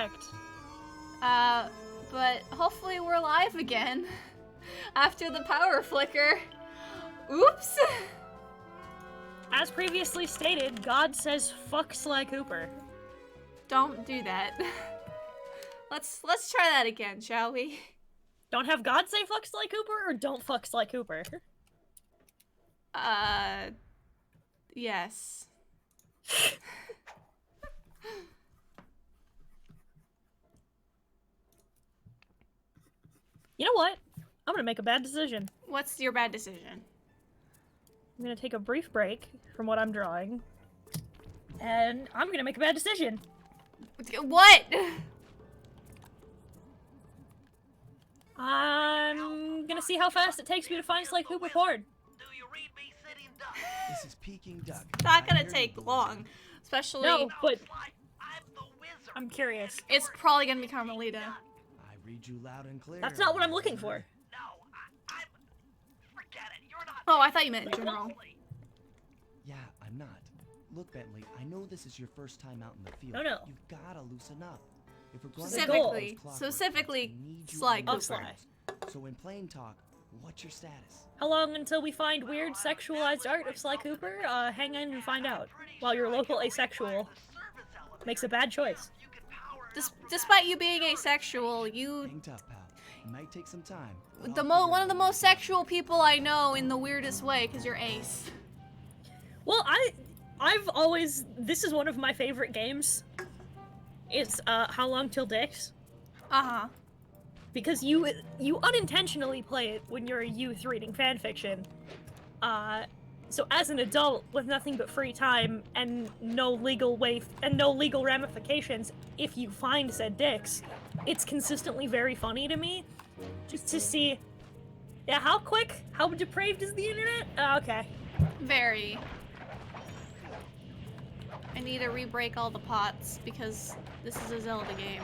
correct. But hopefully we're live again after the power flicker. Oops. As previously stated, God says fuck Sly Cooper. Don't do that. Let's try that again, shall we? Don't have God say fuck Sly Cooper, or don't fuck Sly Cooper? Yes. You know what? I'm gonna make a bad decision. What's your bad decision? I'm gonna take a brief break from what I'm drawing, and I'm gonna make a bad decision. What? I'm gonna see how fast it takes me to find Sly Cooper porn. This is Peking Duck. It's not gonna take long. Especially... No, but I'm curious. It's probably gonna be Carmelita. I read you loud and clear. That's not what I'm looking for. Oh, I thought you meant in general. Yeah, I'm not. Look, Bentley, I know this is your first time out in the field. No. You gotta loosen up. If we're going Specifically, to Sly Cooper. Sly. So in plain talk, what's your status? How long until we find weird sexualized art of Sly Cooper? Hang in and find out. While your local asexual makes a bad choice. Despite you being asexual, you... Hang tough, pal. It might take some time. one of the most sexual people I know in the weirdest way, because you're ace. Well, I've always... This is one of my favorite games. It's, How Long Till Dicks. Uh-huh. Because you unintentionally play it when you're a youth reading fanfiction. So as an adult with nothing but free time and no legal ramifications, if you find said dicks, it's consistently very funny to me. Just to see, yeah, how depraved is the internet? Okay. Very. I need to re-break all the pots because this is a Zelda game.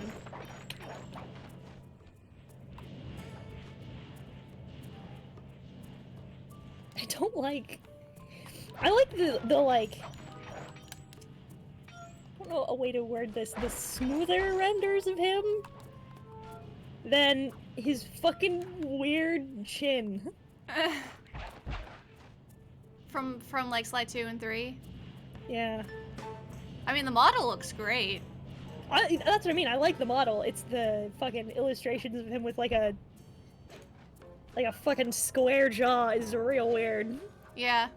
I like the like, I don't know a way to word this, the smoother renders of him than his fucking weird chin. From like Sly 2 and 3? Yeah. I mean, the model looks great. That's what I mean, I like the model. It's the fucking illustrations of him with like a fucking square jaw is real weird. Yeah.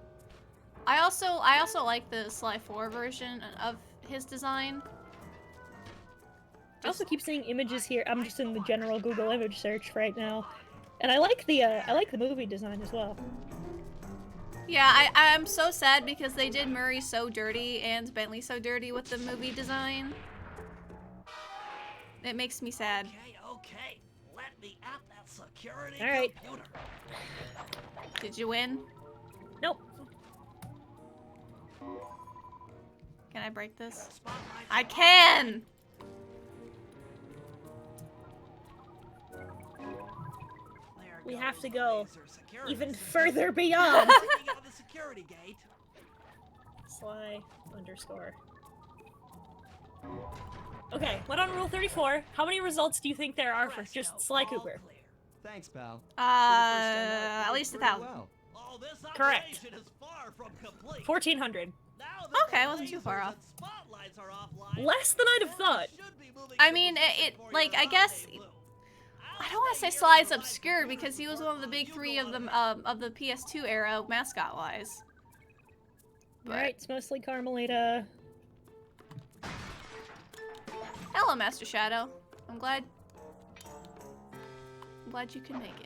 I also like the Sly 4 version of his design. I also keep seeing images here. I'm just in the general Google image search right now. And I like the movie design as well. Yeah, I'm so sad because they did Murray so dirty and Bentley so dirty with the movie design. It makes me sad. Okay. Let me at that security Alright. computer. Did you win? Nope. Can I break this? I can! We have to go even further beyond. Sly _. Okay, what on Rule 34? How many results do you think there are for just Sly Cooper? Thanks, pal. At least 1,000. Correct. 1,400. Okay, I wasn't too far off. Less than I'd have thought. I mean, like, I guess... I don't want to say Sly's obscure because he was one of the big three of the PS2 era, mascot-wise. Alright, it's mostly Carmelita. Hello, Master Shadow. I'm glad you can make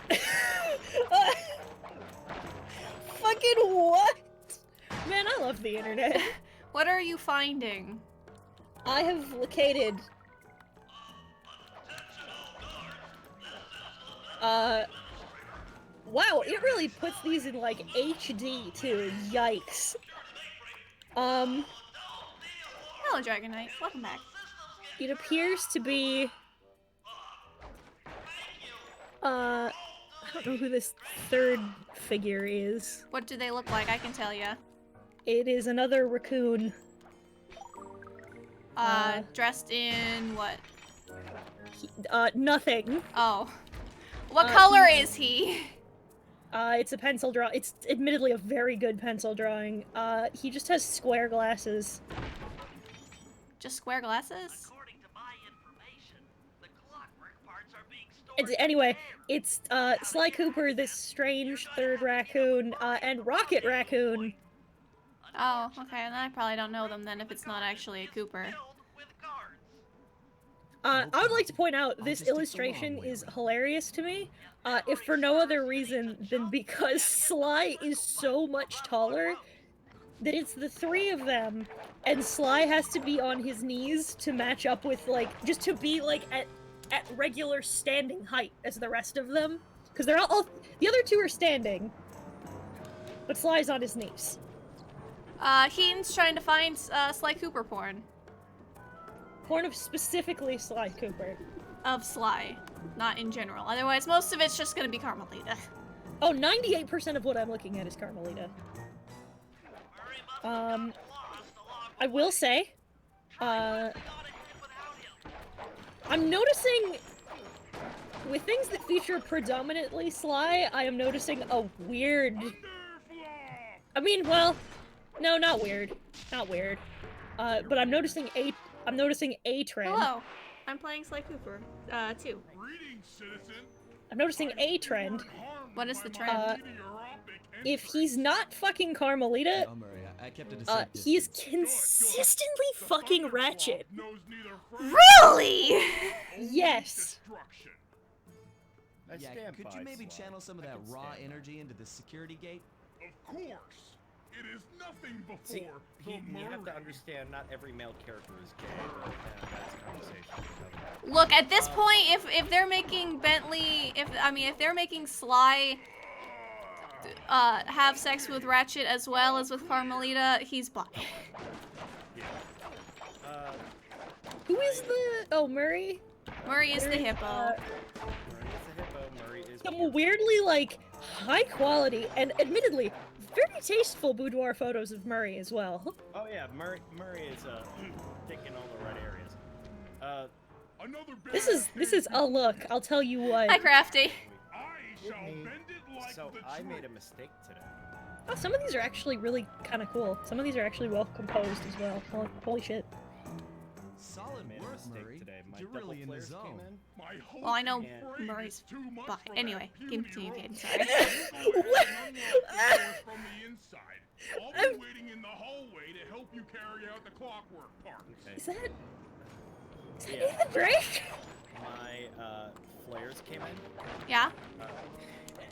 it. Fucking what? Man, I love the internet. What are you finding? I have located... Wow, it really puts these in, like, HD, too. Yikes. Hello, Dragon Knight. Welcome back. It appears to be... I don't know who this third figure is. What do they look like? I can tell ya. It is another raccoon. Dressed in what? Nothing. Oh. What color is he? It's a pencil draw. It's admittedly a very good pencil drawing. He just has square glasses. Just square glasses? Anyway, it's Sly Cooper, this strange third raccoon, and Rocket Raccoon. Oh, okay, then I probably don't know them then if it's not actually a Cooper. I would like to point out this illustration is hilarious to me, if for no other reason than because Sly is so much taller that it's the three of them, and Sly has to be on his knees to match up with, like, just to be, like, at regular standing height as the rest of them. Because they're all the other two are standing, but Sly's on his knees. Heaton's trying to find Sly Cooper porn. Porn of specifically Sly Cooper. Of Sly, not in general. Otherwise, most of it's just gonna be Carmelita. Oh, 98% of what I'm looking at is Carmelita. I will say, I'm noticing, with things that feature predominantly Sly, I am noticing a weird... I mean, well, no, not weird. Not weird. But I'm noticing a trend. Hello, I'm playing Sly Cooper, too. I'm noticing a trend. What is the trend? If he's not fucking Carmelita, he is consistently fucking Ratchet. Really? Yes. Yeah, could you maybe channel some of that raw energy into the security gate? Of course. It is nothing before See, the you have to murder. understand, not every male character is gay, but that's a conversation. Look, at this point, if they're making Bentley, if they're making Sly have sex with Ratchet as well as with Carmelita, he's bi. Yeah. Who is the... Oh, Murray? Murray is the hippo. Murray is the hippo, Murray is the Some weirdly, like, high quality and admittedly very tasteful boudoir photos of Murray as well. Oh yeah, Murray is thick in all the right areas. This is a look, I'll tell you what. Hi, Crafty. I shall bend it like So the I made a truth. mistake today. Oh, some of these are actually really kind of cool. Some of these are actually well composed as well. Holy shit. Solid Made a work, mistake Murray. today. My You're double really in the flares zone. came in. My whole Well, I know brain Murray's is too much bi. for Anyway, that continue, puny Kate, rope. sorry. From the inside. I'll be waiting in the hallway to help you carry out the clockwork part. Okay. Is that Yeah. Nathan Drake? My flares came in. Yeah?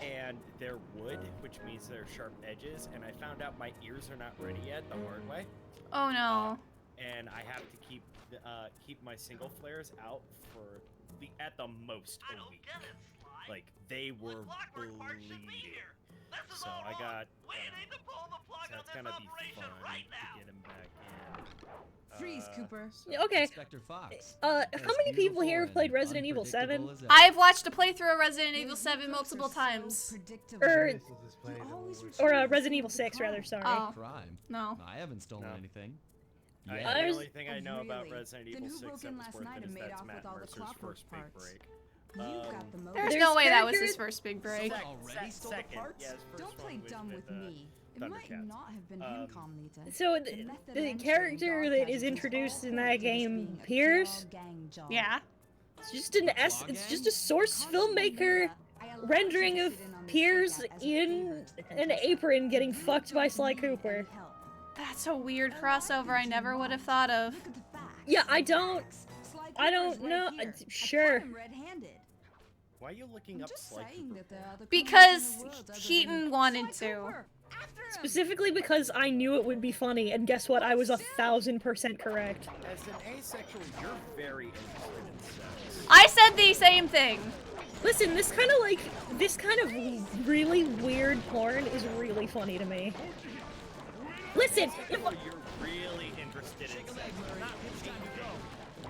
And they're wood, which means they're sharp edges, and I found out my ears are not ready yet the hard way. Oh no. And I have to keep my single flares out for at the most a week. Like they were bleeding. So I got. So that's gonna be fun to get him back in. Freeze, Cooper. Okay. Inspector Fox. How many people here have played Resident Evil 7? I've watched a playthrough of Resident Evil 7 multiple times. Or Resident Evil 6, rather, sorry. Oh. Crime. No. I haven't stolen No. anything. The Yeah. There's- only thing I know about Really? Resident Then Evil who 6 broke that in was last worth night it and is made that's off Matt with all the Mercer's clockwork first big parts? break. You got the most. There's There's no way that was character- his first big break. Already stole the Second. parts? Yeah, his first Don't play one was dumb with me. It might Thundercats. not have been him, Carmelita. So, The method the I'm character showing that dog is casualties introduced all in that point to this game, being a Piers, dog gang job. Yeah. it's just it's just a source filmmaker rendering of Piers in an apron getting fucked by Sly Cooper. That's a weird crossover I never would have thought of. Yeah, I don't know. Sure. Why are you looking up Sly Cooper? Because Keaton wanted to. Specifically because I knew it would be funny, and guess what? I was 1000% correct. As an asexual, you're very interested in sex. I said the same thing. Listen, this kind of really weird porn is really funny to me. Listen, if, You're really interested in sex. Not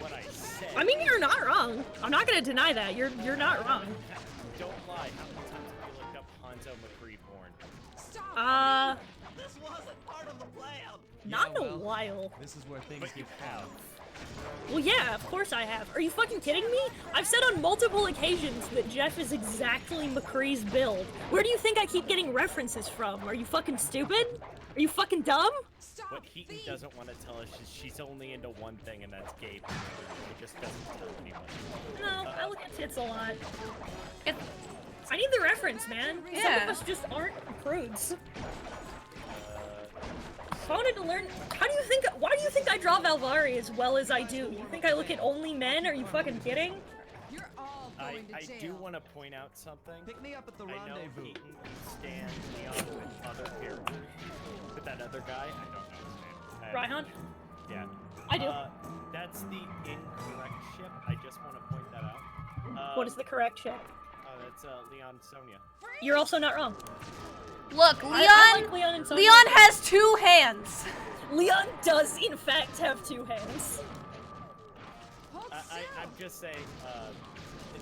what I said. I mean, you're not wrong. I'm not gonna deny that. You're not wrong. Don't lie. How many times have you looked up Hanzo McCree porn? Not in a well, while. This is where things But you get have. Well, yeah, of course I have. Are you fucking kidding me? I've said on multiple occasions that Jeff is exactly McCree's build. Where do you think I keep getting references from? Are you fucking stupid? Are you fucking dumb? Stop, What Heaton thief! doesn't want to tell us is she's only into one thing, and that's gay. It just doesn't tell anyone. No, I look at tits a lot. It, I need the reference, man. Some Yeah. of us just aren't prudes. If I wanted to learn, why do you think I draw Valvari as well as I do? You think I look at only men? Are you fucking kidding? You're all going to I jail. do want to point out something. Pick me up at the I know rendezvous. Heaton stands Leon with other characters, but that other guy, I don't know his name. Raihan? Yeah. I do. That's the incorrect ship. I just want to point that out. What is the correct ship? That's Leon Sonia. You're also not wrong. look, Leon. I like Leon and Sonya. Leon has 2 hands. Leon does in fact have 2 hands. Hold still. I'm just saying,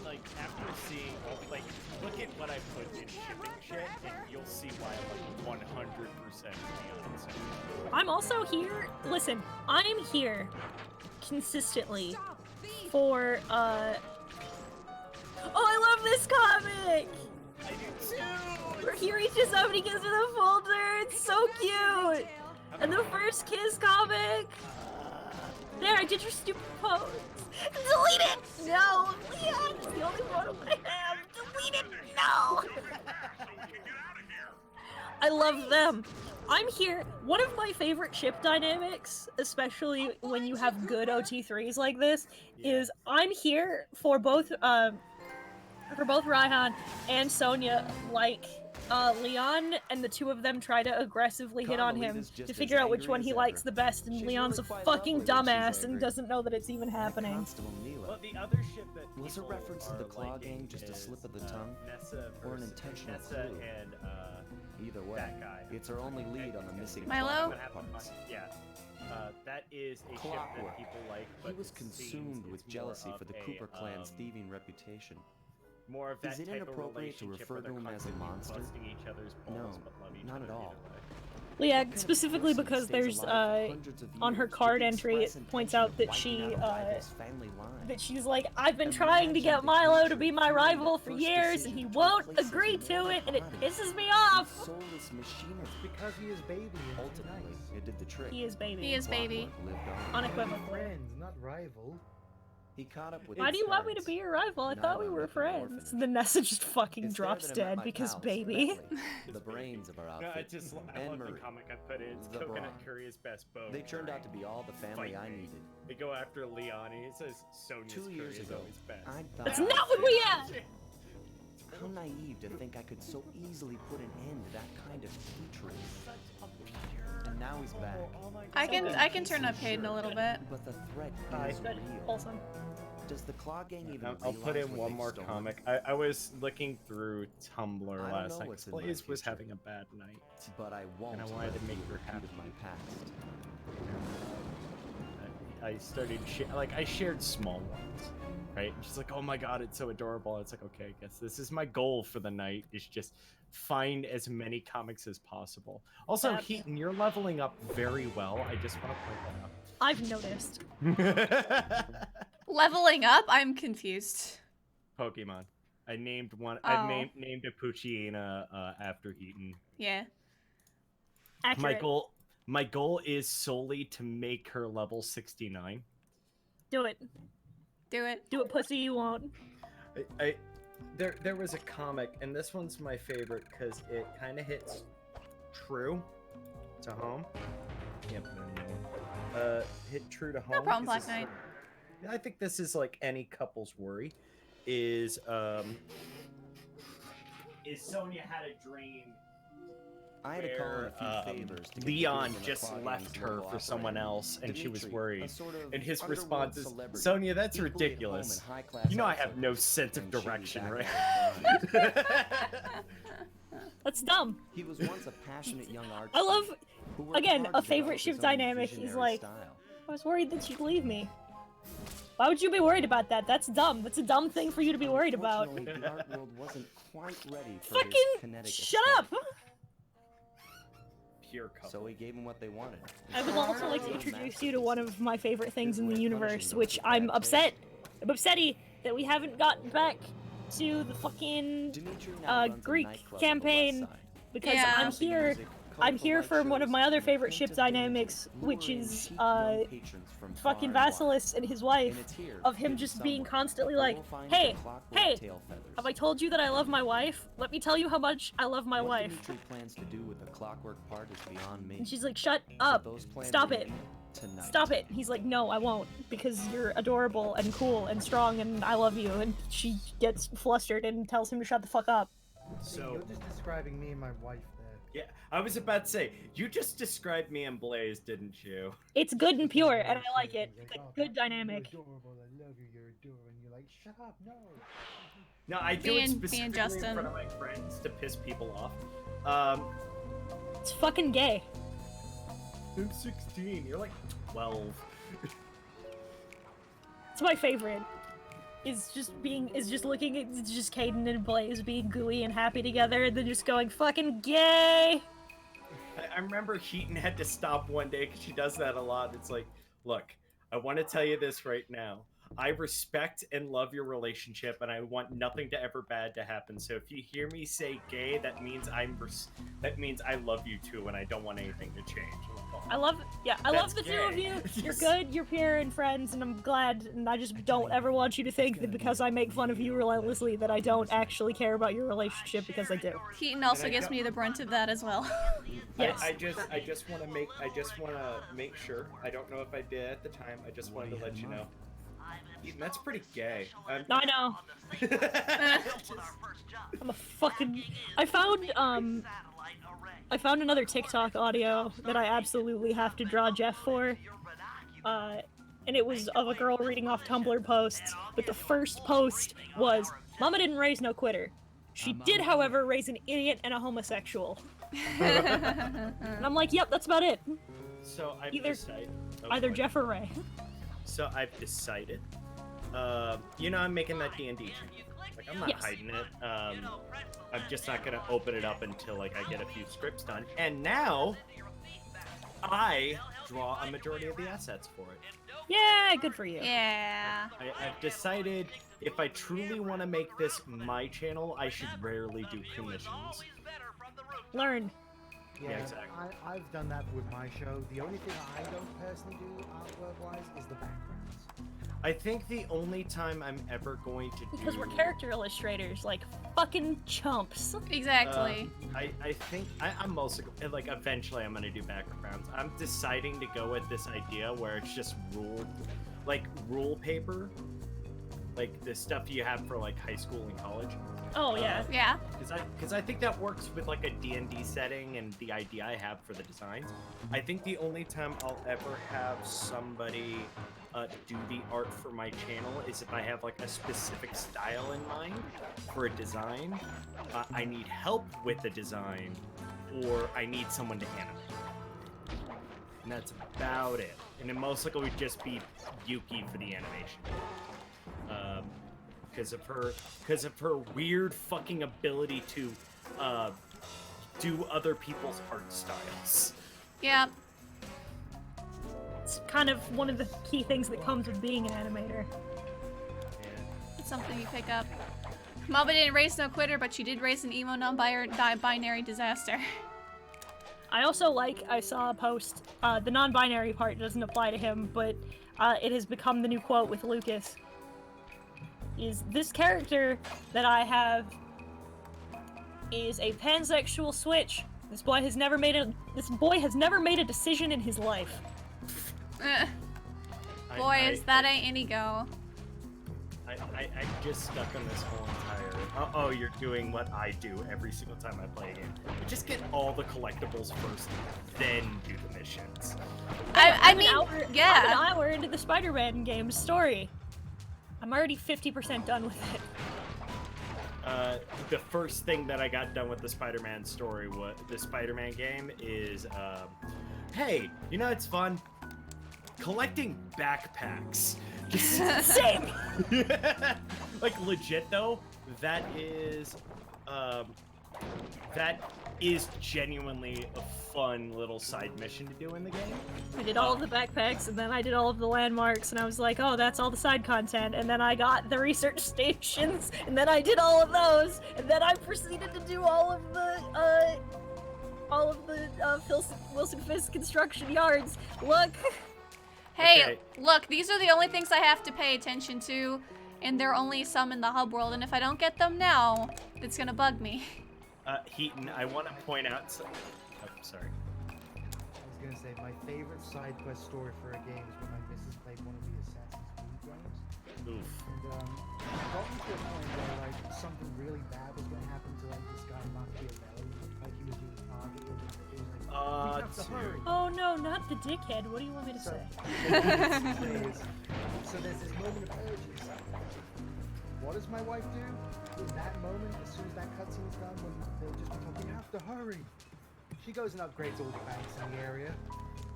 like, after seeing, like, look at what I put in shipping shit, and you'll see why I'm like 100% Leon Sonia. I'm also here. Listen, I'm here consistently Stop, thief! for Oh, I love this comic! I do too! Where he reaches up and he gives her the folder. It's so cute. And the first kiss comic. There, I did your stupid pose. Delete it! No, Leon, it's the only one I have. Delete it! No! I love them. I'm here. One of my favorite ship dynamics, especially when you have good OT3s like this, is I'm here for both Raihan and Sonya, like Leon and the 2 of them try to aggressively hit on him Carmelita's just to as figure out which angry one as he ever. likes the best, and She's Leon's really a quite fucking lovely when she's dumbass and angry. doesn't know that it's even happening. Constable Neela. Well, the other ship that Was a people reference to the are Claw liking Gang just a is, slip of the tongue? Nessa Or an versus intentional Nessa clue? and Either way, that guy. it's our only lead on the missing Milo? I'm plot gonna have to parts. find- yeah. That is a ship Clockwork. that people like, but He was it seems consumed it's with more jealousy of for the a, Cooper clan's thieving reputation. More of that Is it type of inappropriate to relationship refer where to they're him as a constantly monster? busting each other's balls, No, but love each not other at all. either way. Well, yeah, What kind of specifically person because stays there's alive for hundreds of on her years with card the entry it express points intention out of that wiping she out a rival's family line? that she's like, I've been Imagine trying to get the Milo to future be my feeling rival that for first years and decision he to won't replace his agree to mortal it and it body pisses me with off. soulless machinery. Because he is baby. and Ultimately, nice. it did the trick. He is baby. He is baby. Clockwork lived on. Unequivocally. Friends, not rival. He caught up with Why his do you want me to friends. be your rival? I Now thought we I'm were making an friends. orphanage. Then Nessa just fucking It's there drops that I met dead my because pals, baby. Bentley, the brains of our No, outfit, I and love the Marie. comment I put in. It's the Coconut bra. Curry is best bow. They turned out to be all the family Fight I me. needed. They go after Leon and he says Sonia's 2 years curry is ago, always best. I That's thought, not what we had! how naive to think I could so easily put an end to that kind of hatred. And now he's back. I can turn up Hayden a little bit. But the threat is Good. real. Wholesome. Does the Claw Gang even I'll put realize in what one they've more stolen? comic. I was looking through Tumblr don't last know night. what's 'Cause in my Blaze was future. having a bad night. But I won't And I wanted let to make you her repeat happy. my past. I started I shared small ones, right? And she's like, "Oh my god, it's so adorable." It's like, okay, I guess this is my goal for the night: is just find as many comics as possible. Also, Yep. Heaton, you're leveling up very well. I just want to point I've noticed. that out. Leveling up? I'm confused. Pokemon. I named one. Oh. I named a Poochyena after Heaton. Yeah. Accurate. My goal is solely to make her level 69. Do it. Do it. Do it, pussy, you won't. There was a comic, and this one's my favorite because it kind of hits true to home. Yep. Hit true to home. No problem, 'cause Black this is I think this is like any couple's worry. Is Sonia had a dream I had to call in where a few favors to get the Leon goods on the just Claw left Gang's her local for someone operator. else, and she was Dimitri, worried. a sort of And his underworld response is, celebrity, Sonia, that's equally at home ridiculous. in high-class You know I art have no circles, sense of and she was direction, back right? on the That's dumb. He was once a passionate young artist. I love, who worked again, hard a to favorite develop ship his own dynamic is visionary like, style. I was worried that you'd leave me. Why would you be worried about that? That's dumb. That's a dumb thing for you to be worried about. Unfortunately, the art world wasn't quite ready for his Fucking kinetic shut aesthetic. up! pure couple. So he gave them what they wanted. I would also like to introduce you to one of my favorite things in the universe, which I'm upset. I'm upsetty that we haven't gotten back to the fucking Dimitri now runs a Greek nightclub on the campaign west side. because Yeah. I'm here. I'm here for one of my other favorite ship dynamics, which is fucking Vasilis and his wife, of him just being constantly like, hey, have I told you that I love my wife? Let me tell you how much I love my What wife. Dimitri plans to do with the clockwork part is beyond me. And she's like, shut But up, those plans stop it, begin tonight. stop it. He's like, no, I won't, because you're adorable and cool and strong and I love you. And she gets flustered and tells him to shut the fuck up. So You're just describing me and my wife there. yeah, I was about to say, you just described me and Blaze, didn't you? It's good and pure, and I like it. You're It's a "Oh, good you're dynamic. adorable, I love you, you're adorable," and you're like, shut up, no. No, I do Being- it being specifically in Justin. front of my friends to piss people off. It's fucking gay. I'm 16. You're like 12. It's my favorite. Is just looking at just Caden and Blaze being gooey and happy together, and then just going fucking gay. I remember Heaton had to stop one day because she does that a lot. It's like, look, I want to tell you this right now. I respect and love your relationship, and I want nothing to ever bad to happen. So if you hear me say gay, that means that means I love you too, and I don't want anything to change. I love That's the two of gay. you. You're Yes. good, you're pure and friends, and I'm glad, and I just don't ever want you to think that because I make fun of you relentlessly that I don't actually care about your relationship, because I do. Keaton also And I gives don't- me the brunt of that as well. Yes. I just want to make sure. I don't know if I did at the time. I just wanted to let you know. Heaton, that's pretty gay. I know. I'm a fucking. I found another TikTok audio that I absolutely have to draw Jeff for. And it was of a girl reading off Tumblr posts, but the first post was, "Mama didn't raise no quitter. She did, however, raise an idiot and a homosexual." And I'm like, yep, that's about it. So I've Either- decided. Either Jeff or Ray. So I've decided. I'm making that D&D channel. Like, I'm not Yes. hiding it. I'm just not gonna open it up until like I get a few scripts done. And now, I draw a majority of the assets for it. Yeah, good for you. Yeah. I've decided if I truly want to make this my channel, I should rarely do commissions. Learn. Yeah, exactly. I've done that with my show. The only thing I don't personally do artwork-wise is the backgrounds. I think the only time I'm ever going to do Because we're character illustrators, like fucking chumps. Exactly. I think I'm also like eventually I'm gonna do backgrounds. I'm deciding to go with this idea where it's just rule paper, like the stuff you have for like high school and college. Oh yeah. Yeah. Because I think that works with like a D&D setting and the idea I have for the designs. I think the only time I'll ever have somebody do the art for my channel is if I have like a specific style in mind for a design, I need help with the design, or I need someone to animate. And that's about it. And it most likely would just be Yuki for the animation. Because of her weird fucking ability to do other people's art styles. Yeah. It's kind of one of the key things that comes with being an animator. It's something you pick up. Mama didn't raise no quitter, but she did raise an emo non-binary disaster. I saw a post, the non-binary part doesn't apply to him, but it has become the new quote with Lucas. Is this character that I have is a pansexual switch. This boy has never made a decision in his life. Boys, that ain't any go. I'm just stuck on this whole entire. Oh, you're doing what I do every single time I play a game. You just get all the collectibles first, then do the missions. I mean, I'm an yeah. hour into the Spider-Man game's story. I'm already 50% done with it. The first thing that I got done with the Spider-Man story, the Spider-Man game, is, hey, you know it's fun? Collecting backpacks. Just Same! like legit though, that is, that is genuinely a fun little side mission to do in the game. I did all of the backpacks, and then I did all of the landmarks, and I was like, oh, that's all the side content. And then I got the research stations, and then I did all of those, and then I proceeded to do all of the Wilson Fisk construction yards. Look. Hey, Okay. look, these are the only things I have to pay attention to, and there are only some in the hub world, and if I don't get them now, it's gonna bug me. Heaton, I want to point out. Oh, sorry. I was gonna say my favorite side quest story for a game is when my missus played one of the Assassin's Creed games. Oof. And it got me to a point where like something really bad was gonna happen to like this guy Machiavelli, like he was being targeted. And it was like, we have to hurry. Oh no, not the dickhead. What do you want me to say? So there's this moment of urgency. What does my wife do? In that moment, as soon as that cutscene's done, when they'll just be talking, we have to hurry. She goes and upgrades all the banks in the area.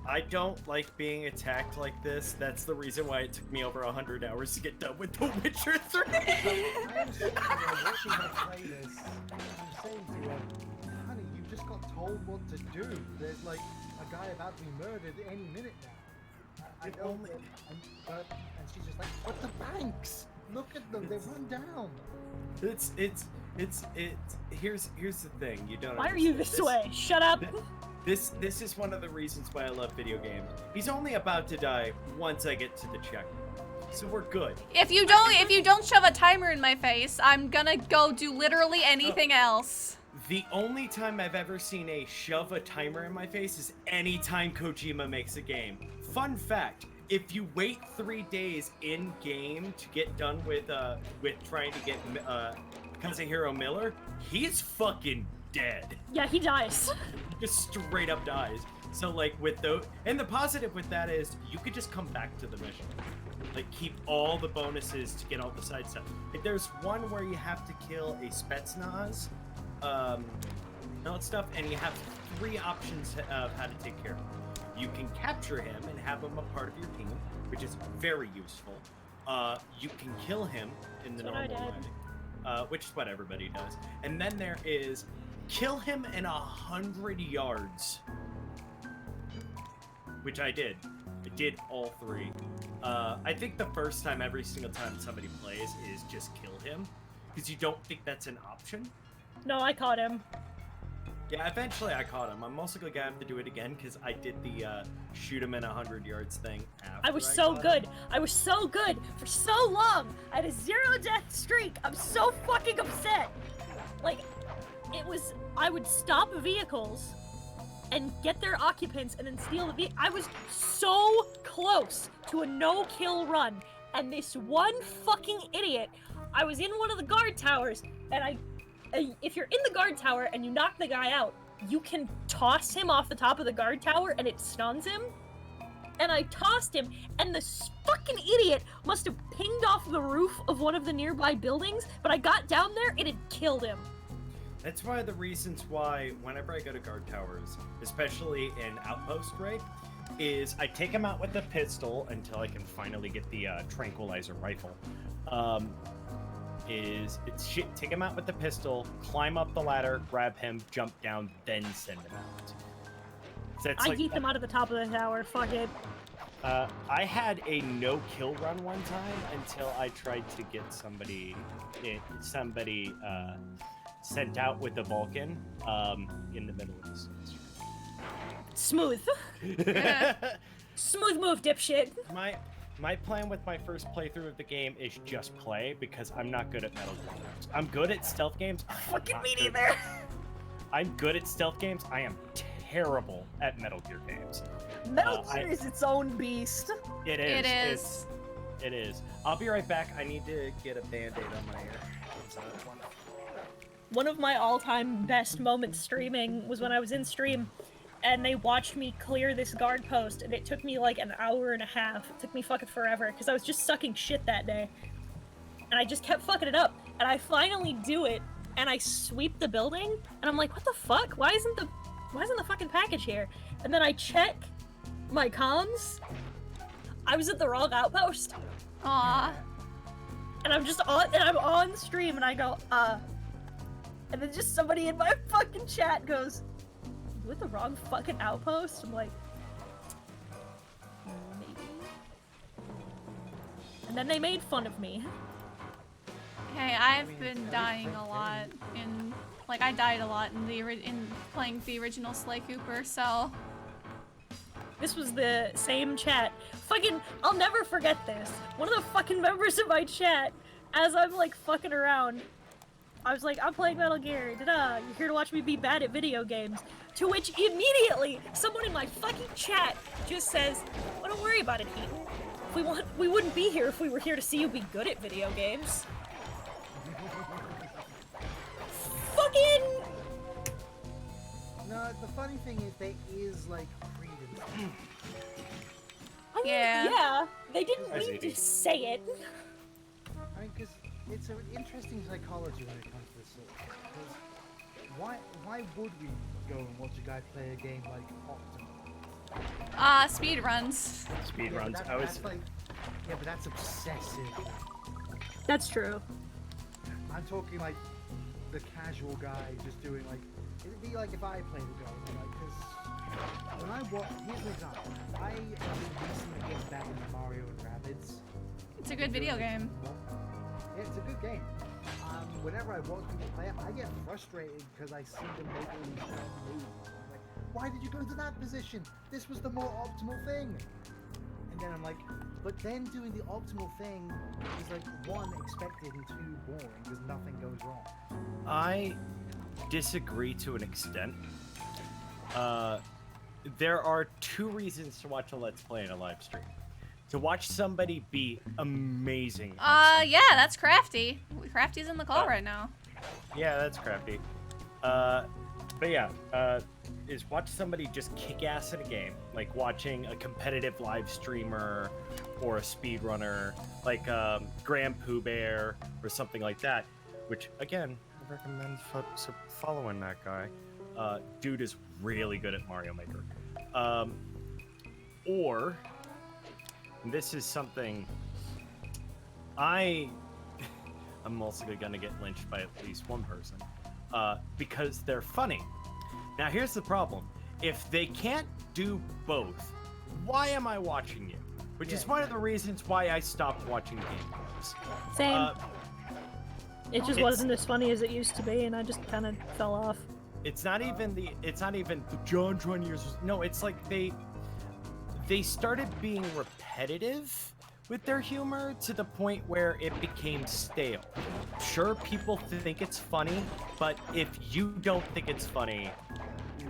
I don't like being attacked like this. That's the reason why it took me over 100 hours to get done with The Witcher 3. I'm sitting there watching her play this, and I'm saying to her, honey, you just got told what to do. There's like a guy about to be murdered any minute now. I don't. And she's just like, but the banks! Look at them, they run down. Here's the thing. You don't. Why are you this way? Shut up. This is one of the reasons why I love video games. He's only about to die once I get to the checkpoint, so we're good. If you don't shove a timer in my face, I'm gonna go do literally anything else. The only time I've ever seen a shove a timer in my face is any time Kojima makes a game. Fun fact. If you wait 3 days in game to get done with trying to get Kazuhiro Miller, he's fucking dead. Yeah, he dies. He just straight up dies. So like with those, and the positive with that is you could just come back to the mission. Like keep all the bonuses to get all the side stuff. Like, there's one where you have to kill a Spetsnaz, all that stuff, and you have 3 options of how to take care of him. You can capture him and have him a part of your team, which is very useful. You can kill him in the normal way, which is what everybody does. And then there is kill him in 100 yards, which I did. I did all 3. I think the first time, every single time somebody plays, is just kill him, because you don't think that's an option. No, I caught him. Yeah, eventually I caught him. I'm also gonna have to do it again because I did the shoot him in 100 yards thing after I was so caught good. him. I was so good for so long. I had a 0 death streak. I'm so fucking upset. Like, it was, I would stop vehicles and get their occupants and then steal the vehicle. I was so close to a no-kill run. And this one fucking idiot, I was in one of the guard towers and if you're in the guard tower and you knock the guy out, you can toss him off the top of the guard tower and it stuns him. And I tossed him, and this fucking idiot must have pinged off the roof of one of the nearby buildings, but I got down there and it killed him. That's one of the reasons why whenever I go to guard towers, especially in Outpost raid, is I take him out with a pistol until I can finally get the tranquilizer rifle. Take him out with the pistol, climb up the ladder, grab him, jump down, then send him out. So I yeet them out of the top of the tower, fuck it. I had a no-kill run one time until I tried to get somebody sent out with the Vulcan in the middle of the semester. Smooth. Smooth move, dipshit. My plan with my first playthrough of the game is just play, because I'm not good at Metal Gear games. I'm good at stealth games. Fucking me neither. I'm good at stealth games. I am terrible at Metal Gear games. Metal Gear is its own beast. It is. It is. It is. I'll be right back. I need to get a band-aid on my ear. One of my all-time best moments streaming was when I was in stream and they watched me clear this guard post, and it took me like an hour and a half. It took me fucking forever, because I was just sucking shit that day. And I just kept fucking it up, and I finally do it, and I sweep the building, and I'm like, what the fuck? Why isn't the fucking package here? And then I check my comms. I was at the wrong outpost. Aw. And I'm just on, and I'm on stream, and I go, And then just somebody in my fucking chat goes, "You with the wrong fucking outpost?" I'm like, maybe. And then they made fun of me. Hey, I've been dying a lot in, like, I died a lot in in playing the original Sly Cooper, so. This was the same chat. Fucking, I'll never forget this. One of the fucking members of my chat, as I'm like fucking around, I was like, I'm playing Metal Gear, da-da, you're here to watch me be bad at video games. To which immediately, someone in my fucking chat just says, well, don't worry about it, Heaton. We wouldn't be here if we were here to see you be good at video games. Fucking... No, the funny thing is there is like freedom. I mean, yeah, they didn't mean to say it. I mean, because it's an interesting psychology when it comes to this sort of thing. Because why would we go and watch a guy play a game like Optimal? Speed runs. Speed runs. That's like, yeah, but that's obsessive. That's true. I'm talking like the casual guy just doing like. It'd be like if I played a game, like, because when I watch, here's an example. I have been recently getting back into Mario and Rabbids. It's a good video game. Yeah, it's a good game. Whenever I watch people play it, I get frustrated because I see them making these dumb moves. I'm like, why did you go to that position? This was the more optimal thing. And then I'm like, but then doing the optimal thing is like, one, expected and two, boring because nothing goes wrong. I disagree to an extent. There are two reasons to watch a Let's Play in a live stream. To watch somebody be amazing. Yeah, that's Crafty. Crafty's in the call right now. Yeah, that's Crafty. But yeah, is watch somebody just kick ass at a game, like watching a competitive live streamer or a speedrunner, like Graham Pooh Bear or something like that, which again, I recommend following that guy. Dude is really good at Mario Maker. Or, and this is something I'm also gonna get lynched by at least one person, because they're funny. Now here's the problem. If they can't do both, why am I watching you? Which is one of the reasons why I stopped watching games. Same. It just wasn't as funny as it used to be, and I just kind of fell off. It's not even the John 20 years. No, it's like they started being repetitive with their humor to the point where it became stale. Sure, people think it's funny, but if you don't think it's funny,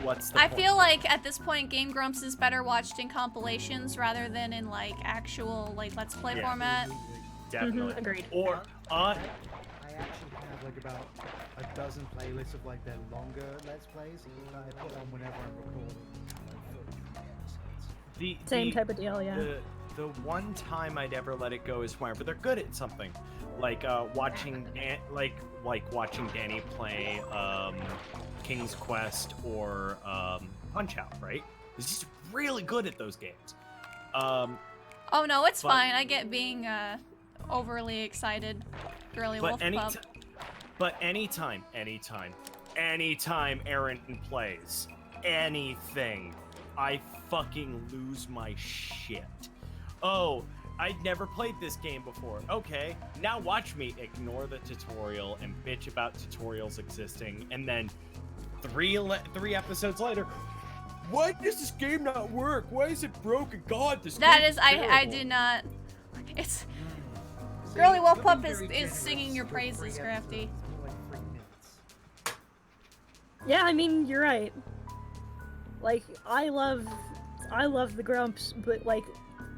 what's the point? I feel like at this point, Game Grumps is better watched in compilations rather than in like actual like Let's Play format. Definitely. Agreed. Or I actually have like about a dozen playlists of like their longer Let's Plays that I put on whenever I'm recording. Same type of deal, yeah. The one time I'd ever let it go is whenever they're good at something, like watching watching Danny play King's Quest or Punch Out, right? He's just really good at those games. Oh no, it's fine. I get being overly excited, girly wolf pup. But anytime Aaron plays anything, I fucking lose my shit. Oh, I'd never played this game before. Okay, now watch me ignore the tutorial and bitch about tutorials existing, and then three episodes later, why does this game not work? Why is it broken? God, this That game is, I did not. It's girly wolf pup is singing your praises, Crafty. Yeah, I mean, you're right. Like, I love the Grumps, but like,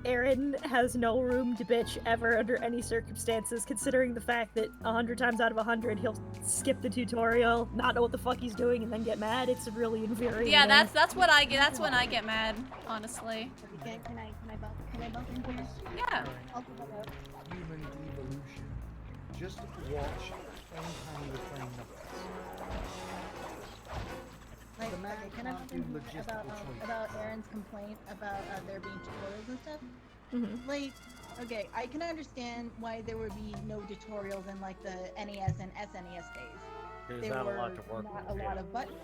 Aaron has no room to bitch ever under any circumstances, considering the fact that 100 times out of 100 he'll skip the tutorial, not know what the fuck he's doing, and then get mad. It's really infuriating. Yeah, that's what I get. That's when I get mad, honestly. Can I bump in here? Yeah. Human evolution. Just watch anytime you're playing Like, The man okay, can I can't bump do in here logistical choices. about Aaron's complaint about there being tutorials and stuff? Mhm. Like, okay, I can understand why there would be no tutorials in like the NES and SNES days. There's there not were a lot to work not with. a lot of buttons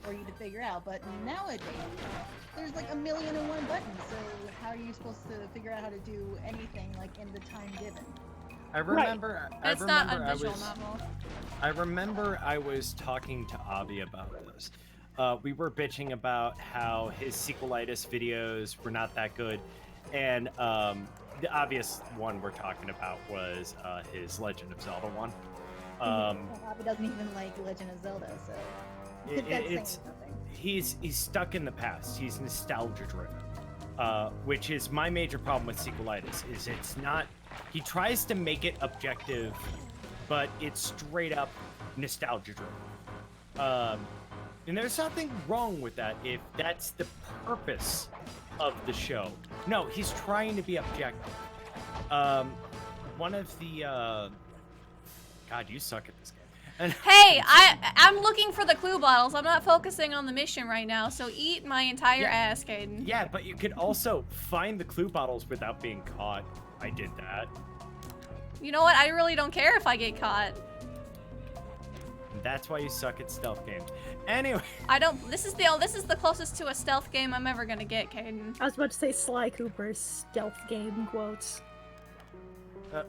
for you to figure out. But nowadays, there's like 1,000,001 buttons. So how are you supposed to figure out how to do anything like in the time given? I remember. It's not a visual novel. I remember I was talking to Avi about this. We were bitching about how his sequelitis videos were not that good, and the obvious one we're talking about was his Legend of Zelda one. Bobby doesn't even like Legend of Zelda, so that's saying nothing. He's stuck in the past. He's nostalgia driven, which is my major problem with sequelitis. Is it's not. He tries to make it objective, but it's straight up nostalgia driven. And there's nothing wrong with that if that's the purpose of the show. No, he's trying to be objective. One of the God, you suck at this game. Hey, I'm looking for the clue bottles. I'm not focusing on the mission right now, so eat my entire ass, Caden. Yeah, but you could also find the clue bottles without being caught. I did that. You know what? I really don't care if I get caught. That's why you suck at stealth games. Anyway. I don't. This is the closest to a stealth game I'm ever gonna get, Caden. I was about to say Sly Cooper's stealth game quotes.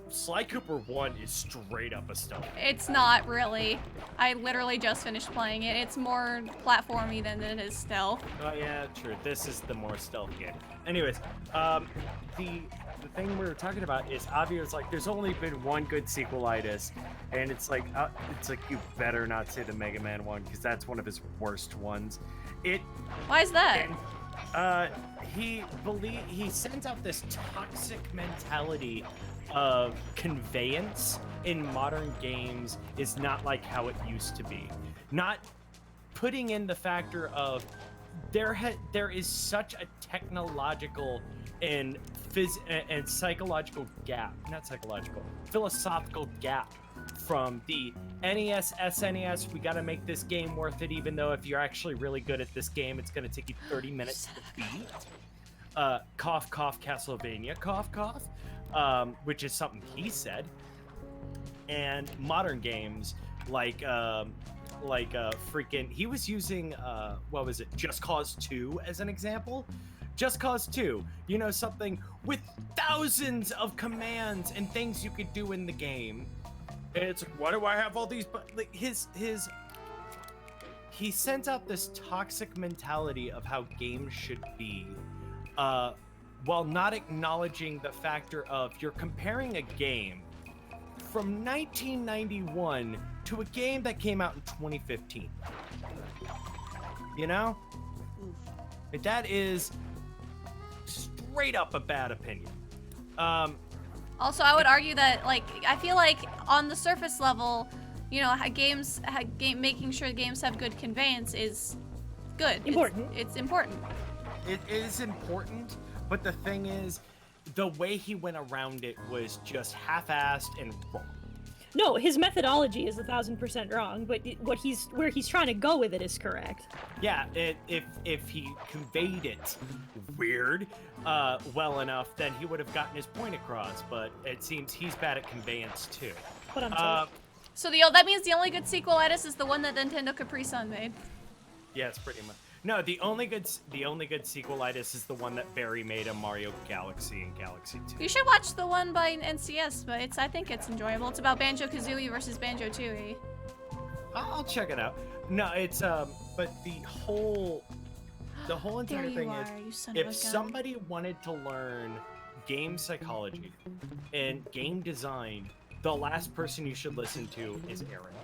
Sly Cooper 1 is straight up a stealth game. It's not really. I literally just finished playing it. It's more platformy than it is stealth. Oh yeah, true. This is the more stealth game. Anyways, the thing we were talking about is Avi was like, there's only been one good sequelitis, and it's like you better not say the Mega Man one because that's one of his worst ones. Why is that? He sends out this toxic mentality of conveyance in modern games is not like how it used to be. Not putting in the factor of there is such a technological and psychological gap, not psychological, philosophical gap from the NES, SNES, we gotta make this game worth it, even though if you're actually really good at this game, it's gonna take you 30 minutes to beat. Cough, cough, Castlevania, cough, cough, which is something he said. And modern games, like freaking, he was using, what was it, Just Cause 2 as an example. Just Cause 2, you know, something with thousands of commands and things you could do in the game. And it's like, why do I have all these? But like he sends out this toxic mentality of how games should be, while not acknowledging the factor of you're comparing a game from 1991 to a game that came out in 2015. You know? That is straight up a bad opinion. Also, I would argue that, like, I feel like on the surface level, you know, making sure games have good conveyance is good. Important. It's important. It is important, but the thing is, the way he went around it was just half-assed and wrong. No, his methodology is 1,000% wrong, but where he's trying to go with it is correct. Yeah, if he conveyed it weird, well enough, then he would have gotten his point across. But it seems he's bad at conveyance too. But I'm So that means the only good sequelitis is the one that Nintendo Capri Sun made. Yeah, it's pretty much. No, the only good sequelitis is the one that Barry made of Mario Galaxy and Galaxy 2. You should watch the one by NCS, but I think it's enjoyable. It's about Banjo-Kazooie versus Banjo-Tooie. I'll check it out. No, it's but the whole entire thing is, if somebody wanted to learn game psychology and game design, the last person you should listen to is Aaron.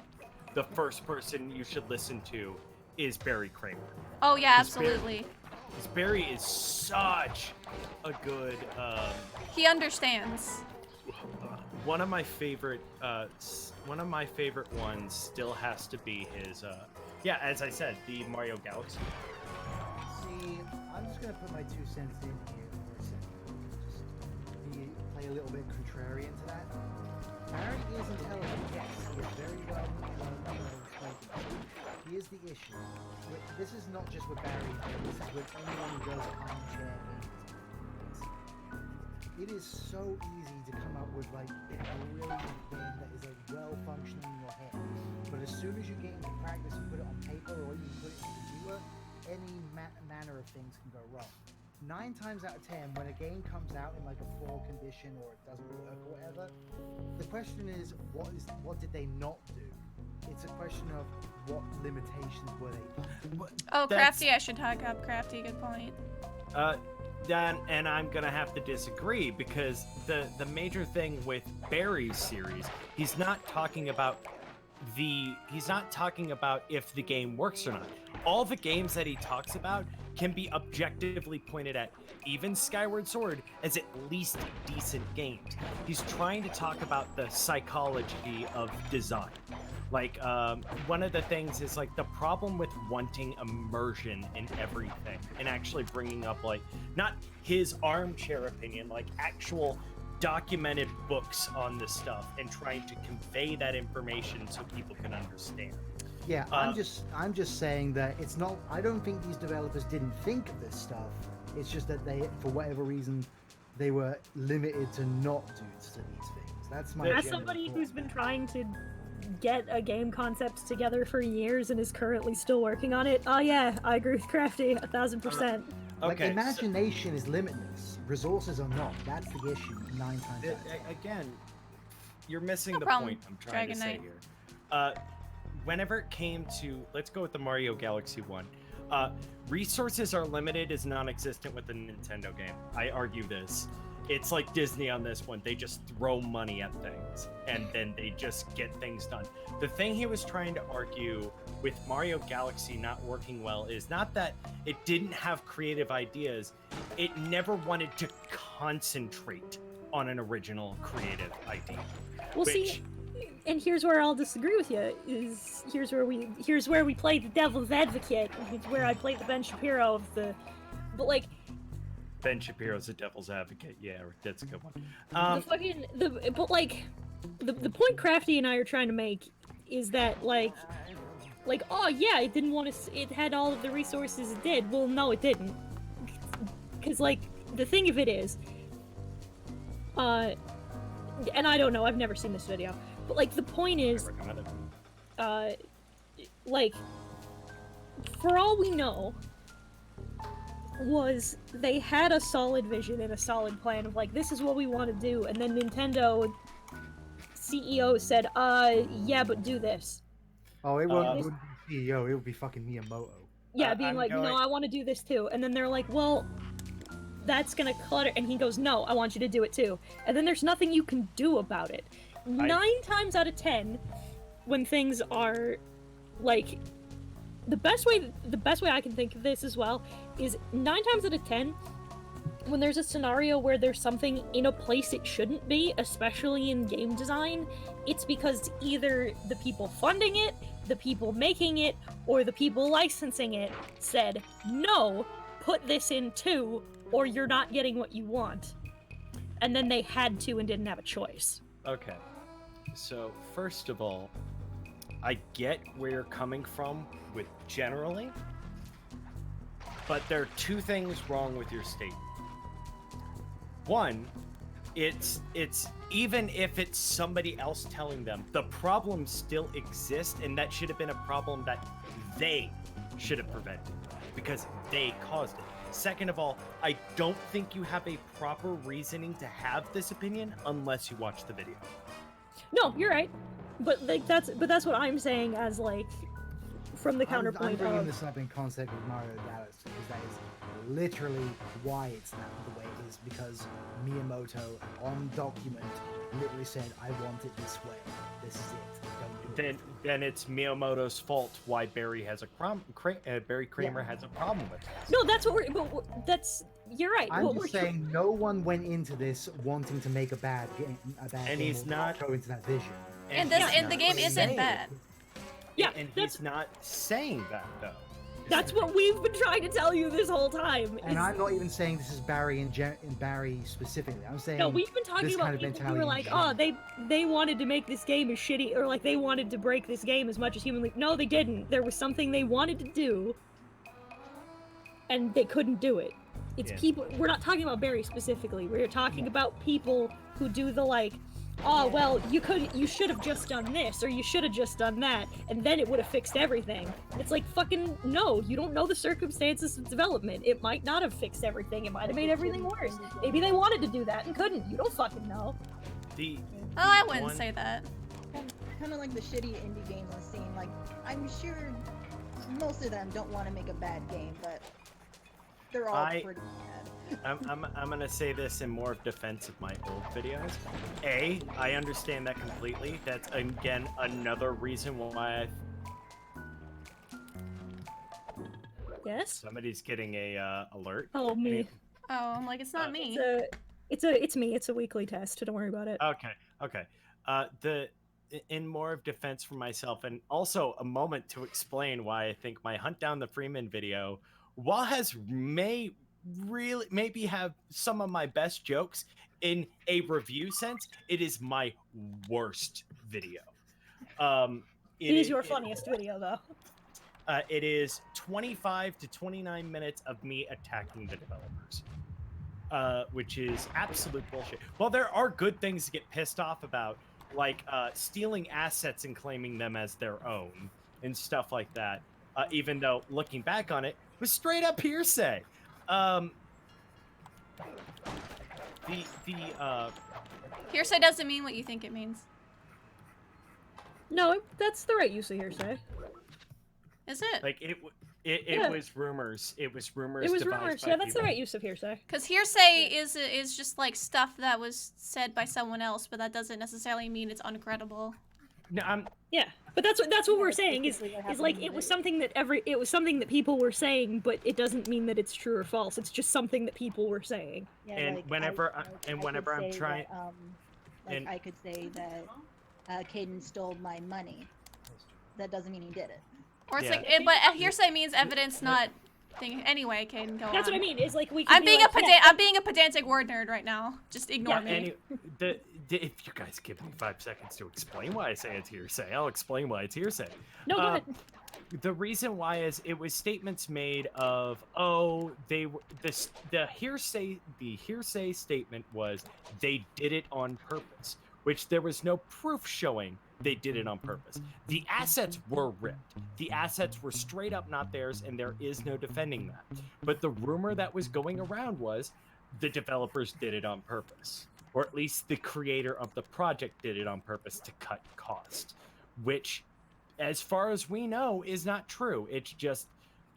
The first person you should listen to is Barry Kramer. Oh yeah, absolutely. Barry is such a good. He understands. One of my favorite ones still has to be his. Yeah, as I said, the Mario Galaxy. See, I'm just gonna put my 2 cents in here for a second. Just play a little bit contrarian to that. Barry is intelligent, yes. He is very well spoken. Here's the issue. This is not just with Barry, this is with anyone who does armchair games. it is so easy to come up with like a brilliant thing that is like well functioning in your head, but as soon as you get into practice and put it on paper or even put it in the computer, any manner of things can go wrong. 9 times out of 10, when a game comes out in like a poor condition or it doesn't work or whatever, the question is what did they not do? It's a question of what limitations were they? Oh, Crafty, I should talk up Crafty. Good point. Dan, and I'm gonna have to disagree because the major thing with Barry's series, he's not talking about if the game works or not. All the games that he talks about can be objectively pointed at, even Skyward Sword, as at least decent games. He's trying to talk about the psychology of design. Like, one of the things is, like, the problem with wanting immersion in everything and actually bringing up, like, not his armchair opinion, like, actual documented books on this stuff and trying to convey that information so people can understand. Yeah, I'm just saying that it's not. I don't think these developers didn't think of this stuff. It's just that they, for whatever reason, they were limited to not do these things. That's my. As general somebody thought. who's been trying to get a game concept together for years and is currently still working on it, yeah, I agree with Crafty 1000%. Like, Okay, imagination is limitless. Resources are not. That's the issue 9 times out of 10. Again, you're missing No the problem, point I'm trying to Dragon say Knight. here. Whenever it came to, let's go with the Mario Galaxy one, resources are limited is non-existent with a Nintendo game. I argue this. It's like Disney on this one. They just throw money at things, and then they just get things done. The thing he was trying to argue with Mario Galaxy not working well is not that it didn't have creative ideas, it never wanted to concentrate on an original creative idea. Well, see, and here's where I'll disagree with you. Here's where we play the devil's advocate. It's where I play the Ben Shapiro of the, but like Ben Shapiro's a devil's advocate. Yeah, that's a good one. the point Crafty and I are trying to make is that like oh yeah, it didn't want to. It had all of the resources it did. Well, no, it didn't. Because like the thing of it is, and I don't know. I've never seen this video, but like the point is, like for all we know, was they had a solid vision and a solid plan of like, this is what we want to do, and then Nintendo CEO said, yeah, but do this. Oh, it wouldn't be CEO. It would be fucking Miyamoto. Yeah, being like, no, I want to do this too. And then they're like, well, that's gonna clutter. And he goes, no, I want you to do it too. And then there's nothing you can do about it. 9 times out of 10, when things are like, the best way I can think of this as well is 9 times out of 10, when there's a scenario where there's something in a place it shouldn't be, especially in game design, it's because either the people funding it, the people making it, or the people licensing it said, no, put this in too, or you're not getting what you want. And then they had to and didn't have a choice. Okay. So, first of all, I get where you're coming from with generally, but there are 2 things wrong with your statement. One, it's even if it's somebody else telling them, the problem still exists, and that should have been a problem that they should have prevented because they caused it. Second of all, I don't think you have a proper reasoning to have this opinion unless you watch the video. No, you're right. But like that's what I'm saying as like from the counterpoint I'm bringing of this up in concept with Mario Galaxy because that is literally why it's not the way it is, because Miyamoto on document literally said, I want it this way. This is it. Don't do it. Then it's Miyamoto's fault why Barry has a Barry Kramer has a problem with this. No, that's what that's you're right. I'm just saying no one went into this wanting to make a bad game, And he's not go into that vision. And the game isn't bad. Yeah, and he's not saying that though. That's what we've been trying to tell you this whole time. And I'm not even saying this is Barry and Barry specifically. I'm saying no, we've been talking about people who were like, oh, they wanted to make this game as shitty, or like they wanted to break this game as much as humanly. No, they didn't. There was something they wanted to do, and they couldn't do it. It's Yeah. people. We're not talking about Barry specifically. We're talking about people who do the like, oh well, you should have just done this, or you should have just done that, and then it would have fixed everything. It's like fucking no. You don't know the circumstances of development. It might not have fixed everything. It might have made everything worse. Maybe they wanted to do that and couldn't. You don't fucking know. The Oh, I wouldn't one- say that. Kind of like the shitty indie games on Steam. Like, I'm sure most of them don't want to make a bad game, but they're all pretty bad. I'm gonna say this in more of defense of my old videos. I understand that completely. That's again another reason why Yes. somebody's getting a alert. Oh me. Oh, I'm like, it's not me. It's me. It's a weekly test. Don't worry about it. Okay. In more of defense for myself, and also a moment to explain why I think my Hunt Down the Freeman video, while maybe have some of my best jokes in a review sense, it is my worst video. It is your funniest video, though. It is 25 to 29 minutes of me attacking the developers, which is absolute bullshit. Well, there are good things to get pissed off about, like stealing assets and claiming them as their own and stuff like that. Even though looking back on it, was straight up hearsay. Hearsay doesn't mean what you think it means. No, that's the right use of hearsay. Is it? Like it Yeah. was rumors. It was rumors. It was devised rumors. by Yeah, that's the people. right use of hearsay. Because hearsay is just like stuff that was said by someone else, but that doesn't necessarily mean it's uncredible. No, Yeah, but that's what we're saying is basically what is happened like in it was the something that people were saying, but it doesn't mean that it's true or false. It's just something that people were saying. Yeah, And like, whenever I whenever could I'm say trying, that, and- I could say that Caden stole my money. That doesn't mean he did it. Or it's Yeah. like, but hearsay means evidence, not thing. Anyway, Caden, go on. That's what I mean. Is like we. Could I'm be being like, I'm being a pedantic word nerd right now. Just ignore me. if you guys give me 5 seconds to explain why I say it's hearsay, I'll explain why it's hearsay. No, go ahead. The reason why is it was statements made of the hearsay statement was they did it on purpose, which there was no proof showing they did it on purpose. The assets were ripped. The assets were straight up not theirs, and there is no defending that. But the rumor that was going around was the developers did it on purpose, or at least the creator of the project did it on purpose to cut cost, which, as far as we know, is not true. It's just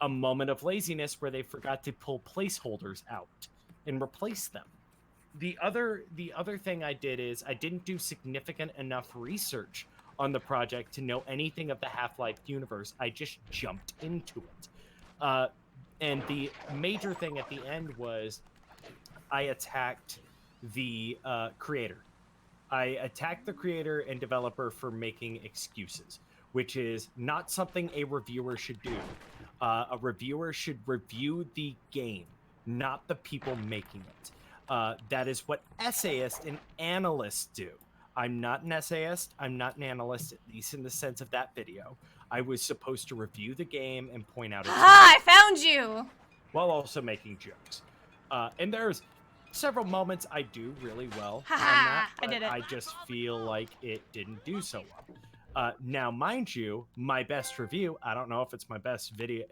a moment of laziness where they forgot to pull placeholders out and replace them. The other thing I did is I didn't do significant enough research on the project to know anything of the Half-Life universe. I just jumped into it. And the major thing at the end was I attacked the creator. I attacked the creator and developer for making excuses, which is not something a reviewer should do. A reviewer should review the game, not the people making it. That is what essayists and analysts do. I'm not an essayist. I'm not an analyst, at least in the sense of that video. I was supposed to review the game and point out its Ah, I found you! while also making jokes. And there's several moments I do really well on Ha that, I but did it. I just feel like it didn't do so well. Now, mind you, my best review, I don't know if it's my best video,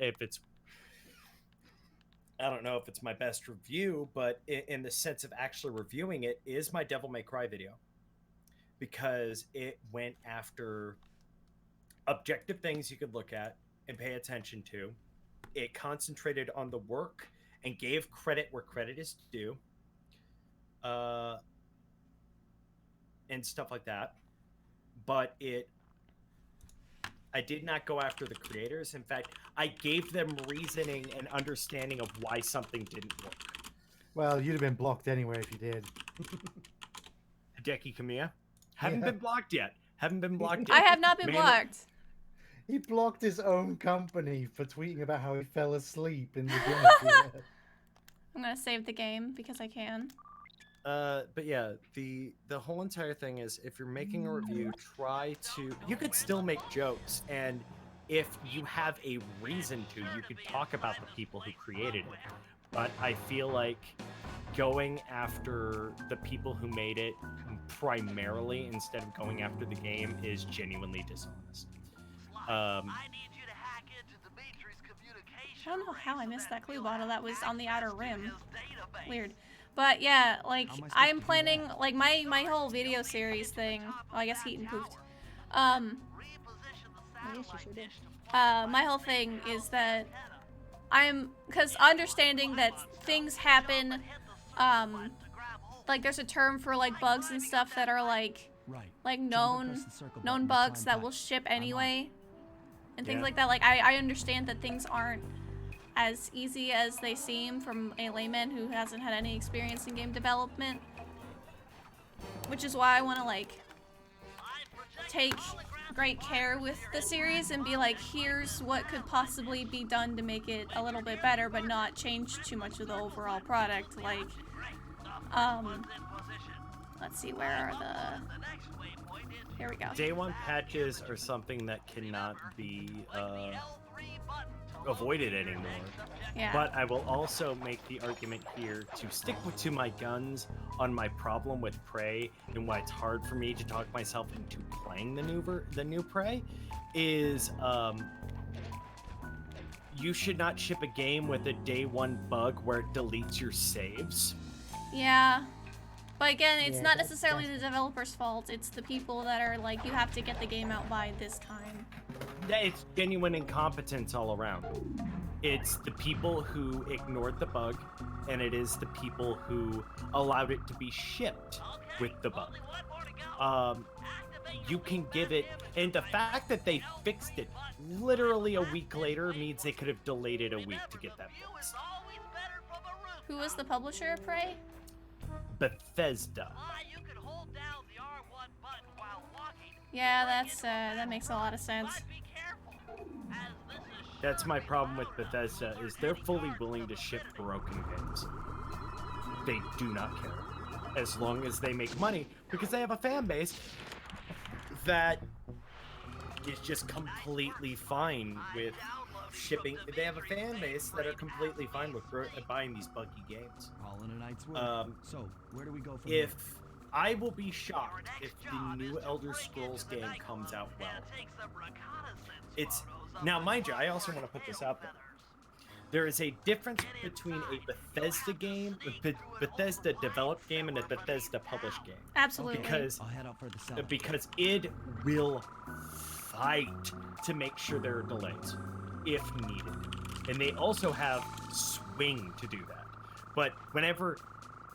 I don't know if it's my best review, but in the sense of actually reviewing it, is my Devil May Cry video. Because it went after objective things you could look at and pay attention to. It concentrated on the work and gave credit where credit is due. And stuff like that. But I did not go after the creators. In fact, I gave them reasoning and understanding of why something didn't work. Well, you'd have been blocked anyway if you did. Hideki Kamiya? Haven't Yeah. been blocked yet. Haven't been blocked yet. I have not been Man, blocked. He blocked his own company for tweeting about how he fell asleep in the dinner. I'm gonna save the game because I can. But yeah, the whole entire thing is if you're making a review, you could still make jokes, and if you have a reason to, you could talk about the people who created it. but I feel like going after the people who made it primarily instead of going after the game is genuinely dishonest. I don't know how I missed that clue bottle that was on the outer rim. Weird. But yeah, like, I'm planning, like, my whole video series thing, well, I guess Heat and Poofed. Yes, you sure did. My whole thing is that because understanding that things happen, like, there's a term for, like, bugs and stuff that are, like known bugs that will ship anyway, and things like that. Like, I understand that things aren't as easy as they seem from a layman who hasn't had any experience in game development, which is why I want to, like, take great care with the series and be like, here's what could possibly be done to make it a little bit better, but not change too much of the overall product. Like, let's see, where are the... Here we go. Day one patches are something that cannot be avoided anymore. Yeah. But I will also make the argument here to stick to my guns on my problem with Prey and why it's hard for me to talk myself into playing the new Prey is you should not ship a game with a day one bug where it deletes your saves. Yeah. But again, it's not necessarily the developer's fault. It's the people that are like, you have to get the game out by this time. It's genuine incompetence all around. It's the people who ignored the bug, and it is the people who allowed it to be shipped with the bug. You can give it, and the fact that they fixed it literally a week later means they could have delayed it a week to get that fixed. Who was the publisher of Prey? Bethesda. Yeah, that makes a lot of sense. That's my problem with Bethesda, is they're fully willing to ship broken games. They do not care. As long as they make money, because they have a fan base that is just completely fine with shipping. They have a fan base that are completely fine with buying these buggy games. All in a night's work. So, where do we go from If I will be shocked if the new Elder Scrolls game comes out well. It's now, mind you, I also want to put this out there. There is a difference between a Bethesda game, a Bethesda developed game, and a Bethesda published game. Absolutely. Because it will fight to make sure there are delays, if needed. And they also have swing to do that. But whenever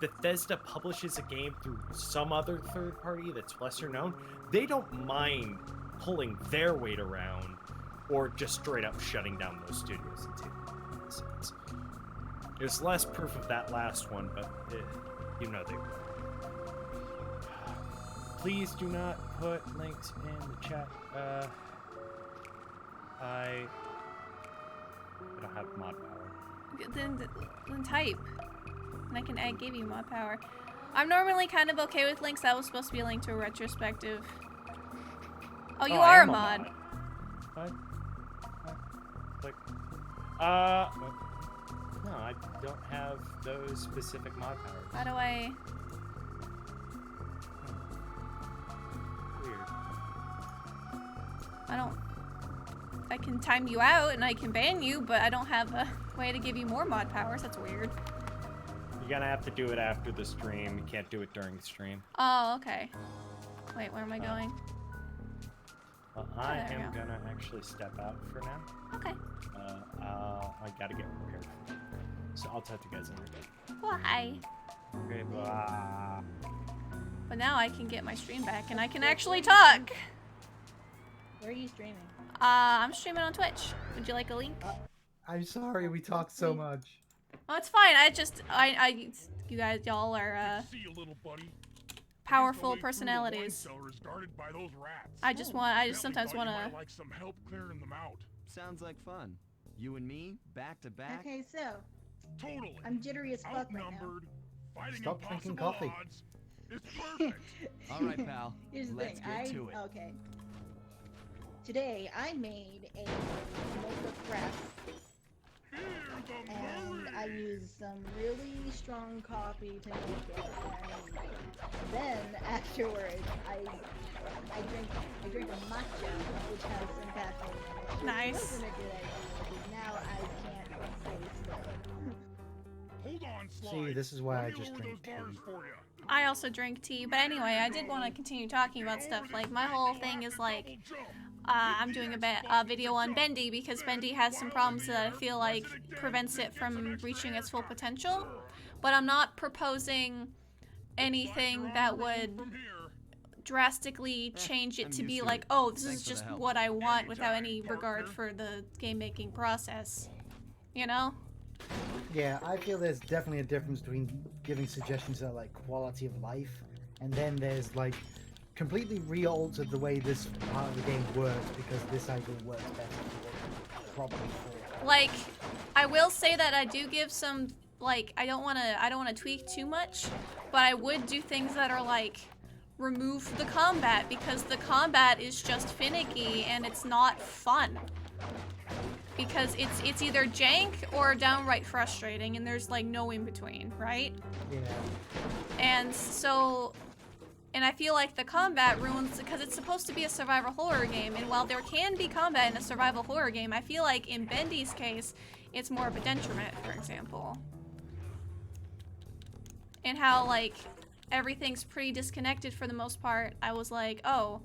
Bethesda publishes a game through some other third party that's lesser known, they don't mind pulling their weight around or just straight up shutting down those studios and taking the sense. There's less proof of that last one, but you know they will. Please do not put links in the chat. I don't have mod power. Then type. And I give you mod power. I'm normally kind of okay with links. That was supposed to be a link to a retrospective. Oh, you are a mod. What? Click. No, I don't have those specific mod powers. How do I... Weird. I don't... I can time you out and I can ban you, but I don't have a way to give you more mod powers. That's weird. You're gonna have to do it after the stream. You can't do it during the stream. Oh, okay. Wait, where am I going? Well, I am gonna actually step out for now. Okay. I gotta get prepared for that. So I'll talk to you guys in a bit. Bye. Okay, bye. But now I can get my stream back and I can actually talk. Where are you streaming? I'm streaming on Twitch. Would you like a link? I'm sorry we talked so much. Oh, it's fine. You guys, y'all are, See you, little buddy. powerful personalities. By those rats. I just sometimes want to... like some help clearing them out. Sounds like fun. You and me, back to back. Okay, so Totally. I'm jittery as fuck right now. Outnumbered, fighting Stop drinking impossible coffee. odds. It's perfect. All right, pal. Here's the Let's thing. get to it. Okay. Today I made a mocha crab. and I used some really strong coffee to make it, and then afterwards I drink a matcha, which has some caffeine in it. Nice. Which wasn't a good idea because now I can't stay still. Hold on, Sly. See, this is why I Let me just lower drink those bars tea. for ya. I also drink tea, but anyway, I did want to continue talking about stuff. Like, my whole thing is like, I'm doing a video on Bendy because Bendy has some problems that I feel like prevents it from reaching its full potential. But I'm not proposing anything that would From here. drastically change it to be like, oh, this is just what I want without any regard for the game making process. You know? Yeah, I feel there's definitely a difference between giving suggestions that are like quality of life, and then there's like completely re-altered the way this part of the game works because this idea works better than it probably for. Like, I will say that I do give some, like, I don't want to tweak too much, but I would do things that are like, remove the combat, because the combat is just finicky and it's not fun. Because it's either jank or downright frustrating, and there's like no in between, right? Yeah. And so, and I feel like the combat ruins, because it's supposed to be a survival horror game, and while there can be combat in a survival horror game, I feel like in Bendy's case, it's more of a detriment, for example. And how like everything's pretty disconnected for the most part. I was like, oh,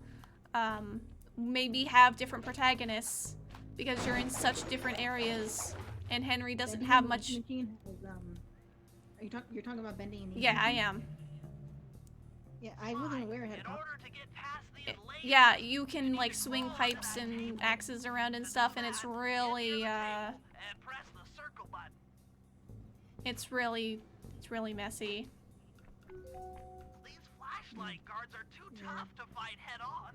maybe have different protagonists because you're in such different areas, and Henry doesn't have much. You're talking about Bendy and Yeah, I am. Yeah, I wasn't aware it had Yeah, you can like swing pipes and axes around and stuff, and it's really it's really messy. These flashlight guards are too tough to fight head on.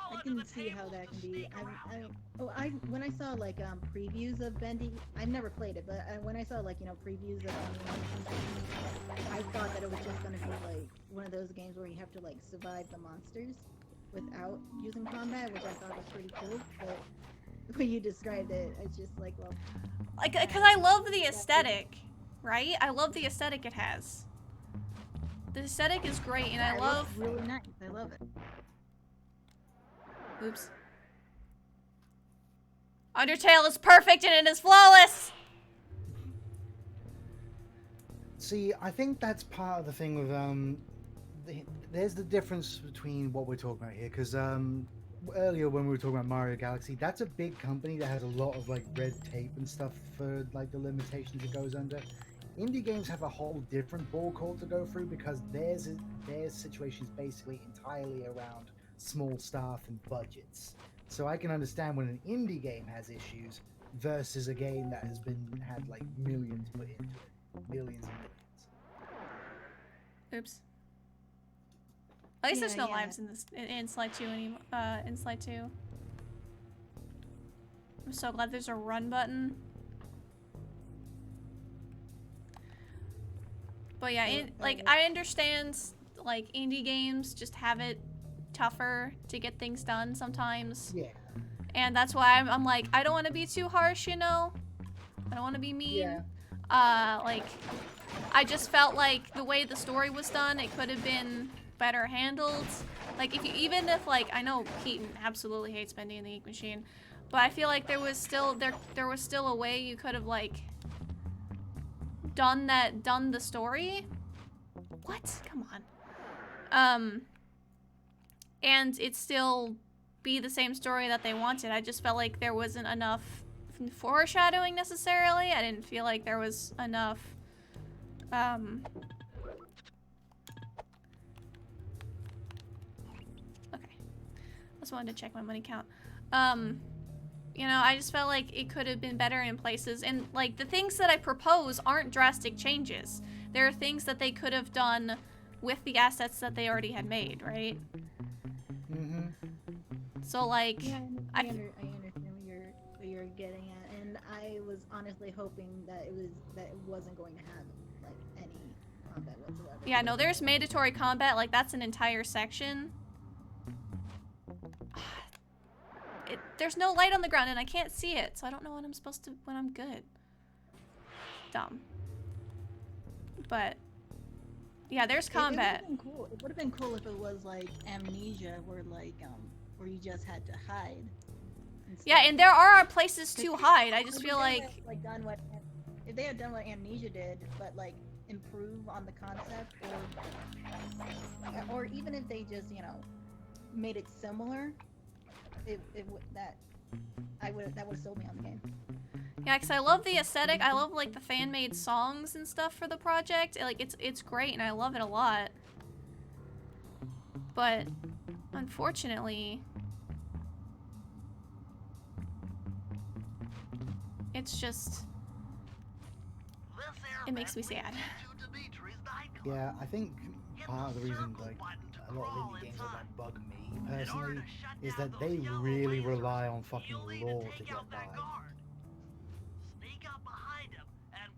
I can see how that can be. When I saw like previews of Bendy, I've never played it, but when I saw like previews of Bendy, I thought that it was just gonna be like one of those games where you have to like survive the monsters without using combat, which I thought was pretty cool. But when you described it, it's just like, well, like, because I love the aesthetic, right? I love the aesthetic it has. The aesthetic is great, and I love. It's really nice. I love it. Oops. Undertale is perfect and it is flawless! See, I think that's part of the thing with there's the difference between what we're talking about here, because earlier when we were talking about Mario Galaxy, that's a big company that has a lot of like red tape and stuff for like the limitations it goes under. Indie games have a whole different ball court to go through because their situation is basically entirely around small staff and budgets. So I can understand when an indie game has issues versus a game that has had like millions put into it. Millions and millions. Oops. At least there's no Yeah. lives in Slide 2 anymore. In Slide 2. I'm so glad there's a run button. But yeah, I understand like indie games just have it tougher to get things done sometimes. Yeah. And that's why I'm like, I don't want to be too harsh, you know? I don't want to be mean. Yeah. Like, I just felt like the way the story was done, it could have been better handled. Like, even if like, I know Keaton absolutely hates Bendy and the Ink Machine, but I feel like there was still a way you could have like done the story. What? Come on. And it still be the same story that they wanted. I just felt like there wasn't enough foreshadowing necessarily. I didn't feel like there was enough okay. Just wanted to check my money count. You know, I just felt like it could have been better in places, and like the things that I propose aren't drastic changes. There are things that they could have done with the assets that they already had made, right? Mm-hmm. So like, Yeah, I understand what you're getting at, and I was honestly hoping that it wasn't going to have like any combat whatsoever. yeah, no, there's mandatory combat. Like that's an entire section. There's no light on the ground, and I can't see it, so I don't know when I'm good. dumb. But yeah, there's combat. It would have been cool. It would have been cool if it was like Amnesia, where where you just had to hide. Yeah, and there are places to hide. I just feel like done what if they had done what Amnesia did, but like improve on the concept, or even if they just made it similar, that would have sold me on the game. yeah, because I love the aesthetic. I love like the fan-made songs and stuff for the project. Like it's great, and I love it a lot. But unfortunately, it's just it makes me sad. Yeah, I think part of the reason like a lot of indie games that bug me personally is that they really rely on fucking lore to get by.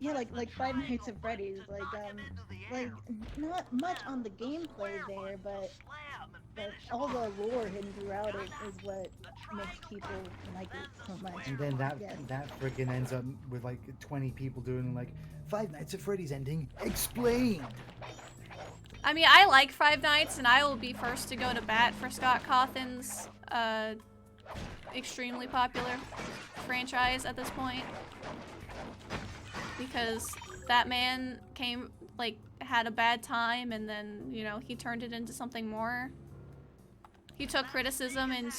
Yeah, like Five Nights at Freddy's, like not much on the gameplay there, but all the lore hidden throughout it is what makes people like it so much. And then that freaking ends up with like 20 people doing like Five Nights at Freddy's ending explained. I mean, I like Five Nights, and I will be first to go to bat for Scott Cawthon's extremely popular franchise at this point. Because that man had a bad time, and then, he turned it into something more. He took criticism and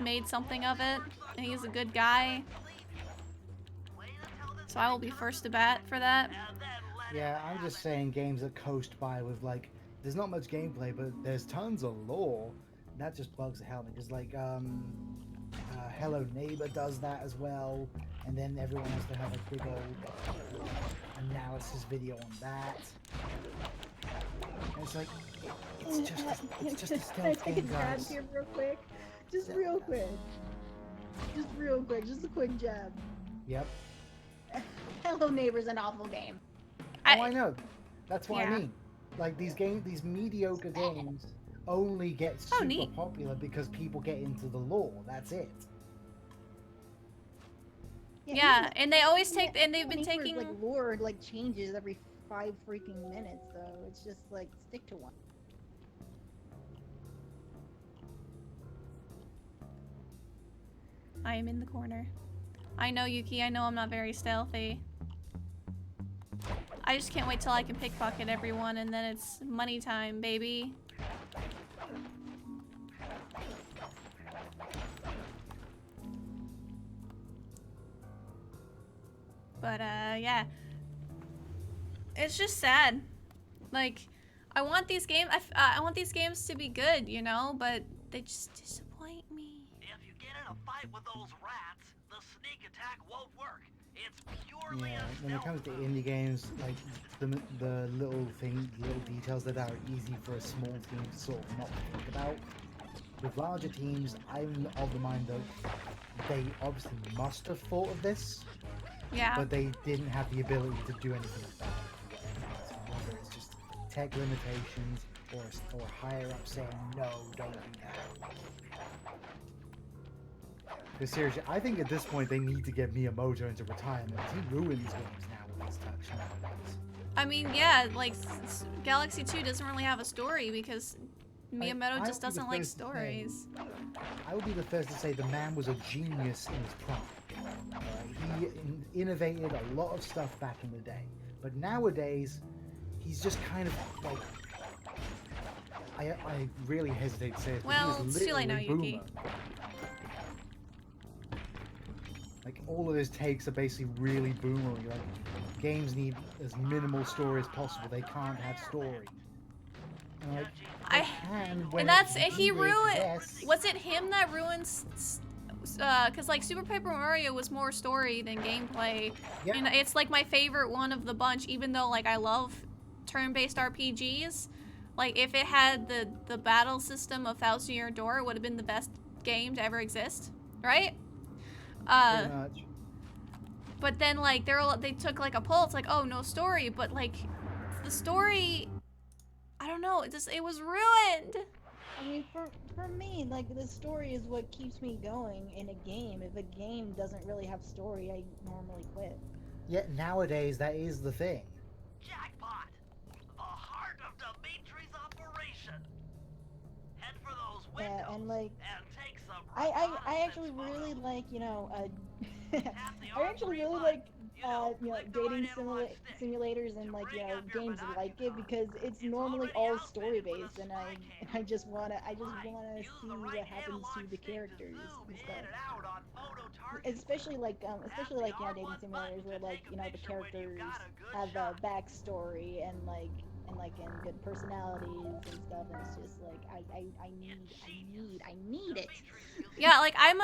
made something of it, and he's a good guy. So I will be first to bat for that. Yeah, I'm just saying games that coast by with like, there's not much gameplay, but there's tons of lore. That just bugs the hell out of me. Because like, Hello Neighbor does that as well, and then everyone has to have a big old analysis video on that. And it's like, it's just a stealth game, guys. Here real quick, just a quick jab. Yep. Hello Neighbor's an awful game. I know. That's what I mean. Like these mediocre games only get super popular because people get into the lore. That's it. Yeah, and they always take, and they've been taking like lore changes every 5 freaking minutes, though. It's just like stick to one. I am in the corner. I know, Yuki, I know I'm not very stealthy. I just can't wait till I can pickpocket everyone, and then it's money time, baby. But, yeah. It's just sad. Like, I want these games, I want these games to be good, but they just disappoint me. If you get in a fight with those rats, the sneak attack won't work. It's purely when it comes to indie games, like the little details that are easy for a small team to sort of not think about. With larger teams, I'm of the mind that they obviously must have thought of this. Yeah. But they didn't have the ability to do anything about it. Whether it's just tech limitations or higher up saying no, don't do that. Because seriously, I think at this point they need to get Miyamoto into retirement. He ruins games now with his touch nowadays. I mean, yeah, like Galaxy 2 doesn't really have a story because Miyamoto just doesn't like stories. I would be the first to say the man was a genius in his prime. He innovated a lot of stuff back in the day, but nowadays he's just kind of like, I really hesitate to say it, but well, he is it's too late now, Yuki. Like all of his takes are basically really boomery. Like games need as minimal story as possible. They can't have story. And like, and that's he ruined. Yes. Was it him that ruins? Because like Super Paper Mario was more story than gameplay. Yeah. And it's like my favorite one of the bunch, even though like I love turn-based RPGs. Like if it had the battle system of Thousand Year Door, it would have been the best game to ever exist, right? Pretty much. But then like they took like a poll. It's like, oh, no story, but like the story, I don't know. It was ruined. I mean, for me, like, the story is what keeps me going in a game. If a game doesn't really have story, I normally quit. Yet nowadays, that is the thing. Jackpot! The heart of Dimitri's operation. Head for those Yeah, windows and like and take some I actually really like, you know, I actually really like, you know, dating simulators and like, you know, games like it because it's normally all story based, and I just wanna see what happens to the characters and stuff. Especially like, you know, dating simulators where like, you know, the characters have a backstory and good personalities and stuff, and it's just like I need it. Yeah, like I'm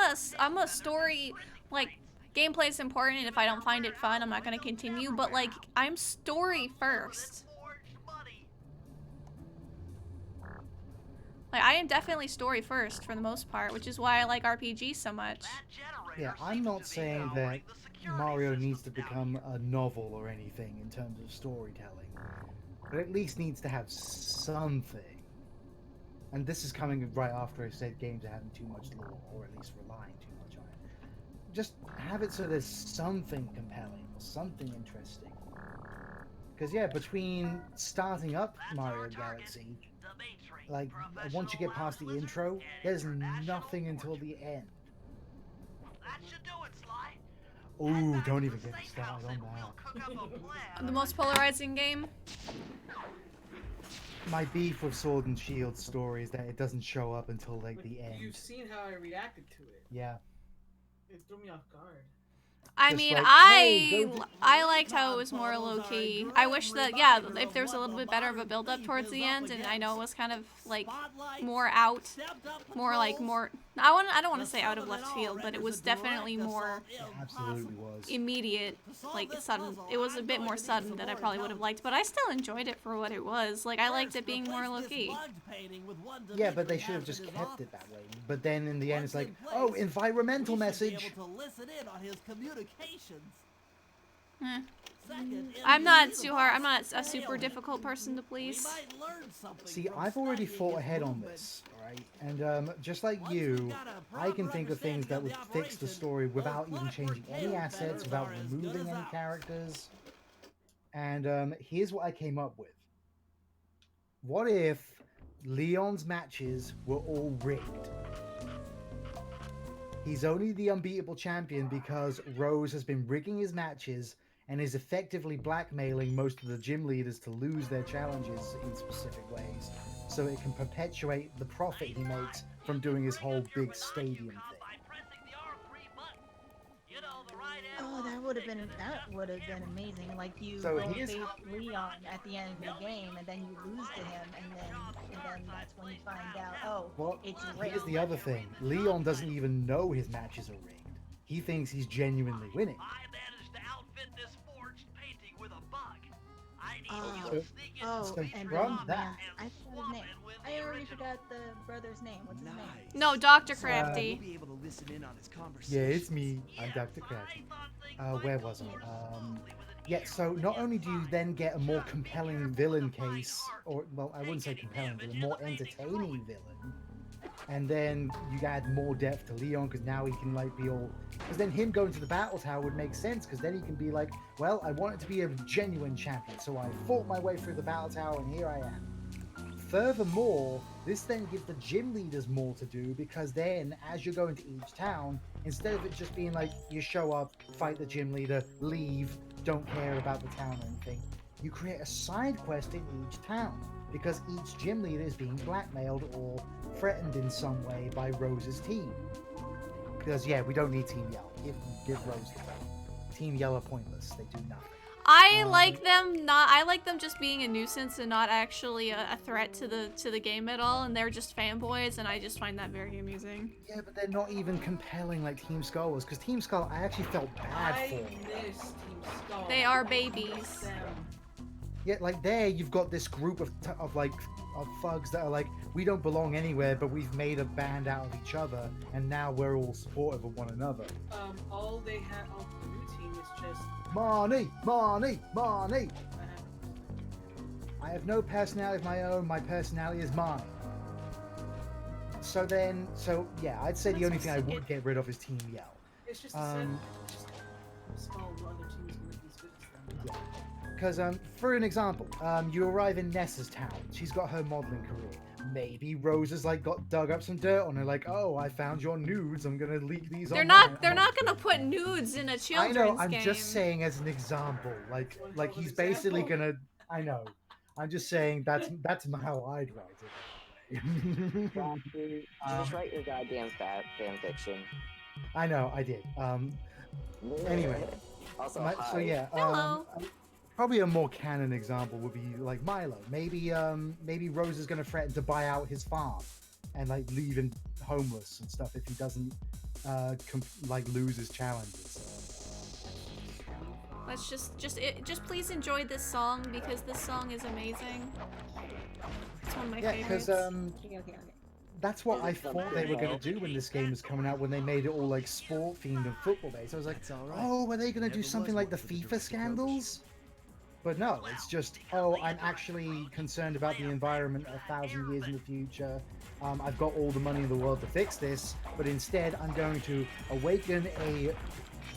a story, like gameplay is important, and if I don't find it fun, I'm not gonna continue. But like I'm story first. Like I am definitely story first for the most part, which is why I like RPGs so much. Yeah, I'm not saying that Mario needs to become a novel or anything in terms of storytelling, but at least needs to have something. And this is coming right after I said games are having too much lore, or at least relying too much on it. Just have it so there's something compelling, something interesting. Because yeah, between starting up Mario Galaxy, like once you get past the intro, there's nothing until the end. That should do it, Sly. Ooh, don't even get me started on that. The most polarizing game. My beef with Sword and Shield story is that it doesn't show up until like the end. You've seen how I reacted to it. Yeah. It threw me off guard. I Just mean, like, hey, I liked how it was more low key. I wish that, yeah, if there was a little bit better of a build up towards the end, and I know it was kind of like more out, more like more. I don't want to say out of left field, but it was definitely more. It absolutely was. Immediate, like sudden. It was a bit more sudden than I probably would have liked, but I still enjoyed it for what it was. Like I liked it being more low key. Yeah, but they should have just kept it that way. But then in the end, it's like, oh, environmental message. I'm not too hard. I'm not a super difficult person to please. See, I've already thought ahead on this, alright? And just like you, I can think of things that would fix the story without even changing any assets, without removing any characters. And here's what I came up with. What if Leon's matches were all rigged? He's only the unbeatable champion because Rose has been rigging his matches and is effectively blackmailing most of the gym leaders to lose their challenges in specific ways, so it can perpetuate the profit he makes from doing his whole big stadium thing. Oh, that would have been amazing. Like you So go here's- face Leon at the end of the game, and then you lose to him, and then that's when you find out, oh, Well, it's here's rigged. the other thing. Leon doesn't even know his matches are rigged. He thinks he's genuinely winning. I managed to outfit this forged painting with a bug. I need Oh, you to sneak in oh, So and from then, that- I forgot his name. I already forgot the brother's name. What's his name? No, Dr. Crafty. Be able to listen in on his Yeah, conversation. it's me. I'm Dr. Crafty. Where was I? Yeah, so not only do you then get a more compelling villain case, or, well, I wouldn't say compelling, but a more entertaining villain, and then you add more depth to Leon, because now he can, like, be all... Because then him going to the battle tower would make sense, because then he can be like, well, I want it to be a genuine champion, so I fought my way through the battle tower, and here I am. Furthermore, this then gives the gym leaders more to do, because then, as you're going to each town, instead of it just being like, you show up, fight the gym leader, leave, don't care about the town or anything, you create a side quest in each town, because each gym leader is being blackmailed or threatened in some way by Rose's team. Because, yeah, we don't need Team Yellow. Give Rose the belt. Team Yellow pointless. They do nothing. I like them just being a nuisance and not actually a threat to the game at all, and they're just fanboys, and I just find that very amusing. Yeah, but they're not even compelling like Team Skull was, because Team Skull, I actually felt bad I for. miss Team Skull. They are I babies. miss them. Yeah, like there, you've got this group of thugs that are like, we don't belong anywhere, but we've made a band out of each other, and now we're all supportive of one another. All they have on the new team is just Money, money, money. I have no personality of my own. My personality is mine. So yeah, I'd say the only thing I would get rid of is Team Yell. It's just a set. It's just Skull. The other teams can make these because for an example, you arrive in Nessa's town. She's got her modeling career. Maybe Rose has like got dug up some dirt on her, like, oh, I found your nudes. I'm gonna leak these They're online. not gonna put nudes in a I children's know. I'm game. just saying as an example. Like he's basically gonna. I know. I'm just saying that's how I'd write it. You just write your goddamn fan fiction. I know. I did. Anyway. Also, So hi. yeah. Hello. Probably a more canon example would be like Milo. Maybe Rose is gonna threaten to buy out his farm and like leave him homeless and stuff if he doesn't lose his challenges. Let's just please enjoy this song because this song is amazing. It's one of my favorites. Okay. That's what I thought they were going to do when this game was coming out, when they made it all like sport themed and football based. I was like, oh, were they going to do something like the FIFA scandals? But no, it's just, oh, I'm actually concerned about the environment 1,000 years in the future. I've got all the money in the world to fix this, but instead I'm going to awaken a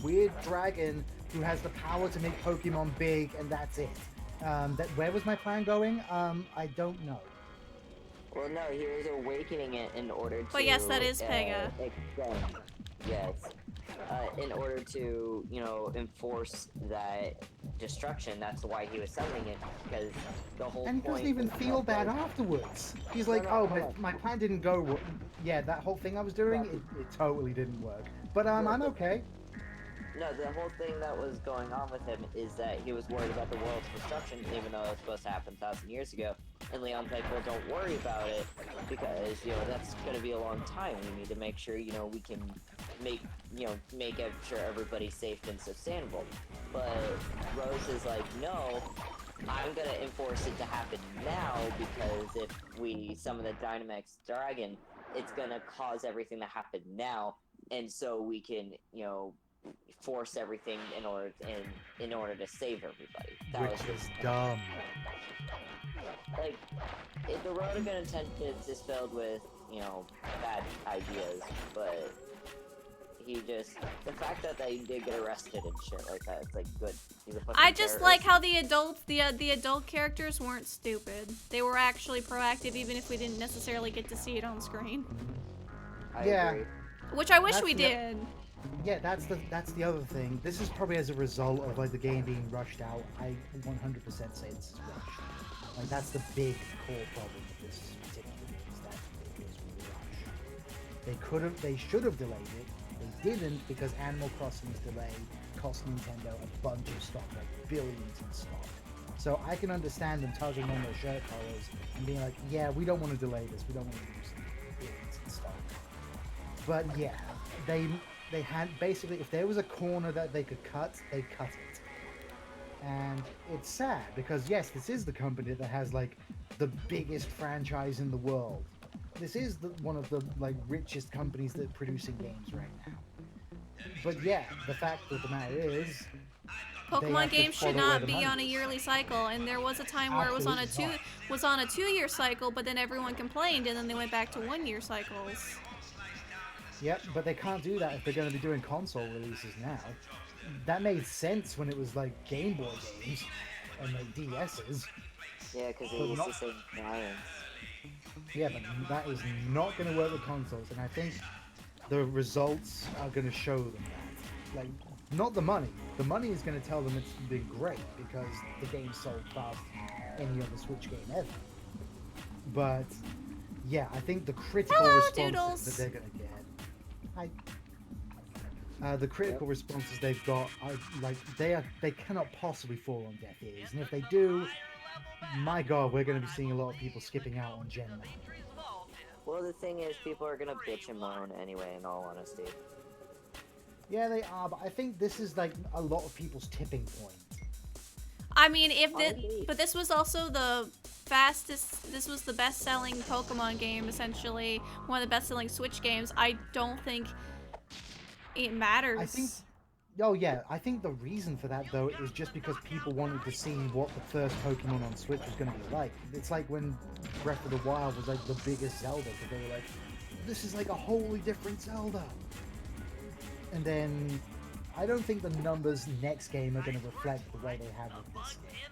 weird dragon who has the power to make Pokemon big, and that's it. Where was my plan going? I don't know. Well, no, he was awakening it in order to. But yes, that is Pega. Extend. Yes. In order to, enforce that destruction. That's why he was summoning it, because the whole And he point. doesn't even feel bad afterwards. He's like, oh, my plan didn't go. Yeah, that whole thing I was doing, it totally didn't work. But I'm okay. No, the whole thing that was going on with him is that he was worried about the world's destruction, even though it was supposed to happen 1,000 years ago. And Leon's like, well, don't worry about it, because, that's going to be a long time. We need to make sure, we can make sure everybody's safe and sustainable. But Rose is like, no, I'm going to enforce it to happen now, because if we summon the Dynamax Dragon, it's going to cause everything to happen now, and so we can, force everything in order to save everybody. That was Which is dumb. Like, the road of good intentions is filled with, bad ideas, but the fact that they did get arrested and shit like that, it's like good. He's a fucking I just terrorist. like how the adult characters weren't stupid. They were actually proactive, even if we didn't necessarily get to see it on screen. I Yeah. agree. Which I wish That's we the- did. Yeah, that's the other thing. This is probably as a result of like the game being rushed out. I 100% say this is rushed. Like that's the big core problem with this particular game, is that it was rushed. They should have delayed it. They didn't, because Animal Crossing's delay cost Nintendo a bunch of stock, like billions in stock. So I can understand them tugging on their shirt collars and being like, yeah, we don't want to delay this. We don't want to lose billions in stock. But yeah, they had basically, if there was a corner that they could cut, they cut it. And it's sad because yes, this is the company that has like the biggest franchise in the world. This is one of the like richest companies that are producing games right now. But yeah, the fact of the matter is, Pokemon games should not be on a yearly cycle, and there was a time where it was on a two-year cycle, but then everyone complained, and then they went back to 1-year cycles. Yep, but they can't do that if they're going to be doing console releases now. That made sense when it was like Game Boy games and like DS's. Yeah, because they used the same clients. Yeah, but that is not going to work with consoles, and I think the results are going to show them that. Like, not the money. The money is going to tell them it's been great because the game sold faster than any other Switch game ever. But yeah, I think the critical responses that they're going to get. The critical responses they've got are like they cannot possibly fall on deaf ears, and if they do, my god, we're going to be seeing a lot of people skipping out on Gen 9. Well, the thing is, people are gonna bitch and moan anyway, in all honesty. Yeah, they are, but I think this is like a lot of people's tipping point. I mean, but this was also the fastest. This was the best-selling Pokemon game, essentially one of the best-selling Switch games. I don't think it matters. I think. Oh yeah, I think the reason for that though is just because people wanted to see what the first Pokemon on Switch was going to be like. It's like when Breath of the Wild was like the biggest Zelda, because they were like, this is like a wholly different Zelda. And then I don't think the numbers next game are going to reflect the way they have with this game.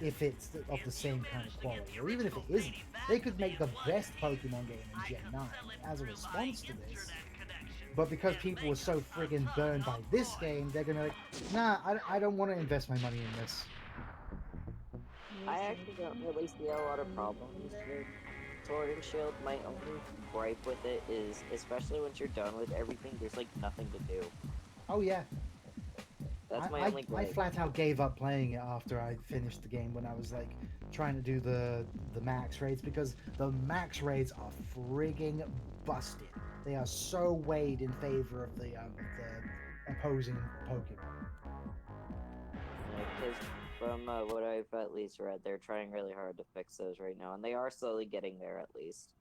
if it's of the same kind of quality, or even if it isn't. They could make the best Pokemon game in Gen 9 as a response to this. But because people were so friggin' burned by this game, they're gonna like, nah, I don't want to invest my money in this. I actually don't really see a lot of problems with Sword and Shield. My only gripe with it is, especially once you're done with everything, there's like nothing to do. Oh yeah. That's my only I gripe. flat out gave up playing it after I finished the game when I was like trying to do the max raids, because the max raids are frigging busted. They are so weighed in favor of the opposing Pokemon. Because from what I've at least read, they're trying really hard to fix those right now, and they are slowly getting there at least.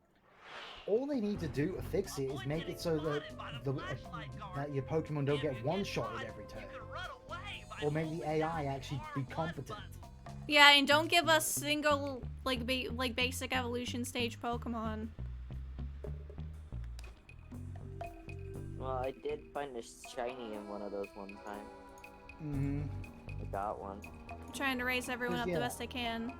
All they need to do to fix it is make it so that that your Pokemon don't get one-shotted every turn, or make the AI actually be competent. Yeah, and don't give us single like basic evolution stage Pokemon. Well, I did find a shiny in one of those one time. Mm-hmm. I got one. I'm trying to raise everyone up the best I can.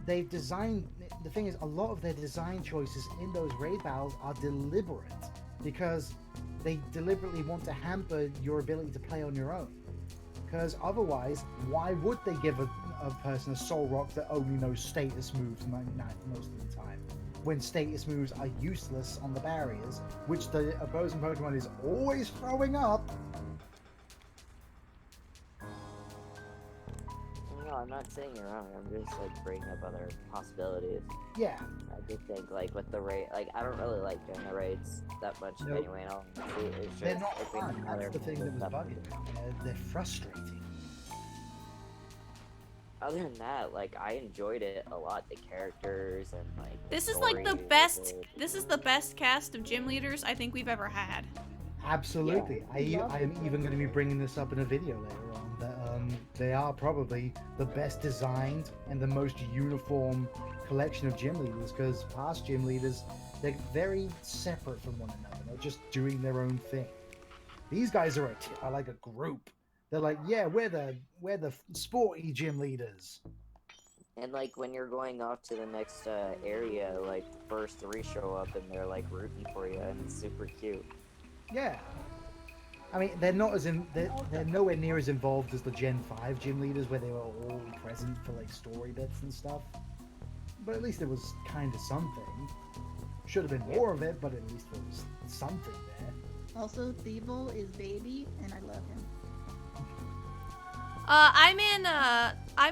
They've designed, the thing is, a lot of their design choices in those raid battles are deliberate, because they deliberately want to hamper your ability to play on your own. Because otherwise, why would they give a person a Soul Rock that only knows status moves most of the time, when status moves are useless on the barriers, which the opposing Pokemon is always throwing up? No, I'm not saying you're wrong. I'm just like bringing up other possibilities. Yeah. I just think like with the raid, like I don't really like doing the raids that much anyway. And all it's just, They're not it brings fun. other That's the thing that was stuff. bugging me. They're frustrating. Other than that, like I enjoyed it a lot. The characters and like This is like the best. This is the best cast of gym leaders I think we've ever had. Absolutely. I am even going to be bringing this up in a video later on. That they are probably the best designed and the most uniform collection of gym leaders, because past gym leaders, they're very separate from one another. They're just doing their own thing. These guys are like a group. They're like, yeah, we're the sporty gym leaders. And like when you're going off to the next area, like the first 3 show up and they're like rooting for you, and it's super cute. Yeah. I mean, they're not as they're nowhere near as involved as the Gen 5 gym leaders, where they were all present for like story bits and stuff. But at least it was kind of something. Should have been more of it, but at least there was something there. Also, Thievel is baby, and I love him. I'm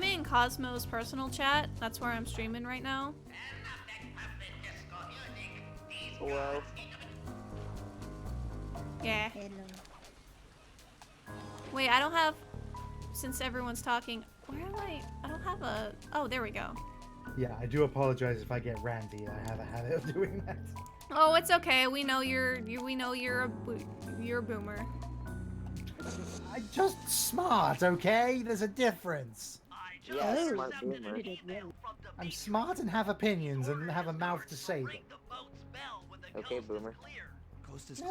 in Cosmo's personal chat. That's where I'm streaming right now. Well, Yeah. Hello. Wait, I don't have. Since everyone's talking, where am I? I don't have a. Oh, there we go. Yeah, I do apologize if I get ranty. I have a habit of doing that. Oh, it's okay. We know you're a boomer. I'm just smart, okay? There's a difference. yeah, smart boomer. I'm smart and have opinions and have a mouth to say them. Okay, boomer. Coast is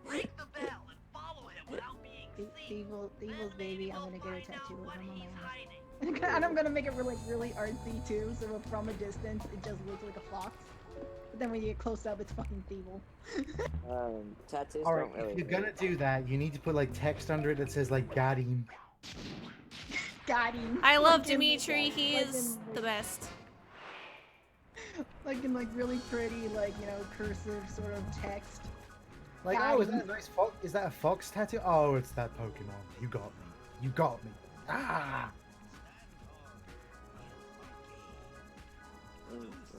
Ring the bell and follow him without being seen. Thievel's baby, I'm gonna get a tattoo of him on my arm. And I'm gonna make it really artsy too, so from a distance it just looks like a fox. But then when you get close up, it's fucking Thievel. Tattoos Alright, don't really. if you're gonna do that, you need to put like text under it that says like got him. Got him. I love Like in- Dimitri. He like is in- the best. Like in like really pretty, like, you know, cursive sort of text. Like, Got oh, is him. that a nice fox? Is that a fox tattoo? Oh, it's that Pokemon. You got me. You got me. Ah!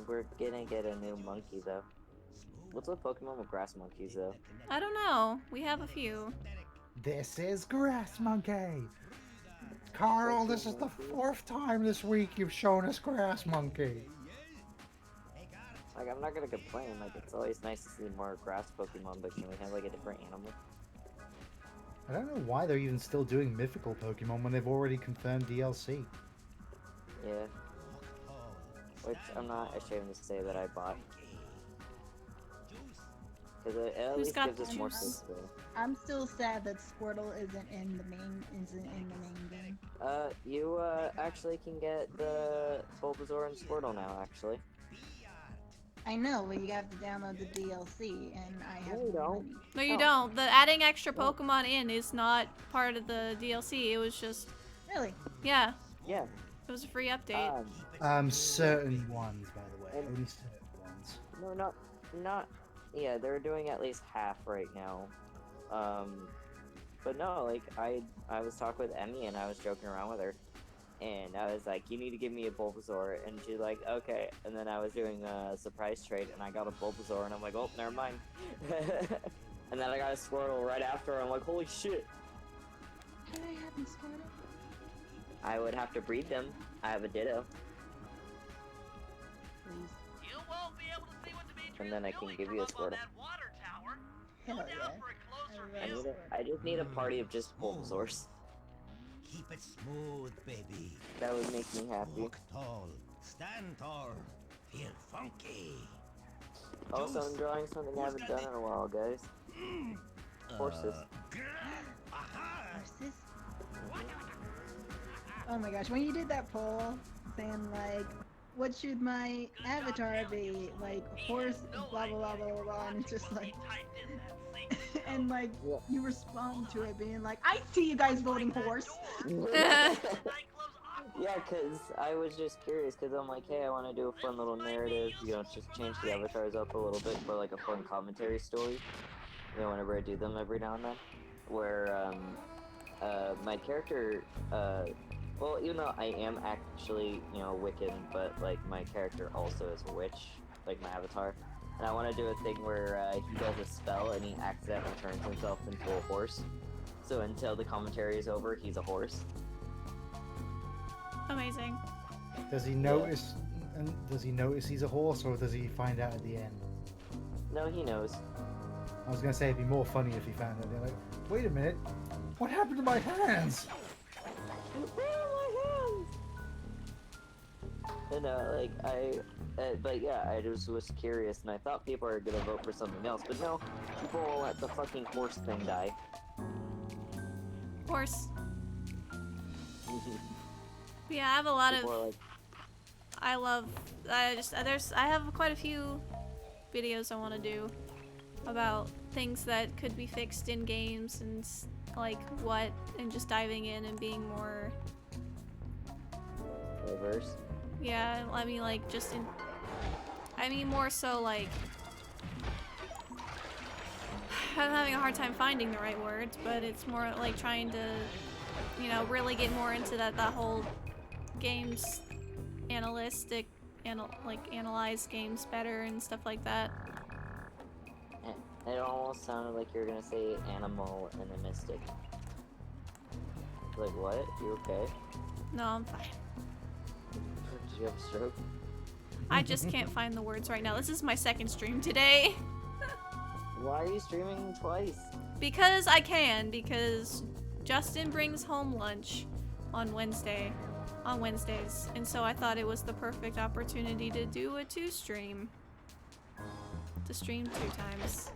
We're gonna get a new monkey though. What's with Pokemon with grass monkeys though? I don't know. We have a few. This is Grass Monkey. Carl, this is the 4th time this week you've shown us Grass Monkey. Like, I'm not gonna complain. Like, it's always nice to see more grass Pokemon, but can we have like a different animal? I don't know why they're even still doing mythical Pokemon when they've already confirmed DLC. Yeah. Which I'm not ashamed to say that I bought. Because it at Who's least got gives the us more juice? space. I'm still sad that Squirtle isn't in the main game. You actually can get the Bulbasaur and Squirtle now, actually. I know, but you have to download the DLC, and I have No, you no don't. money. No, you Oh. don't. The adding extra No. Pokemon in is not part of the DLC. It was just, Really? yeah, Yeah. it was a free update. Certain ones, by the way. And- Only certain ones. No, not. Yeah, they're doing at least half right now. But no, like I was talking with Emmy and I was joking around with her, and I was like, "You need to give me a Bulbasaur," and she's like, "Okay." And then I was doing a surprise trade, and I got a Bulbasaur, and I'm like, "Oh, never mind." And then I got a Squirtle right after. I'm like, "Holy shit!" Can I have this Squirtle? I would have to breed them. I have a Ditto, Please. You won't be able to see what Dimitri and then I is can doing give from you a up on Squirtle. that water tower. Hell Go yeah. down for a closer I I view. need I just need a party of just Bulbasaurs. Keep it smooth, baby. That would make me happy. Walk tall, stand tall, feel funky. Also, I'm drawing something I haven't done in a while, guys. Horses. Horses? Oh my gosh, when you did that poll saying like, what should my avatar be? Like, horse, blah blah blah blah blah, and it's just like, and like, you respond to it being like, I see you guys voting horse. Yeah, because I was just curious, because I'm like, hey, I want to do a fun little narrative, you know, just change the avatars up a little bit for like a fun commentary story, you know, whenever I do them every now and then, where, my character, well, even though I am actually, you know, Wiccan, but like my character also is a witch, like my avatar, and I want to do a thing where he does a spell and he accidentally turns himself into a horse, so until the commentary is over, he's a horse. Amazing. Does he notice? And does he notice he's a horse, or does he find out at the end? No, he knows. I was gonna say it'd be more funny if he found out. They're like, wait a minute, what happened to my hands? And like but yeah, I just was curious, and I thought people were gonna vote for something else, but no, people will let the fucking horse thing die. Horse. Yeah, I have a lot People are of. like, I have quite a few videos I want to do about things that could be fixed in games and like what, and just diving in and being more. diverse. Yeah, I mean like just in. I mean more so like. I'm having a hard time finding the right words, but it's more like trying to, you know, really get more into that whole games analytic, like analyze games better and stuff like that. It almost sounded like you were gonna say animal and a mystic. Like what? You okay? No, I'm fine. Did you have a stroke? I just can't find the words right now. This is my second stream today. Why are you streaming twice? Because I can, because Justin brings home lunch on Wednesdays, and so I thought it was the perfect opportunity to do a 2-stream. To stream 2 times.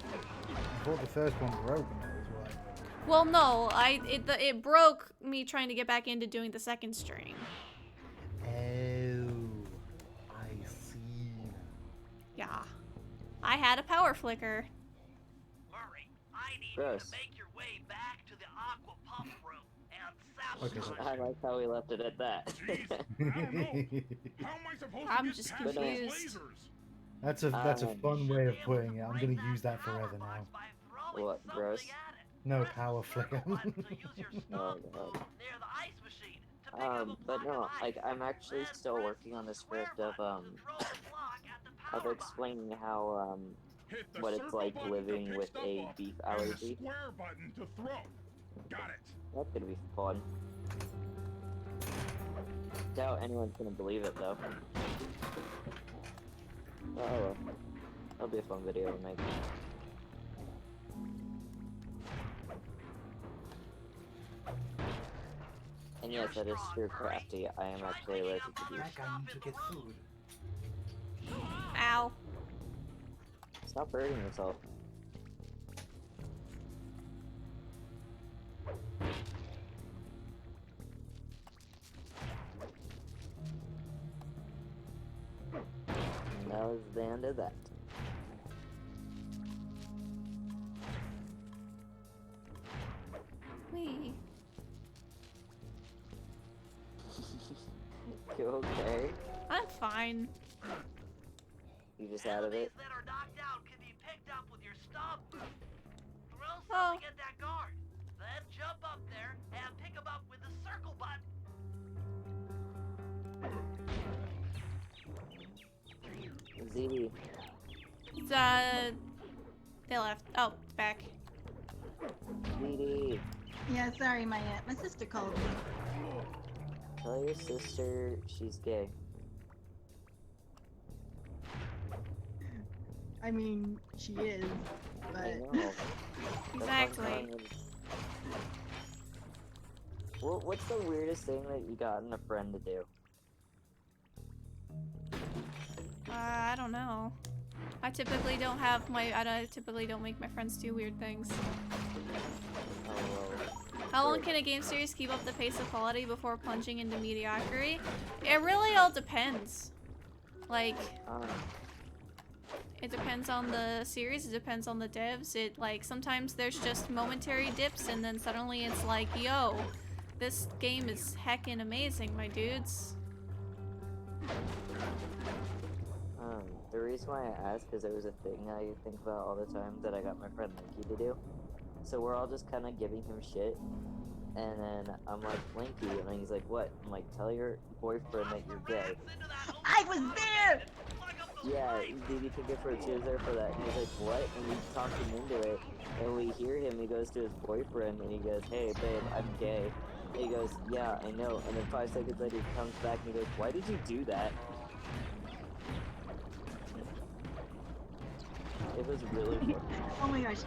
I thought the first one broke, and that was why. Well, no, it broke me trying to get back into doing the second stream. Oh, I see. Yeah. I had a power flicker. Murray, I need Gross. you to make your way back to the aqua pump room and Okay. sabotage. I like how we left it at that. Jeez, I don't know. How am I supposed I'm to get just past those confused. lasers? That's a fun way of putting it. I'm gonna use that forever now. What, gross? No, power flicker. Oh god. But no, like I'm actually still working on the script of explaining how Hit the what it's circle like button to living pick with stuff a up, beef and the allergy. square button to throw. Got it. That's gonna be fun. Doubt anyone's gonna believe it though. Oh well. That'll be a fun video to make. And yes, that is true, Crafty. I am actually allergic to beef. I need to get food. Ow. Stop hurting yourself. end of that. Wee. You okay? I'm fine. You just out of it? Enemies that are knocked out can be picked up with your stomp. Throw Oh. something at that guard. Then jump up there and pick him up with the circle button. ZD. It's, they left. Oh, it's back. ZD. Yeah, sorry, my sister called me. Tell your sister she's gay. I mean, she is, I but know. That's what I'm Exactly. telling you. What's the weirdest thing that you gotten a friend to do? I don't know. I typically don't make my friends do weird things. Oh, well. How long can a game series keep up the pace of quality before plunging into mediocrity? It really all depends. Like, it depends on the series, it depends on the devs. Sometimes there's just momentary dips and then suddenly it's like, yo, this game is heckin' amazing, my dudes. The reason why I asked is there was a thing I think about all the time that I got my friend Linky to do. So we're all just kind of giving him shit, and then I'm like, Linky, and then he's like, what? I'm like, tell your boyfriend that you're gay. I was there! Yeah, Didi took it for a Tuesday for that, and he's like, what? And we talked him into it, and we hear him, he goes to his boyfriend, and he goes, hey babe, I'm gay. And he goes, yeah, I know, and then 5 seconds later he comes back and he goes, why did you do that? It was really funny. Oh my gosh.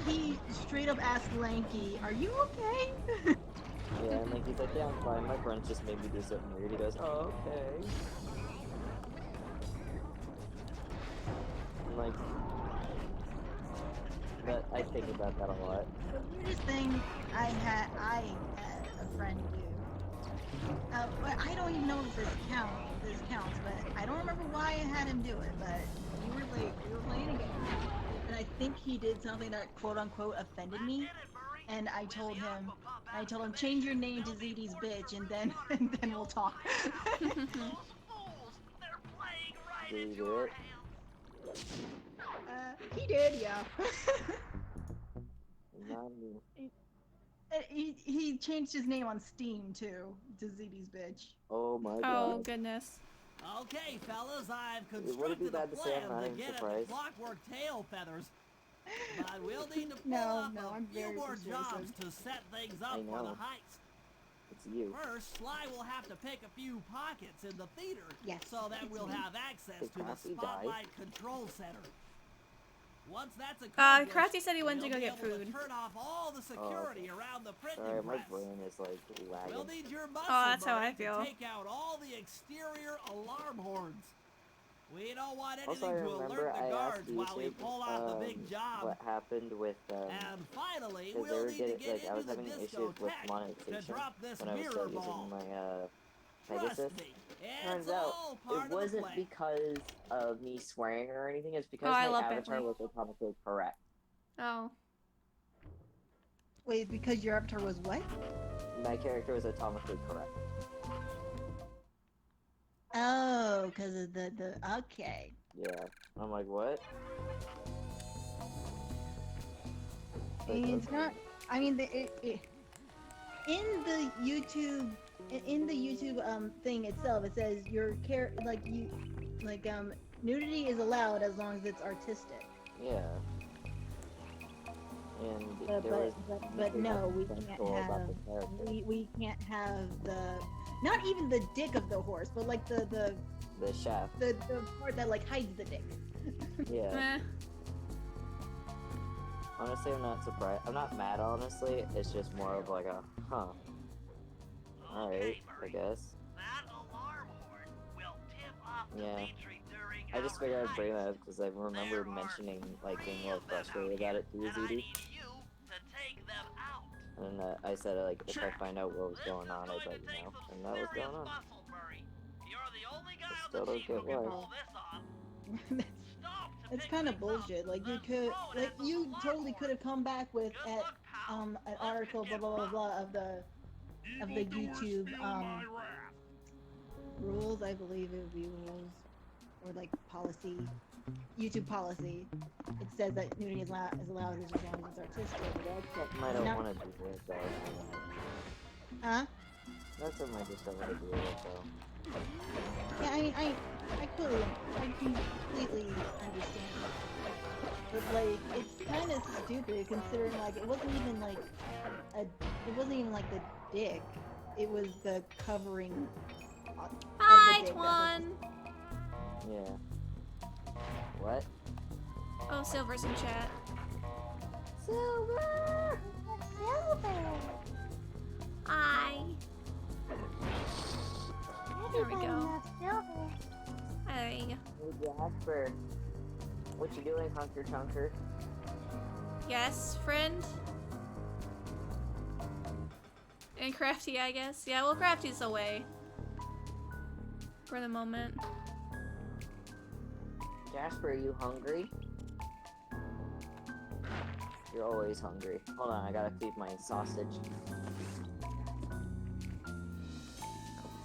He straight up asked Lanky, are you okay? Yeah, and like he's like, yeah, I'm fine. My friends just made me do something weird. He goes, oh, okay. And like, but I think about that a lot. The weirdest thing I had a friend do. But I don't even know if this counts, but I don't remember why I had him do it, but we were playing a game, and I think he did something that quote unquote offended me, and I told him change your name to ZD's bitch, and then we'll talk. Did he do it? He did, yeah. Not me. He changed his name on Steam too to ZD's bitch. Oh my god. Oh goodness. Okay, fellas, I've Would it be constructed a bad to say I'm plan not to even get at the surprised? clockwork tail feathers. But we'll need to pull No, off no, a I'm few very more jobs persuasive. to set things I up for the know. heist. It's you. First, Sly will have to pick a few pockets in the theater Yes, so that it's we'll me. have access Did to the Crafty die? spotlight control center. Once that's accomplished, Crafty said he went to we'll go be get able to food. turn off all the security around the printing Sorry, my press. brain is like We'll lagging. need your muscle that's how I brain to feel. take out all the exterior alarm horns. We don't want Also, anything I to remember alert the I asked guards while we YouTube pull out the big job. what happened with And finally, because they we'll were need to getting get like I was into the having issues with discotheque to monetization drop this when I was mirror still ball. using my Trust Pegasus. me, Turns it's out all part it of the wasn't plan. because of me swearing or anything. It's because Oh, I my love avatar Bentley. was atomically correct. Oh. Wait, because your avatar was what? My character was atomically correct. Oh, because of the okay. Yeah. I'm like, what? It's not. I mean, in the YouTube thing itself, it says your nudity is allowed as long as it's artistic. Yeah. And there was But no, we nothing can't sensual about have the character. we can't have not even the dick of the horse, but like the shaft. the part that like hides the dick. Yeah. Honestly, I'm not surprised. I'm not mad, honestly. It's just more of like a, huh. Alright, I guess. That alarm horn will tip off the Yeah. matrix during I just our figured I'd bring heist. that up because I remember mentioning, like, being a little frustrated about it to you, And I ZD. need you to take them out. And I said, like, if I find out what was going on, I'd let you know. And that was going on. Muscle, Murray. You're the only guy I on still the don't team who get can why. pull this off. That's it's kind of bullshit. Like you totally could have come back with an article blah blah blah blah of the YouTube rules. I believe it would be rules or like policy, YouTube policy. It says that nudity is allowed as long as it's artistic. That's something I don't want to do with though. Huh? That's something I just don't want to do with though. Yeah, I mean, I completely understand. But like, it's kind of stupid considering like it wasn't even like the dick. It was the covering. Hi, Twan. Yeah. What? Oh, Silver's in chat. Silver. Hi. There we go. Hi. Hey Jasper. What you doing, Hunker Chunker? Yes, friend. And Crafty, I guess. Yeah, well, Crafty's away. For the moment. Jasper, are you hungry? You're always hungry. Hold on, I gotta feed my sausage.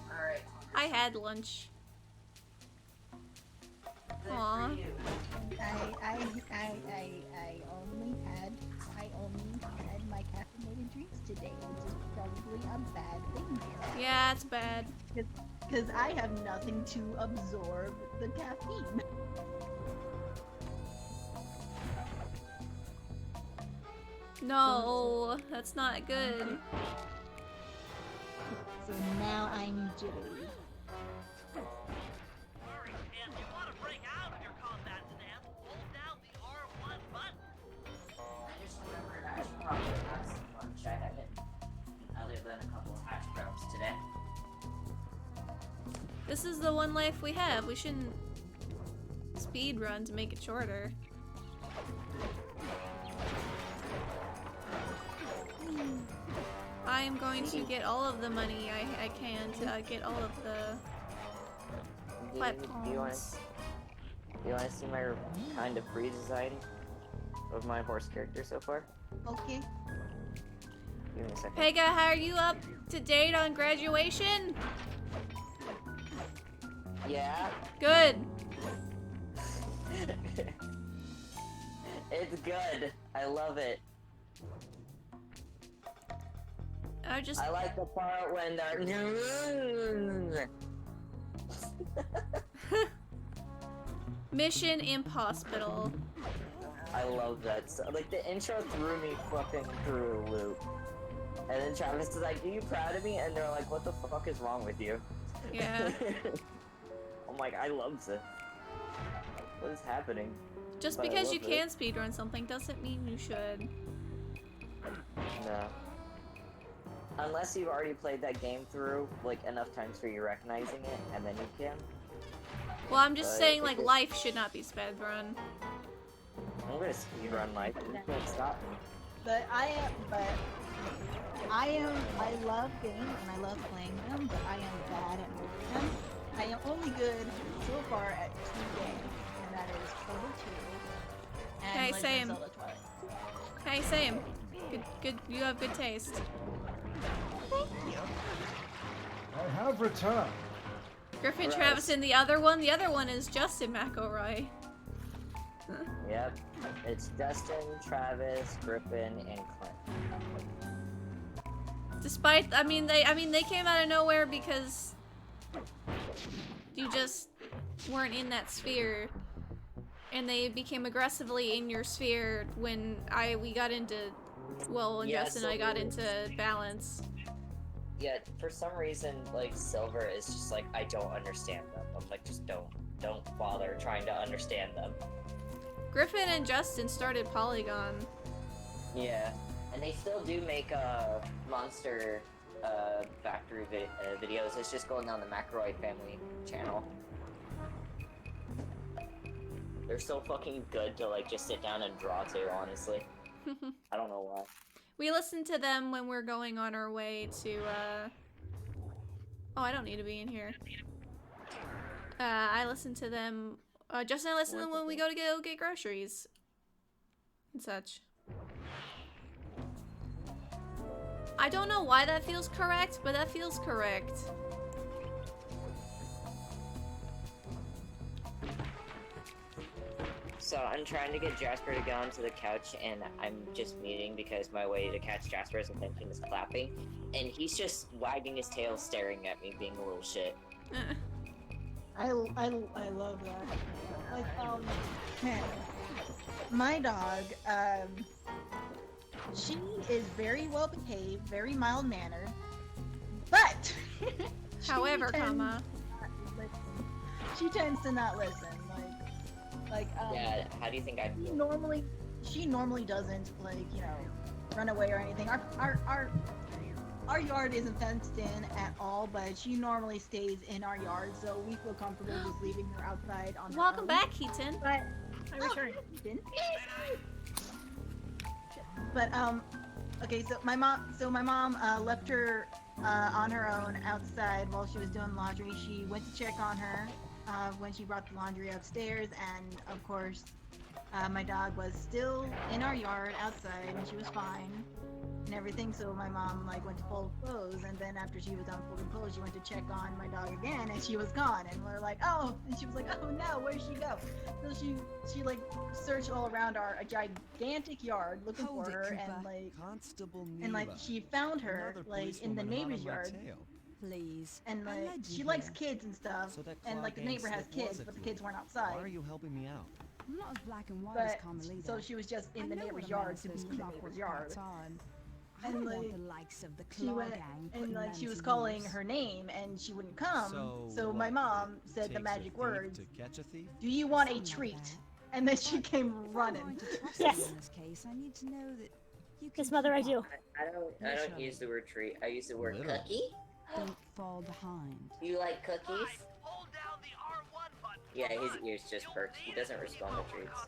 Alright. I had lunch. Aw. I only had my caffeinated drinks today, which is probably a bad thing. Yeah, it's bad. Because I have nothing to absorb the caffeine. No, that's not good. So now I'm jittery. If you want to break out of your combat stance, hold down the R1 button. I just remembered I should probably have some lunch. I haven't other than a couple of hash browns today. This is the one life we have. We shouldn't speed run to make it shorter. I am going to get all of the money I can to get all of the platforms. Do you want to see my kind of redesign of my horse character so far? Okay. Give me a second. Pega, how are you up to date on graduation? Yeah. Good. It's good. I love it. I like the part when they're Mission Impossible. I love that. So, like the intro threw me fucking through a loop. And then Travis is like, "Are you proud of me?" And they're like, "What the fuck is wrong with you?" Yeah. I'm like, I love this. What is happening? Just But I because you love can it. speedrun something doesn't mean you should. No. Unless you've already played that game through like enough times for you recognizing it, and then you can. Well, I'm just But saying, if like, it- life should not be speedrun. I'm gonna speedrun life. You can't stop me. But I love games and I love playing them, but I am bad at most of them. I am only good so far at 2 games, and that is Portal 2 and Okay, Legend same. of Zelda Twilight. Okay, same. Good. You have good taste. Thank you. I have returned. Griffin, Gross. Travis, and the other one is Justin McElroy. Yep. It's Dustin, Travis, Griffin, and Clint. Despite, I mean, they came out of nowhere because you just weren't in that sphere, and they became aggressively in your sphere when we got into, well, when Yeah, Justin and I got Silver into balance. Yeah, for some reason, like, Silver is just like, I don't understand them. I'm like, just don't bother trying to understand them. Griffin and Justin started Polygon. Yeah, and they still do make monster factory videos. It's just going on the McElroy family channel. They're so fucking good to like just sit down and draw to, honestly. I don't know why. We listen to them when we're going on our way to, Oh, I don't need to be in here. I listen to them Justin and I listen when we go get groceries and such. I don't know why that feels correct, but that feels correct. So I'm trying to get Jasper to get onto the couch, and I'm just muting because my way to catch Jasper's attention is clapping, and he's just wagging his tail, staring at me, being a little shit. I love that. Like, my dog, she is very well behaved, very mild mannered, but however, comma, she tends to not listen. Yeah, how do you think I feel? She normally doesn't, like, you know, run away or anything. Our yard isn't fenced in at all, but she normally stays in our yard, so we feel comfortable just leaving her outside on her Welcome own. back, Keaton. But I returned. But okay, so my mom left her on her own outside while she was doing laundry. She went to check on her when she brought the laundry upstairs, and of course my dog was still in our yard outside, and she was fine and everything. So my mom like went to fold clothes, and then after she was done folding clothes, she went to check on my dog again, and she was gone. And we're like, oh, and she was like, oh no, where'd she go? So she like searched all around our gigantic yard looking for her, and like Constable she found her like in the neighbor's yard. Please. And like she likes kids and stuff, and like the neighbor has kids, but the kids weren't outside. Why are you helping me out? I'm not as black and white as But Carmelita. so she was just in the neighbor's yard to be in the neighbor's yard. I And don't want like the likes of the she Claw went gang and putting like them she was to calling use. her name and she wouldn't come. So my what? mom said the Takes a magic thief words. to catch a thief? Do you want a Something like treat? that. And then she came running. Yes. In this case, I need to know that you can Yes, mother, I keep do. up. I don't use the word treat. I use the word Literally. cookie. Don't fall behind. You like cookies? Hold down the R1 button. Yeah, his ears just perked. He doesn't respond to treats.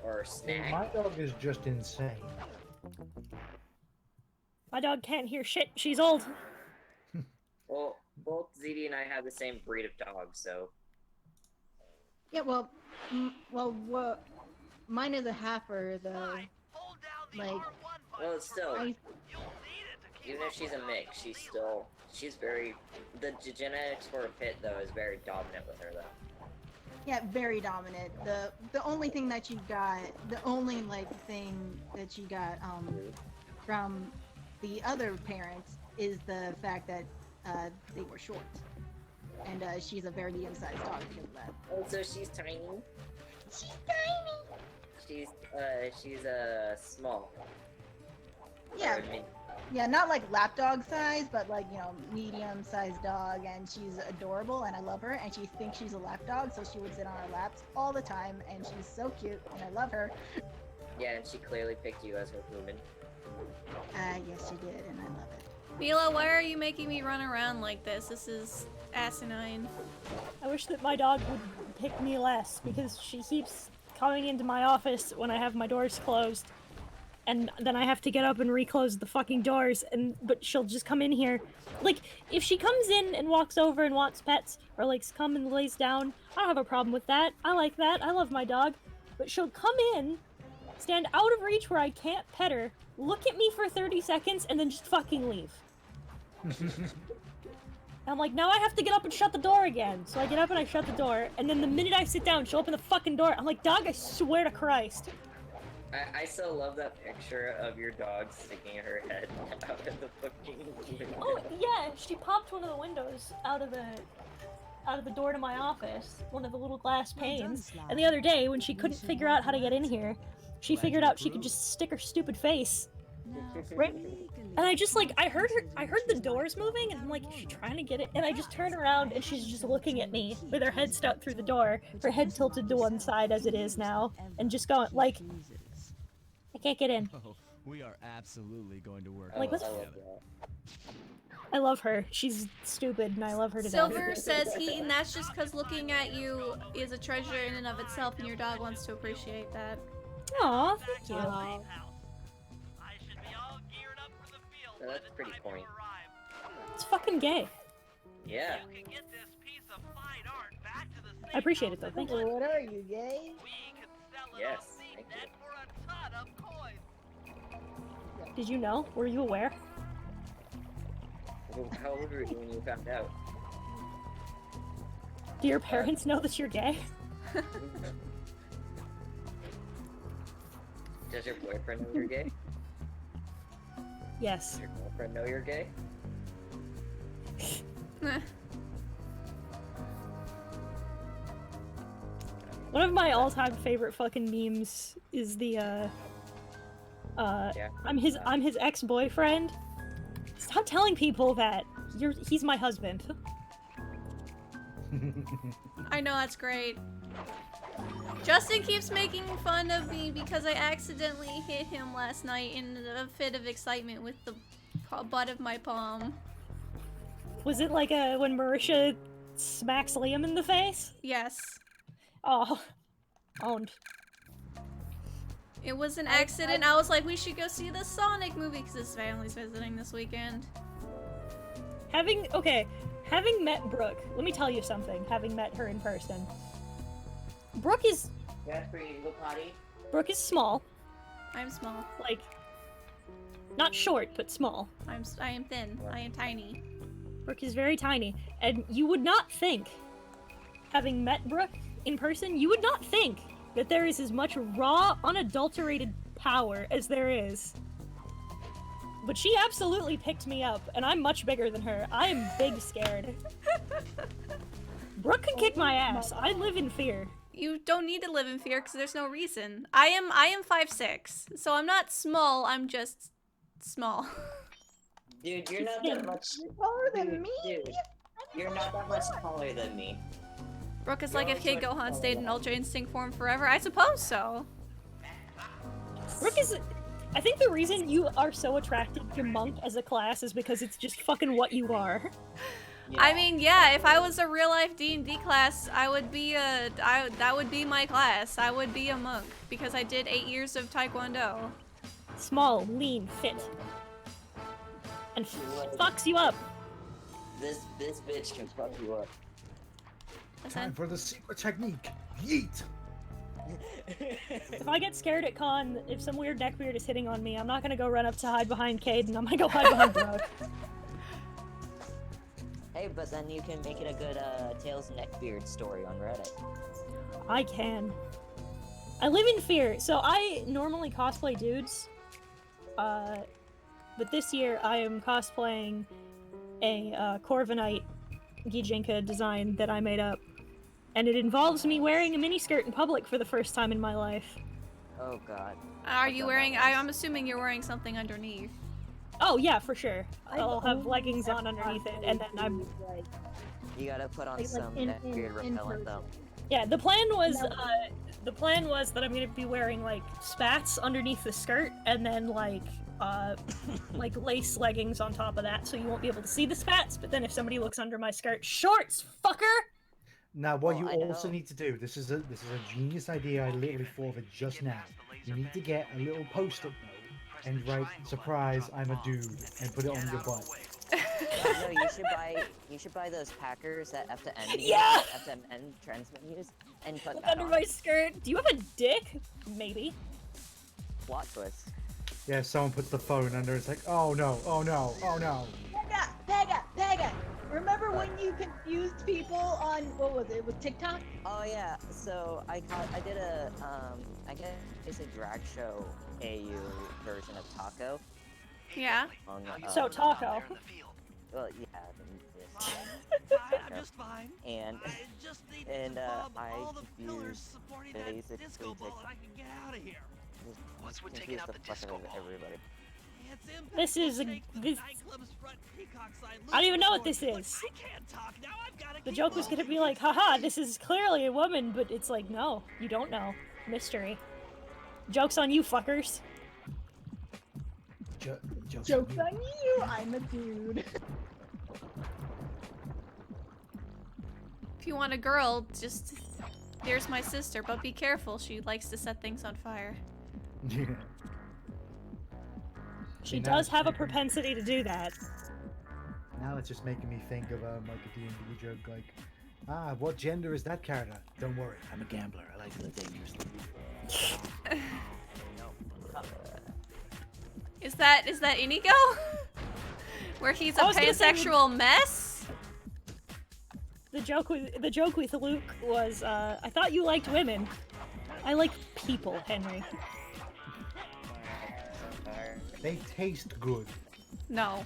Or snack. My dog is just insane. My dog can't hear shit. She's old. Well, both ZD and I have the same breed of dog, so. Yeah, well, mine is a heifer though. Like, Well, it's still. I, Even if she's a mix, she's very. The genetics for a pit, though, is very dominant with her, though. yeah, very dominant. The only thing that she got, the only like thing that she got from the other parents is the fact that they were short, and she's a very medium-sized dog because of that. Oh, so she's tiny. She's tiny. She's small. Yeah. Or mid- Yeah, not like lapdog size, but like, you know, medium-sized dog, and she's adorable, and I love her, and she thinks she's a lapdog, so she would sit on our laps all the time, and she's so cute, and I love her. Yeah, and she clearly picked you as her human. Yes, she did, and I love it. Mila, why are you making me run around like this? This is asinine. I wish that my dog would pick me less, because she keeps coming into my office when I have my doors closed. And then I have to get up and reclose the fucking doors, but she'll just come in here. Like, if she comes in and walks over and wants pets, or like come and lays down, I don't have a problem with that. I like that. I love my dog. But she'll come in, stand out of reach where I can't pet her, look at me for 30 seconds, and then just fucking leave. I'm like, now I have to get up and shut the door again. So I get up and I shut the door, and then the minute I sit down, she'll open the fucking door. I'm like, dog, I swear to Christ. I still love that picture of your dog sticking her head out of the fucking window. Oh yeah, she popped one of the windows out of the door to my office, one of the little glass panes. And the other day, when she couldn't figure out how to get in here, she figured out she could just stick her stupid face. Right? And I just like I heard the doors moving, and I'm like, is she trying to get it? And I just turn around, and she's just looking at me with her head stuck through the door, her head tilted to one side as it is now, and just going like, I can't get in. Oh, we are absolutely going to work Like, well what's- together. I love her. She's stupid, and I love her to Silver death. says Heaton, that's just because looking at you is a treasure in and of itself, and your dog wants to appreciate that. Aw, thank you. So that's a pretty point. It's fucking gay. Yeah. You can get this piece of fine art back to the I appreciate it though. Thank you. What are you, gay? We can sell it Yes, on the thank net for a ton of coins. Did you know? Were you aware? How old were you when you found out? Do your parents know that you're gay? Does your boyfriend know you're gay? Yes. Does your girlfriend know you're gay? One of my all-time favorite fucking memes is the I'm his ex-boyfriend. Stop telling people that he's my husband. I know, that's great. Justin keeps making fun of me because I accidentally hit him last night in a fit of excitement with the butt of my palm. Was it like when Marisha smacks Liam in the face? Yes. Oh, owned. It was an accident. I was like, we should go see the Sonic movie because his family's visiting this weekend. Having met Brooke, let me tell you something. Having met her in person, Brooke is small. I'm small. Like, not short, but small. I am thin. I am tiny. Brooke is very tiny, and you would not think, having met Brooke in person, you would not think that there is as much raw, unadulterated power as there is. But she absolutely picked me up, and I'm much bigger than her. I am big scared. Brooke can kick my ass. I live in fear. You don't need to live in fear because there's no reason. I am 5'6", so I'm not small. I'm just small. Dude, you're not that much taller than me. Dude, you're not that much taller than me. Brooke is like if Kid Gohan stayed in Ultra Instinct form forever. I suppose so. Brooke is... I think the reason you are so attracted to Monk as a class is because it's just fucking what you are. Yeah. I mean, yeah, if I was a real life D&D class, I would be that would be my class. I would be a monk because I did 8 years of Taekwondo. Small, lean, fit. And fucks you up. This bitch can fuck you up. Time for the secret technique. Yeet! If I get scared at con, if some weird neckbeard is hitting on me, I'm not gonna go run up to hide behind Caden, I'm gonna go hide behind Brooke. Hey, but then you can make it a good Tails Neckbeard story on Reddit. I can. I live in fear, so I normally cosplay dudes. But this year I am cosplaying a Corviknight Gijinka design that I made up. And it involves me wearing a miniskirt in public for the first time in my life. Oh god. Are you wearing? I'm assuming you're wearing something underneath. Oh yeah, for sure. I'll have leggings on underneath it, and then I'm... You gotta put on some neckbeard repellent though. Yeah, the plan was that I'm gonna be wearing like spats underneath the skirt, and then like lace leggings on top of that, so you won't be able to see the spats. But then if somebody looks under my skirt, shorts, fucker. Now, what you also need to do, this is a genius idea, I literally thought of it just now. You need to get a little post-it note and write, "Surprise, I'm a dude," and put it on your butt. No, you should buy those packers that FTN Yeah! FTN transmit use and put Look that under on. my skirt. Do you have a dick? Maybe. Plot twist. Yeah, someone puts the phone under, it's like, oh no, oh no, oh no. Pega! Remember when you confused people on, what was it, with TikTok? Oh yeah, so I did a I guess it's a drag show AU version of Taco. Yeah. On, So Taco. Well, yeah. I'm just fine. And just need and to bomb I all the pillars confused supporting that basically disco ball and I can get out of here. Once we're taking confused out the the fuck disco out of ball. everybody. This is this. I don't even know what this is. The joke was gonna be like, haha, this is clearly a woman, but it's like, no, you don't know. Mystery. Joke's on you, fuckers. Joke's on you, I'm a dude. If you want a girl, just here's my sister, but be careful. She likes to set things on fire. Yeah. She does have a propensity to do that. Now it's just making me think of like a D&D joke like, what gender is that character? Don't worry, I'm a gambler. I like to live dangerously. Is that Inigo? Where he's a I was gonna say- pansexual mess? The joke with Luke was, I thought you liked women. I like people, Henry. They taste good. No.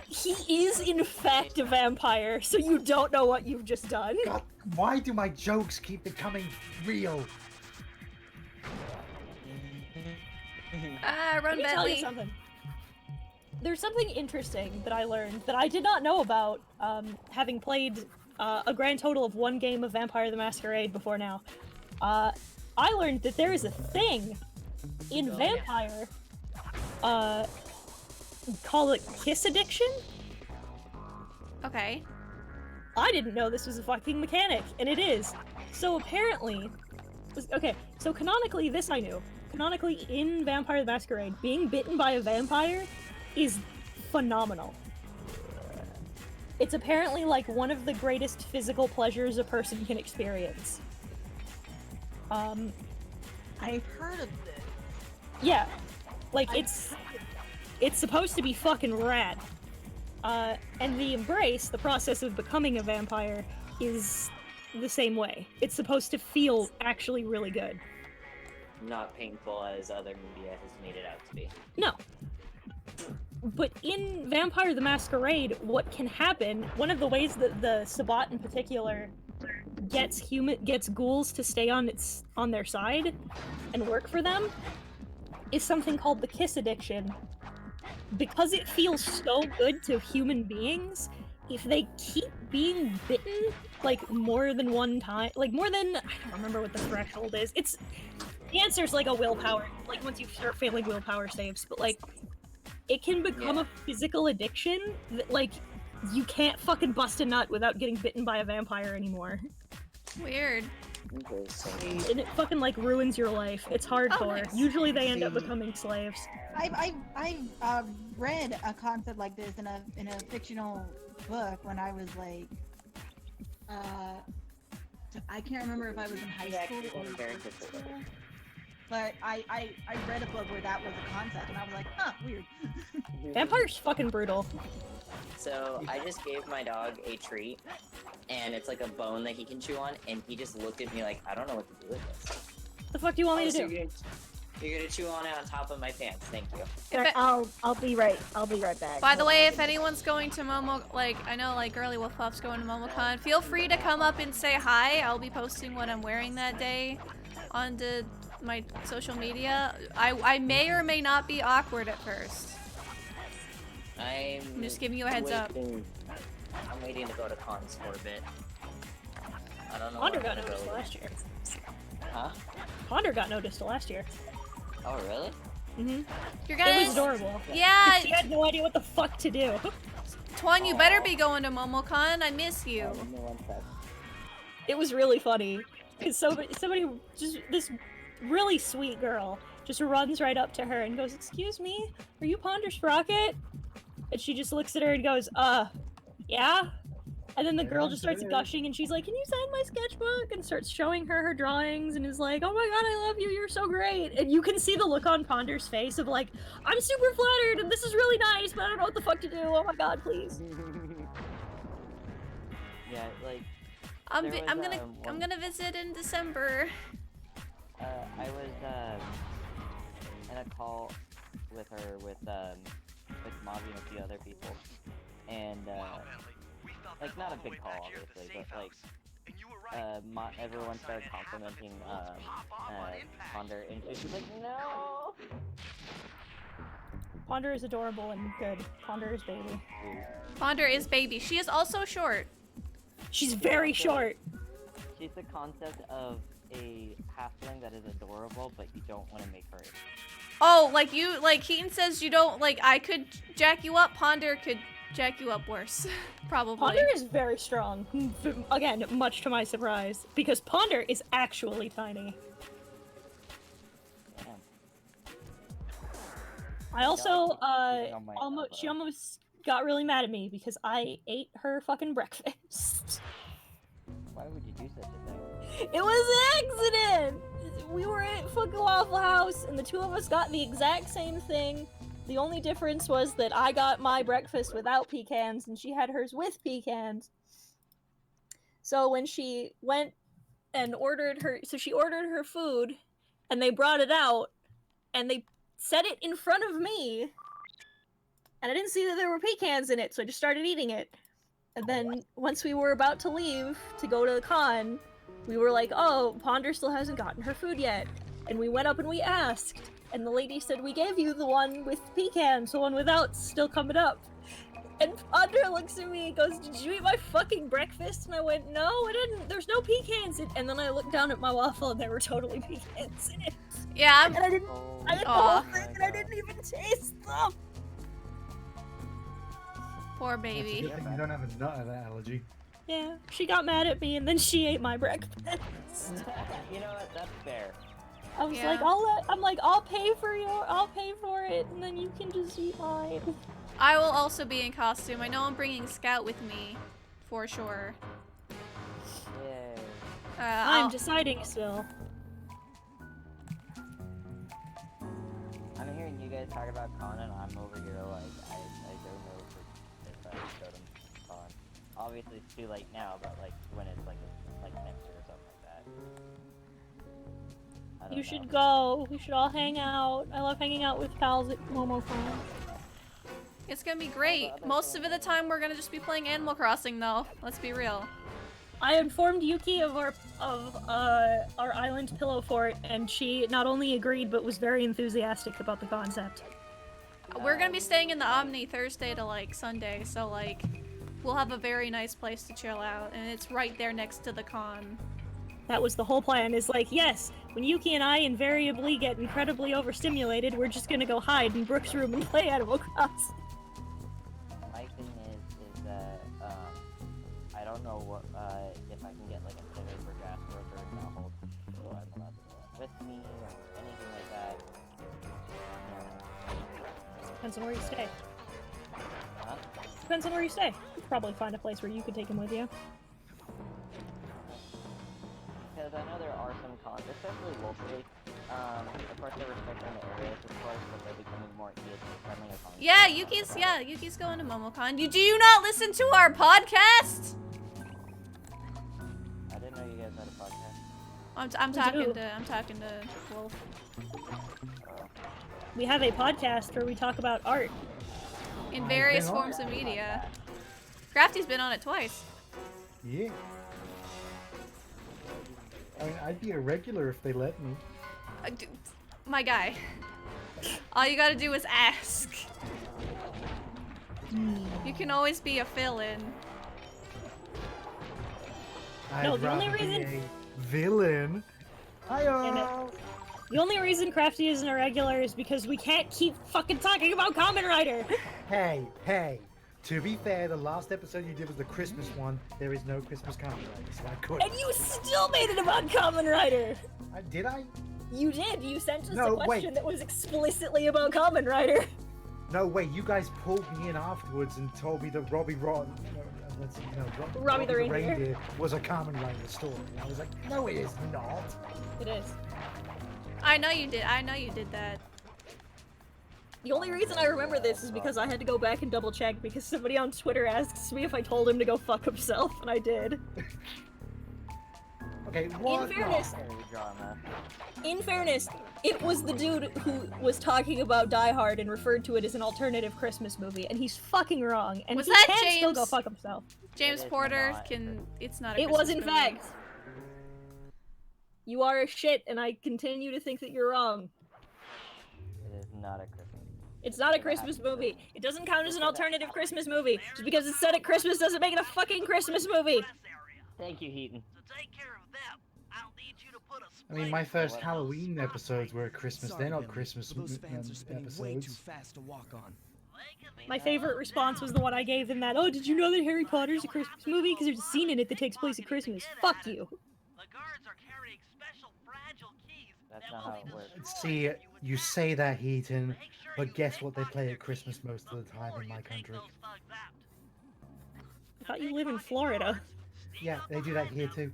He is in fact a vampire, so you don't know what you've just done. God, why do my jokes keep becoming real? Ah, run, Let me tell you Bentley. something. There's something interesting that I learned that I did not know about, having played a grand total of 1 game of Vampire the Masquerade before now. I learned that there is a thing in Vampire, call it kiss addiction? Okay. I didn't know this was a fucking mechanic, and it is. So apparently... Okay, so canonically, this I knew. Canonically, in Vampire the Masquerade, being bitten by a vampire is phenomenal. It's apparently like one of the greatest physical pleasures a person can experience. I've heard of this. Yeah. Like, it's supposed to be fucking rad. And the embrace, the process of becoming a vampire, is the same way. It's supposed to feel actually really good. Not painful as other media has made it out to be. No. But in Vampire the Masquerade, what can happen, one of the ways that the Sabbat in particular gets ghouls to stay on their side and work for them, is something called the kiss addiction. Because it feels so good to human beings, if they keep being bitten, like, more than one time, like, more than, I don't remember what the threshold is, the answer's like a willpower, like, once you start failing willpower saves, but, like, it can become a physical addiction that, like, you can't fucking bust a nut without getting bitten by a vampire anymore. Weird. And it fucking, like, ruins your life. It's hardcore. nice. Usually they end up becoming slaves. I've read a concept like this in a fictional book when I was like, I can't remember if I was in high school or middle school, but I read a book where that was a concept, and I was like, huh, weird. Vampire's fucking brutal. So I just gave my dog a treat, and it's like a bone that he can chew on, and he just looked at me like, I don't know what to do with this. The fuck do you want me to So do? You're gonna chew on it on top of my pants. Thank you. I'll be right back. By the way, if anyone's going to Momo, like, I know, like, Girly Wolf Puff's going to MomoCon, feel free to come up and say hi. I'll be posting what I'm wearing that day onto my social media. I may or may not be awkward at first. I'm just giving you a heads up. I'm waiting to go to cons for a bit. I don't know. Ponder got noticed last year. Huh? Ponder got noticed last year. Oh, really? Mm-hmm. You're It gonna... was adorable. Yeah! She had no idea what the fuck to do. Twan, you better be going to MomoCon. I miss you. It was really funny. Because somebody, just this really sweet girl, just runs right up to her and goes, "Excuse me, are you Ponder Sprocket?" And she just looks at her and goes, yeah? And then the girl just starts gushing and she's like, "Can you sign my sketchbook?" And starts showing her drawings and is like, "Oh my god, I love you, you're so great." And you can see the look on Ponder's face of like, "I'm super flattered and this is really nice, but I don't know what the fuck to do. Oh my god, please." Yeah, like... I'm gonna visit in December. I was, in a call with her, with Mavi and a few other people, and, like, not a big call, obviously, but, like, everyone started complimenting, Ponder, and she was like, no! Ponder is adorable and good. Ponder is baby. Ponder is baby. She is also short. She's very short. She's the concept of a halfling that is adorable, but you don't want to make her. Oh, like you, like Keaton says you don't, like, I could jack you up, Ponder could jack you up worse. Probably. Ponder is very strong. Again, much to my surprise. Because Ponder is actually tiny. I also, she got really mad at me because I ate her fucking breakfast. Why would you do such a thing? It was an accident! We were at fucking Waffle House, and the two of us got the exact same thing. The only difference was that I got my breakfast without pecans, and she had hers with pecans. So when she went and ordered her, so she ordered her food, and they brought it out, and they set it in front of me, and I didn't see that there were pecans in it, so I just started eating it. And then once we were about to leave to go to the con, we were like, oh, Ponder still hasn't gotten her food yet. And we went up and we asked, and the lady said, we gave you the one with pecans, the one without's still coming up. And Ponder looks at me and goes, did you eat my fucking breakfast? And I went, no, I didn't. There's no pecans in. And then I looked down at my waffle and there were totally pecans in it. Yeah, and I ate the whole thing and I didn't even taste them. Poor That's a baby. good thing you don't have a nut allergy. Yeah, she got mad at me and then she ate my breakfast. You know what? That's fair. I was Yeah. like, I'll pay for it, and then you can just eat mine. I will also be in costume. I know I'm bringing Scout with me, for sure. Yay. I'm deciding still. I'm hearing you guys talk about con, and I'm over here like, I don't know if I showed him con. Obviously it's too late now, but like when it's like next year or something like that. I don't You know. should go. We should all hang out. I love hanging out with pals at MomoCon. It's gonna be great. Most of the time we're gonna just be playing Animal Crossing though. Let's be real. I informed Yuki of our island pillow fort, and she not only agreed but was very enthusiastic about the concept. We're gonna be staying in the Omni Thursday to like Sunday, so like we'll have a very nice place to chill out, and it's right there next to the con. That was the whole plan, is like, yes, when Yuki and I invariably get incredibly overstimulated, we're just gonna go hide in Brooke's room and play Animal Crossing. My thing is that I don't know what if I can get like a pivot for gas worker and not hold so I'm allowed to go with me or anything like that. Depends on where you stay. Huh? Depends on where you stay. You could probably find a place where you could take him with you. Because I know there are some cons, especially locally. Of course they're restricting the areas, of course, but they're becoming more friendly or cons. Yeah, Yuki's going to MomoCon. Do you not listen to our podcast? I didn't know you guys had a podcast. I'm talking to Wolf. We have a podcast where we talk about art. In various forms of media. Crafty's been on it twice. Yeah. I mean, I'd be a regular if they let me. My guy. All you gotta do is ask. You can always be a fill-in. No, the only rather be reason- a villain. Hi-yo! The only reason Crafty isn't a regular is because we can't keep fucking talking about Kamen Rider! Hey. To be fair, the last episode you did was the Christmas one. There is no Christmas Kamen Rider, so I couldn't. And you still made it about Kamen Rider! Did I? You did! You sent us No, a question wait. that was explicitly about Kamen Rider! No, wait, you guys pulled me in afterwards and told me that Robbie Robbie the Reindeer was a Kamen Rider story. And I was like, no, it is not. It is. I know you did. I know you did that. The only reason I remember this is because I had to go back and double check because somebody on Twitter asks me if I told him to go fuck himself, and I did. Okay, what? In fairness, it was the dude who was talking about Die Hard and referred to it as an alternative Christmas movie, and he's fucking wrong, and Was he that can still go James? fuck himself. James Porter can. It's not. It was in fact. You are a shit, and I continue to think that you're wrong. It is not a Christmas. It's not a Christmas movie. It doesn't count as an alternative Christmas movie. Just because it's set at Christmas doesn't make it a fucking Christmas movie. Thank you, Heaton. I mean, my first Halloween episodes were at Christmas. They're not Christmas Those fans are spinning way too episodes. fast to walk on. My favorite response was the one I gave in that, oh, did you know that Harry Potter's a Christmas movie? Because there's a scene in it that takes place at Christmas. Fuck you. The guards are carrying special fragile keys That's that not will how be it works. destroyed See, if you say that, Heaton, but guess what they play at Christmas most of the time before in my you take country? those thugs out. I thought you live in Florida. Yeah, they do that here too.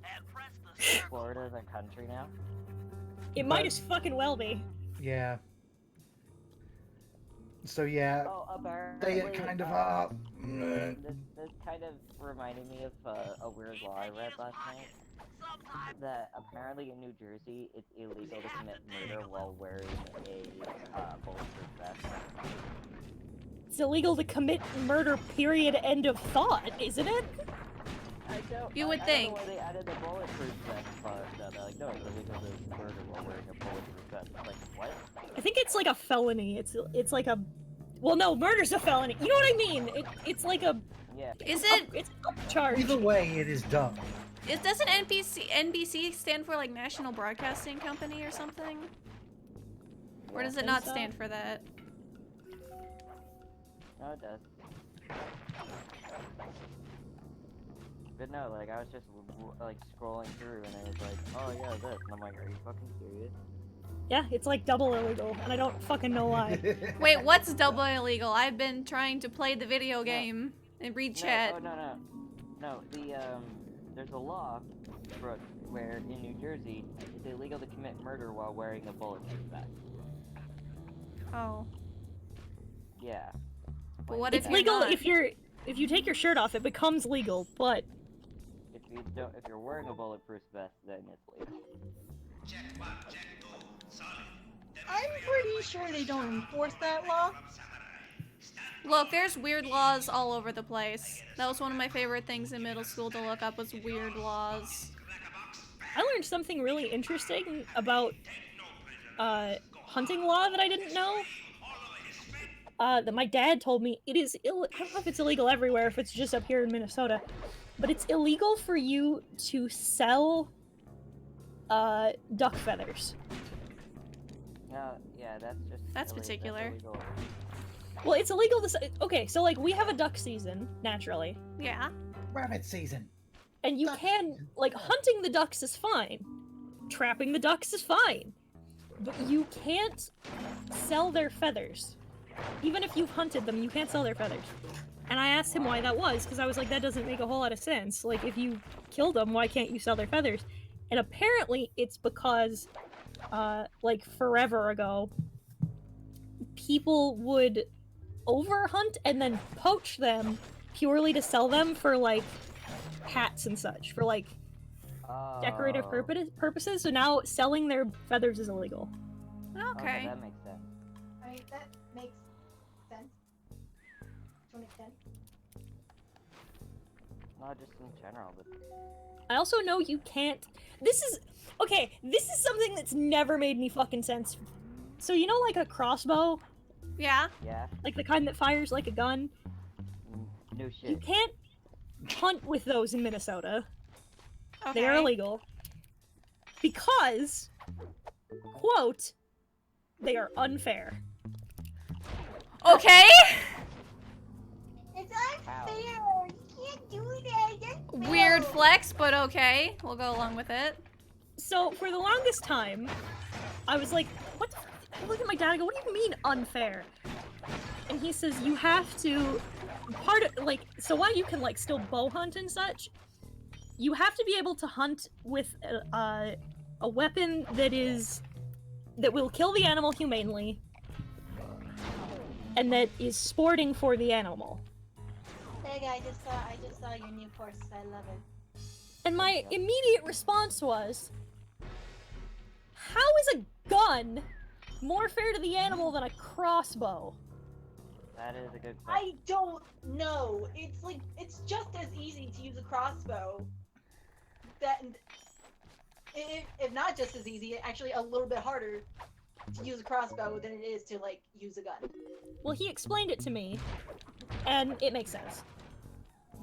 Florida's a country now? It might as fucking well be. Yeah. So yeah, Oh, they apparently, kind of are. This kind of reminded me of a weird law I read last night. That apparently in New Jersey, it's illegal to commit murder while wearing a bulletproof vest. It's illegal to commit murder, period, end of thought, isn't it? You would I think. don't know why they added the bulletproof vest part. They're like, no, it's illegal to murder while wearing a bulletproof vest. It's like, what? I think it's like a felony. It's like a... Well, no, murder's a felony. You know what I mean? It's like a... Yeah. Is it? It's upcharged. Either way, it is dumb. Doesn't NBC stand for like National Broadcasting Company or something? Or does it not stand for that? No, it does. But no, like, I was just, like, scrolling through, and I was like, oh, yeah, this. And I'm like, are you fucking serious? Yeah, it's like double illegal, and I don't fucking know why. Wait, what's double illegal? I've been trying to play the video game and read chat. No, there's a law where in New Jersey, it's illegal to commit murder while wearing a bulletproof vest. Oh. Yeah. But what It's if legal not? if you take your shirt off, it becomes legal, but... If you're wearing a bulletproof vest, then it's legal. I'm pretty sure they don't enforce that law. Look, there's weird laws all over the place. That was one of my favorite things in middle school to look up was weird laws. I learned something really interesting about hunting law that I didn't know. That my dad told me it is I don't know if it's illegal everywhere, if it's just up here in Minnesota, but it's illegal for you to sell duck feathers. Yeah, that's just. That's particular. Well, it's illegal to okay, so like we have a duck season naturally. Yeah. Rabbit season. And you can like hunting the ducks is fine. Trapping the ducks is fine. But you can't sell their feathers. Even if you've hunted them, you can't sell their feathers. And I asked him why that was, because I was like, that doesn't make a whole lot of sense. Like, if you killed them, why can't you sell their feathers? And apparently it's because, like, forever ago, people would overhunt and then poach them purely to sell them for, like, hats and such, for, like, decorative purposes. So now selling their feathers is illegal. Okay. That makes sense. Alright, that makes sense. To an extent. Not just in general, but... I also know you can't... This is something that's never made me fucking sense. So you know like a crossbow? Yeah. Yeah. Like the kind that fires like a gun? No shit. You can't hunt with those in Minnesota. Okay. They are illegal. Because, quote, they are unfair. Okay. It's unfair. You can't do that. That's Weird fair. flex, but okay. We'll go along with it. So, for the longest time, I was like, what the I look at my dad and go, what do you mean unfair? And he says, you have to, so while you can, like, still bow hunt and such, you have to be able to hunt with a weapon that will kill the animal humanely, and that is sporting for the animal. Hey, I just saw your new course. I love it. And my immediate response was, how is a gun more fair to the animal than a crossbow? That is a good question. I don't know. It's just as easy to use a crossbow. If not just as easy, actually a little bit harder to use a crossbow than it is to like use a gun. Well, he explained it to me, and it makes sense.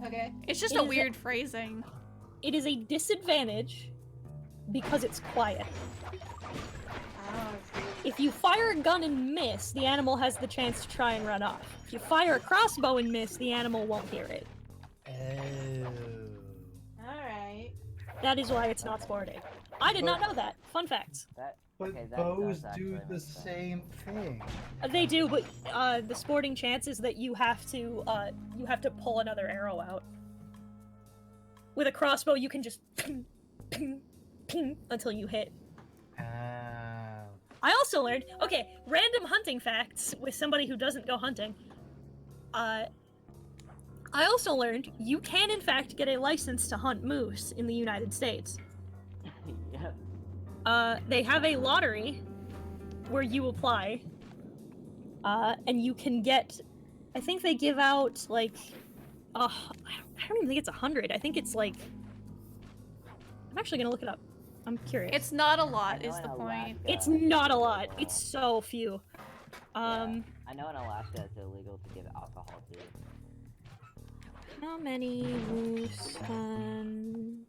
Okay. It's just a weird phrasing. It is a disadvantage because it's quiet. If you fire a gun and miss, the animal has the chance to try and run off. If you fire a crossbow and miss, the animal won't hear it. Alright. That is why it's not sporting. I did not know that. Fun facts. That But okay, that bows does actually do the make sense. same thing. They do, but the sporting chance is that you have to pull another arrow out. With a crossbow, you can just ping, ping, ping until you hit. I also learned, okay, random hunting facts with somebody who doesn't go hunting. I also learned you can in fact get a license to hunt moose in the United States. Yeah. They have a lottery where you apply, and you can get, I think they give out like, I don't even think it's 100. I think it's like, I'm actually gonna look it up. I'm curious. It's not a lot, is the point. It's not a lot. It's so few. I know in Alaska it's illegal to give alcohol too. How many moose hunting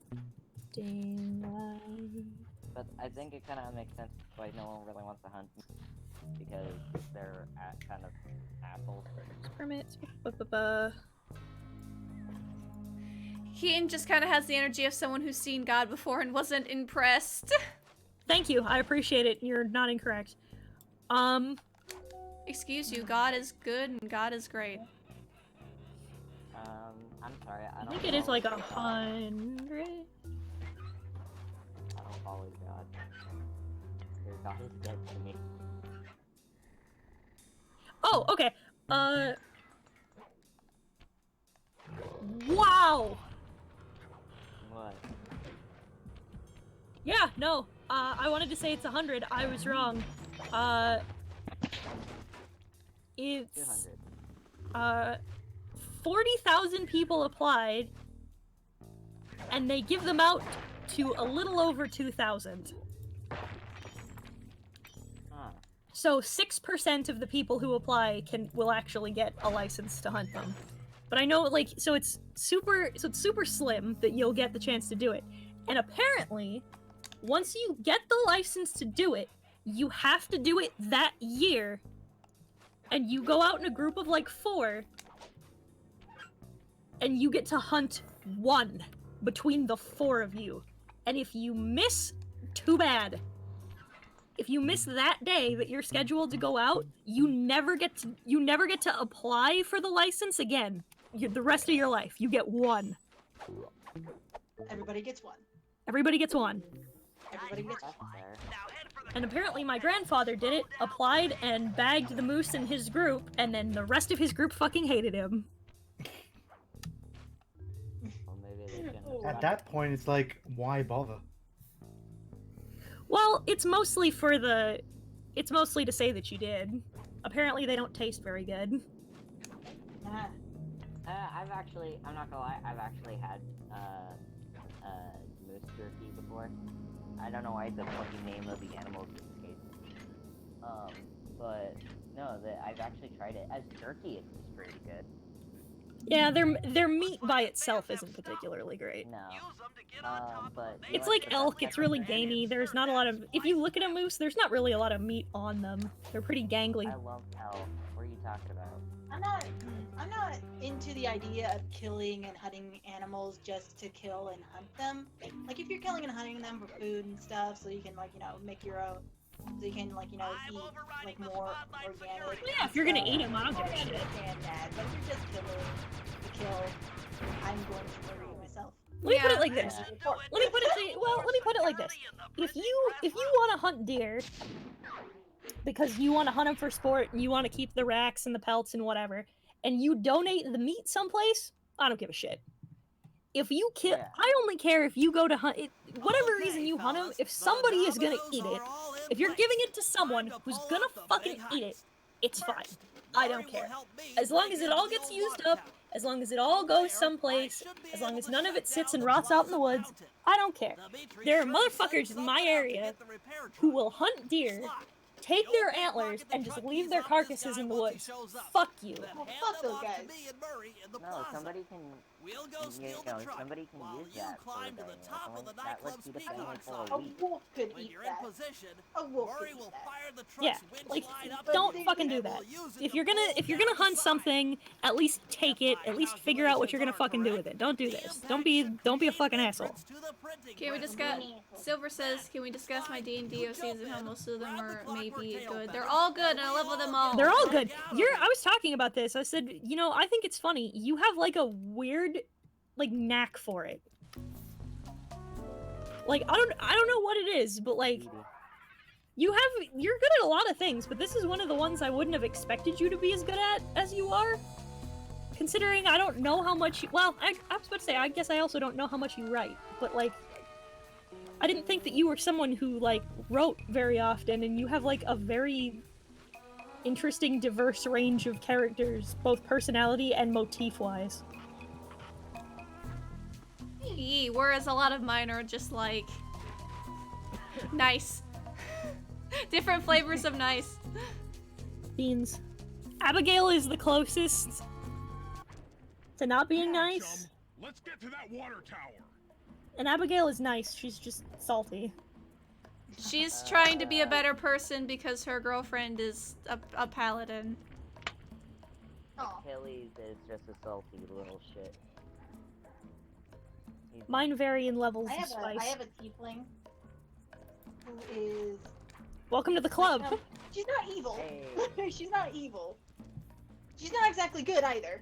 live? But I think it kind of makes sense why no one really wants to hunt because they're kind of assholes. Permits. Keaton just kind of has the energy of someone who's seen God before and wasn't impressed. Thank you. I appreciate it. You're not incorrect. Excuse you, God is good and God is great. I'm sorry, I don't think it is like 100. I don't follow God. Your God is dead to me. Oh, okay. Wow! What? Yeah, no. I wanted to say it's 100. I was wrong. It's 200. 40,000 people applied, and they give them out to a little over 2,000. So 6% of the people who apply will actually get a license to hunt them. But I know, like, so it's super slim that you'll get the chance to do it. And apparently, once you get the license to do it, you have to do it that year. And you go out in a group of like 4, and you get to hunt 1 between the 4 of you. And if you miss, too bad. If you miss that day that you're scheduled to go out, you never get to apply for the license again. The rest of your life, you get 1. Everybody gets 1. Everybody gets 1. Everybody gets 1. And apparently my grandfather did it, applied, and bagged the moose in his group, and then the rest of his group fucking hated him. At that point, it's like, why bother? Well, it's mostly to say that you did. Apparently they don't taste very good. I'm not gonna lie, I've actually had, moose jerky before. I don't know why the fucking name of the animal escapes me. But, no, I've actually tried it. As jerky, it's pretty good. Yeah, their meat by itself isn't particularly great. No. But... It's like elk, it's really gamey, there's not a lot of... If you look at a moose, there's not really a lot of meat on them. They're pretty gangly. I love elk. What are you talking about? I'm not into the idea of killing and hunting animals just to kill and hunt them. Like, if you're killing and hunting them for food and stuff, so you can, like, you know, make your own... So you can, like, you know, eat, like, more organic... Yeah, if you're gonna eat them, I don't give a shit. understand that, but if you're just killing to kill, I'm going to murder you myself. Let me put it like this. Let me put it like this. If you want to hunt deer because you want to hunt them for sport and you want to keep the racks and the pelts and whatever, and you donate the meat someplace, I don't give a shit. If you kill, I only care if you go to hunt it, whatever reason you hunt them. If somebody is gonna eat it, if you're giving it to someone who's gonna fucking eat it, it's fine. I don't care. As long as it all gets used up, as long as it all goes someplace, as long as none of it sits and rots out in the woods, I don't care. There are motherfuckers in my area who will hunt deer, take their antlers, and just leave their carcasses in the woods. Fuck you. Well, fuck those guys. No, somebody We'll go steal the truck somebody can while use you that for climb to the, the top of the that nightclub lets you the speaker family box for sign. a A week. wolf could When eat you're that. in position, A wolf Murray could eat will that. fire the Yeah, truck's like, winch light up don't and fucking do we'll that. use it If to you're gonna pull hunt down the sign. something, at least take it. At least figure out what you're gonna fucking do with it. Don't do this. Don't be a fucking asshole. Can we discuss? Silver says, can we discuss my D&D OCs and how most of them are maybe good? They're all good, and I love them all. They're all good. I was talking about this. I said, you know, I think it's funny. You have like a weird, like, knack for it. Like, I don't know what it is, but like, you're good at a lot of things, but this is one of the ones I wouldn't have expected you to be as good at as you are. Considering I don't know how much well, I was about to say, I guess I also don't know how much you write, but like, I didn't think that you were someone who, like, wrote very often, and you have, like, a very interesting, diverse range of characters, both personality and motif-wise. Whereas a lot of mine are just, like, nice. Different flavors of nice. Beans. Abigail is the closest to not being nice. Let's get to that water tower. And Abigail is nice, she's just salty. She's trying to be a better person because her girlfriend is a paladin. Achilles is just a salty little shit. Mine vary in levels I of have spice. a tiefling who is. Welcome to the club. No, she's not evil. She's not evil. She's not exactly good either.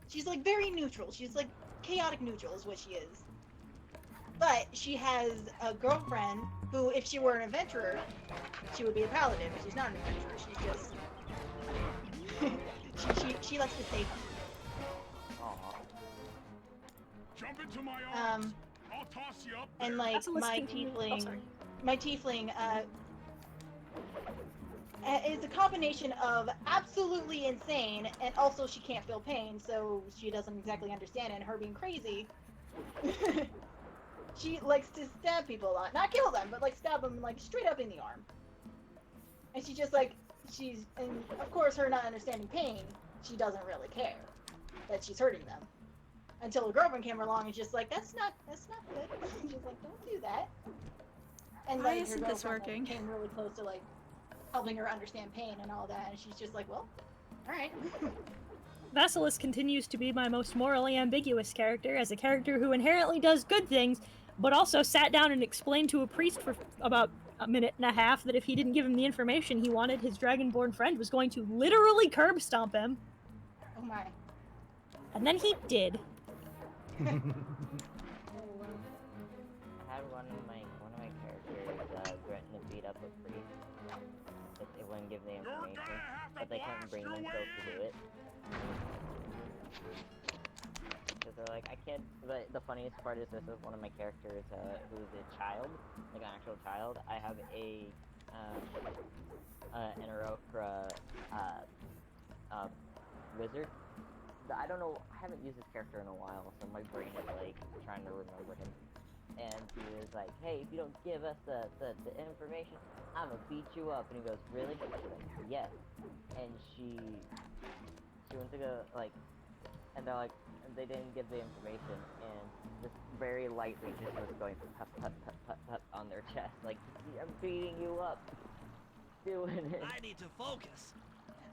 She's like very neutral. She's like chaotic neutral is what she is. But she has a girlfriend who, if she were an adventurer, she would be a paladin, but she's not an adventurer. She's just she likes to save them. Jump into my arms. I'll toss you up there. And like my tiefling is a combination of absolutely insane and also she can't feel pain, so she doesn't exactly understand it, and her being crazy. She likes to stab people a lot. Not kill them, but like stab them like straight up in the arm. And she just like, and of course her not understanding pain, she doesn't really care that she's hurting them. Until her girlfriend came along and just like, that's not good. She's like, don't do that. And Why like her isn't this girlfriend working? came really close to like helping her understand pain and all that, and she's just like, well, alright. Basilisk continues to be my most morally ambiguous character, as a character who inherently does good things, but also sat down and explained to a priest for about a minute and a half that if he didn't give him the information he wanted, his dragonborn friend was going to literally curb stomp him. Oh my. And then he did. I had one of my characters threaten to beat up a priest if they wouldn't give the information, but they couldn't bring themselves to do it. Because they're like, I can't. But the funniest part is this is one of my characters who is a child, like an actual child. I have a an Arokra wizard. I don't know. I haven't used this character in a while, so my brain is like trying to remember him. And he was like, "Hey, if you don't give us the information, I'm gonna beat you up." And he goes, "Really?" She's like, "Yes." And she went to go like, and they're like, and they didn't give the information, and just very lightly just was going put, put, put, put, put on their chest, like, "I'm beating you up." Doing it. I need to focus.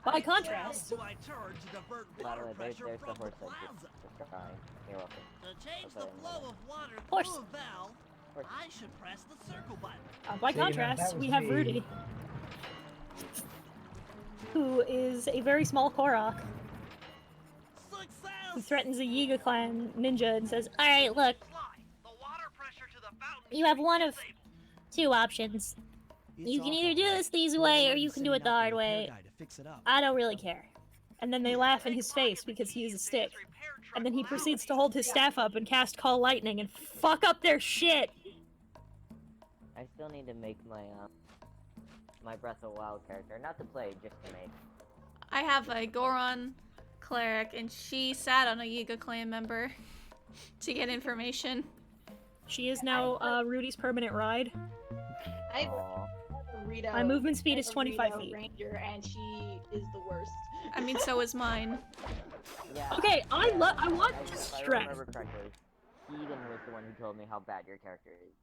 By contrast, Do I turn to divert By the water way, pressure there's the from horse the that plaza? just crying. You're welcome. To change the Okay. flow of water Horse. through a valve, I should press the circle button. by contrast, we have Rudy, who is a very small Korok, who threatens the Yiga clan ninja and says, "Alright, look, you have one of two options. You can either do this the easy way, or you can do it the hard way. I don't really care." And then they laugh in his face because he is a stick. And then he proceeds to hold his staff up and cast Call Lightning and fuck up their shit! I still need to make my my Breath of the Wild character, not to play, just to make. I have a Goron cleric, and she sat on a Yiga clan member to get information. She is now Rudy's permanent ride. I have a Rita. My movement speed is a 25 Rita feet. Ranger, and she is the worst. I mean, so is mine. Yeah. Okay, I want to If I stress. remember correctly, Eden was the one who told me how bad your character is.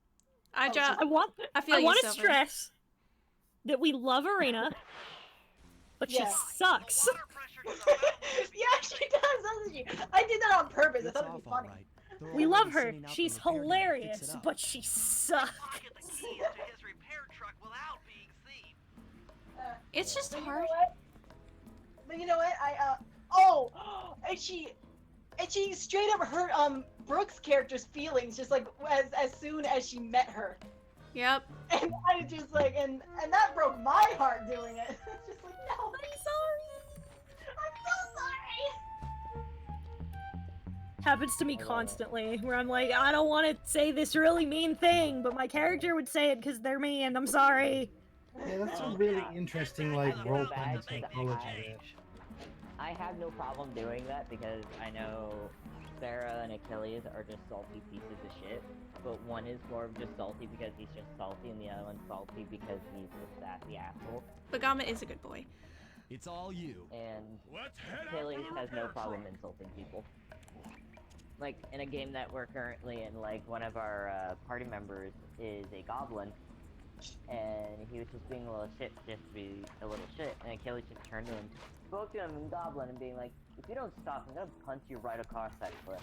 I I want to stress that we love Arena, but she sucks. Yeah, she does, doesn't she? I did that on purpose. I thought it'd be funny. We love her. She's hilarious, but she sucks. It's just But hard. But you know what? And she straight up hurt Brooke's character's feelings just like as soon as she met her. Yep. And I was just like, and that broke my heart doing it. It's just like, no, I'm sorry. I'm so sorry. Happens to me constantly, where I'm like, I don't want to say this really mean thing, but my character would say it because they're mean. I'm sorry. Yeah, that's a really interesting, like, role-playing psychology there. I have no problem doing that because I know Sarah and Achilles are just salty pieces of shit, but one is more of just salty because he's just salty, and the other one's salty because he's a sassy asshole. Bagama is a good boy. It's all you. And Achilles has no problem insulting people. Like, in a game that we're currently in, like, one of our party members is a goblin, and he was just being a little shit, just to be a little shit, and Achilles just turned to him, spoke to him in goblin, and being like, if you don't stop, I'm gonna punch you right across that cliff.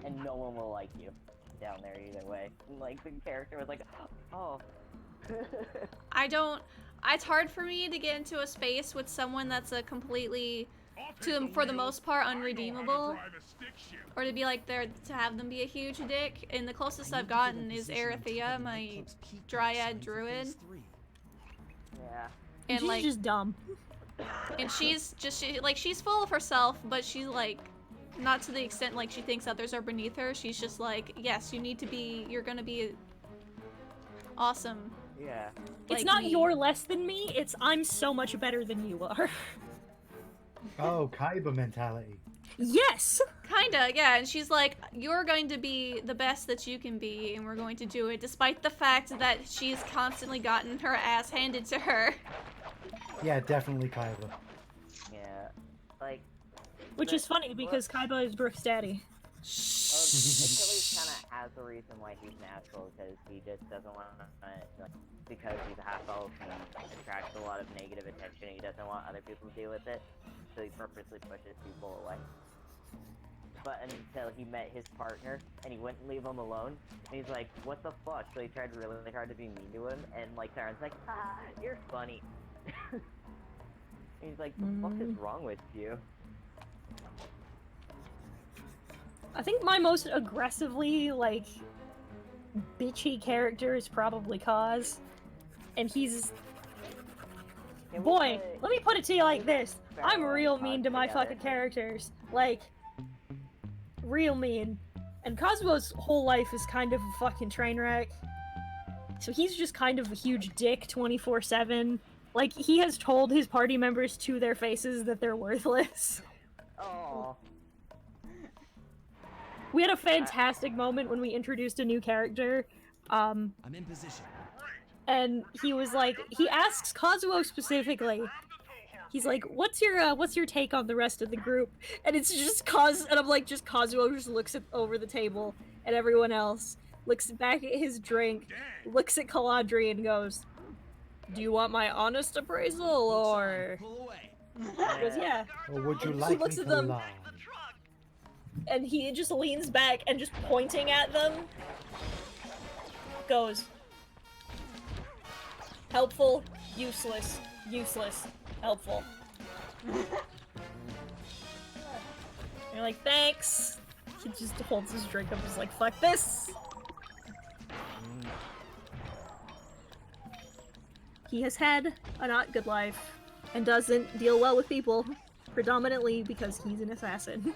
And no one will like you down there either way. And, like, the character was like, oh. It's hard for me to get into a space with someone that's a completely, for the most part, unredeemable. Or to be like there, to have them be a huge dick. And the closest I've gotten is Erithia, my dryad druid. Yeah. And she's like, just dumb. And she's just, she's full of herself, but she's like, not to the extent like she thinks others are beneath her. She's just like, yes, you're gonna be awesome. Yeah. It's not you're less than me, it's I'm so much better than you are. Oh, Kaiba mentality. Yes! Kinda, yeah, and she's like, you're going to be the best that you can be, and we're going to do it, despite the fact that she's constantly gotten her ass handed to her. Yeah, definitely Kaiba. Yeah. Like... Which is funny, because Kaiba is Brooke's daddy. Achilles kind of has a reason why he's an asshole, because he just doesn't want to, like, because he's a half-elf and attracts a lot of negative attention, he doesn't want other people to deal with it, so he purposely pushes people away. But until he met his partner, and he wouldn't leave him alone, and he's like, what the fuck? So he tried really hard to be mean to him, and, like, Karen's like, ah, you're funny. He's like, what the fuck is wrong with you? I think my most aggressively, like, bitchy character is probably Kaz. And he's... Boy, let me put it to you like this. I'm real mean to my fucking characters. Like, real mean. And Kazuo's whole life is kind of a fucking train wreck. So he's just kind of a huge dick 24/7. Like, he has told his party members to their faces that they're worthless. Oh. We had a fantastic moment when we introduced a new character. I'm in position. And he was like, he asks Kazuo specifically. He's like, what's your take on the rest of the group? And it's just and I'm like, just Kazuo just looks over the table at everyone else, looks back at his drink, looks at Caladri and goes, do you want my honest appraisal, or... He goes, yeah. Or would you He like looks me at to them, lie? and he just leans back and just pointing at them goes, helpful, useless, useless, helpful. You're like, thanks. He just holds his drink up and is like, fuck this. He has had a not good life and doesn't deal well with people, predominantly because he's an assassin.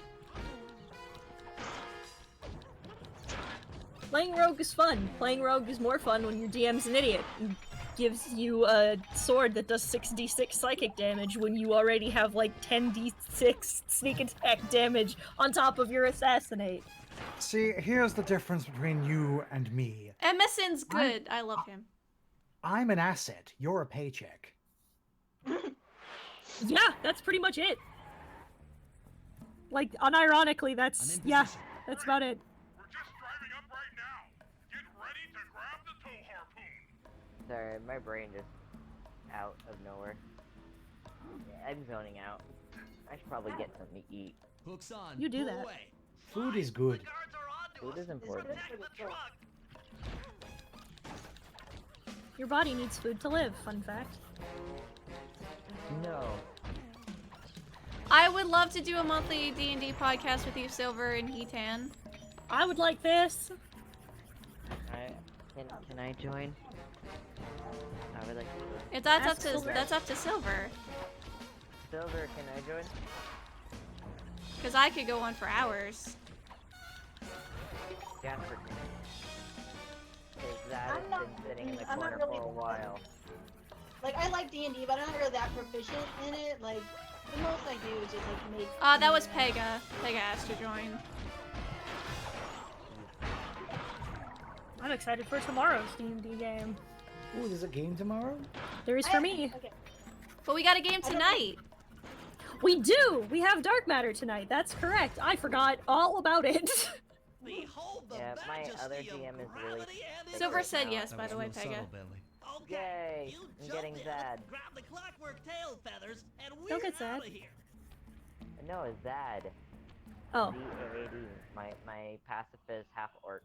Playing Rogue is fun. Playing Rogue is more fun when your DM's an idiot and gives you a sword that does 6d6 psychic damage when you already have like 10d6 sneak attack damage on top of your assassinate. See, here's the difference between you and me. MSN's good. I love him. I'm an asset. You're a paycheck. Yeah, that's pretty much it. Like, unironically, that's that's about it. We're just driving up right now. Get ready to grab the tow harpoon. Sorry, my brain just out of nowhere. Yeah, I'm zoning out. I should probably get something to eat. Hooks on. You do pull that. away. Food is good. Food is important. Your body needs food to live, fun fact. No. I would love to do a monthly D&D podcast with you, Silver and Heaton. I would like this. Can I join? I would like to join. If that's up to Silver. Silver, can I join? Because I could go on for hours. Jasper, because that I'm has not- been sitting in the I'm not corner really for a while. Like, I like D&D, but I'm not really that proficient in it. Like, the most I do is just, like, make... That was Pega. Pega asked to join. I'm excited for tomorrow's D&D game. Ooh, there's a game tomorrow? There is for me. Okay. But we got a game tonight. We do! We have Dark Matter tonight, that's correct. I forgot all about it. Yeah, my other DM is really... Silver said yes, by the way, Pega. Yay! I'm getting Zad. Grab the clockwork tail feathers and we're Don't get sad. out of here. No, Zad. Oh. Z-A-A-D. My pacifist half-orc.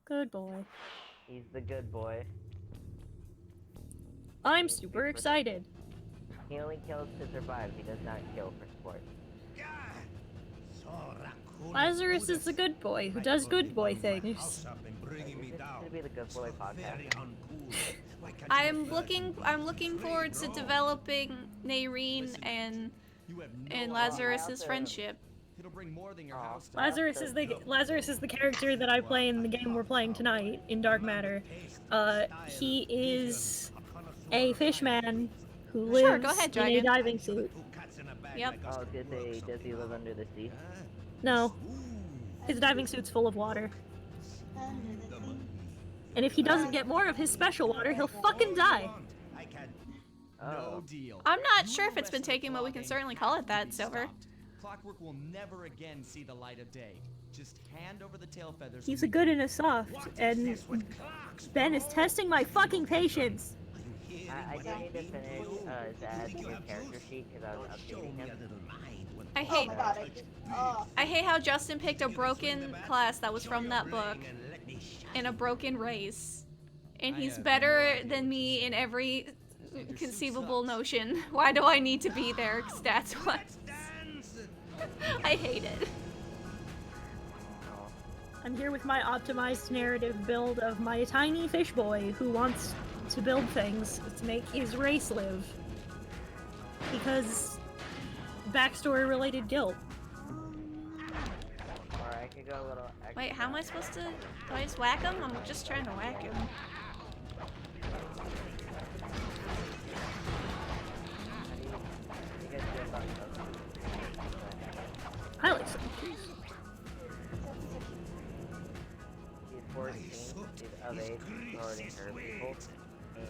Good boy. He's the good boy. I'm super excited. He only kills to survive. He does not kill for sport. Lazarus is the good boy who does good boy things. This is gonna be the good boy podcast. I'm looking forward to developing Nairine and Lazarus's friendship. It'll bring more than your house. Lazarus is the character that I play in the game we're playing tonight in Dark Matter. He is a fishman who lives Sure, go ahead, in a Dragon. diving suit. Yep. Oh, does he live under the sea? No. His diving suit's full of water. And if he doesn't get more of his special water, he'll fucking die. Oh. I'm not sure if it's been taken, but we can certainly call it that, Silver. Clockwork will never again see the light of day. Just hand over the tail feathers. He's a good and a soft, and Ben is testing my fucking patience. I do need to finish Zad's new character sheet because I was updating him. I hate how Justin picked a broken class that was from that book and a broken race. And he's better than me in every conceivable notion. Why do I need to be there stats-wise? I hate it. I'm here with my optimized narrative build of my tiny fish boy who wants to build things to make his race live. Because backstory related guilt. Or I could go a little extra. Wait, how am I supposed to... Do I just whack him? I'm just trying to whack him. I like some cheese. She's 14, she's of age, already her people, and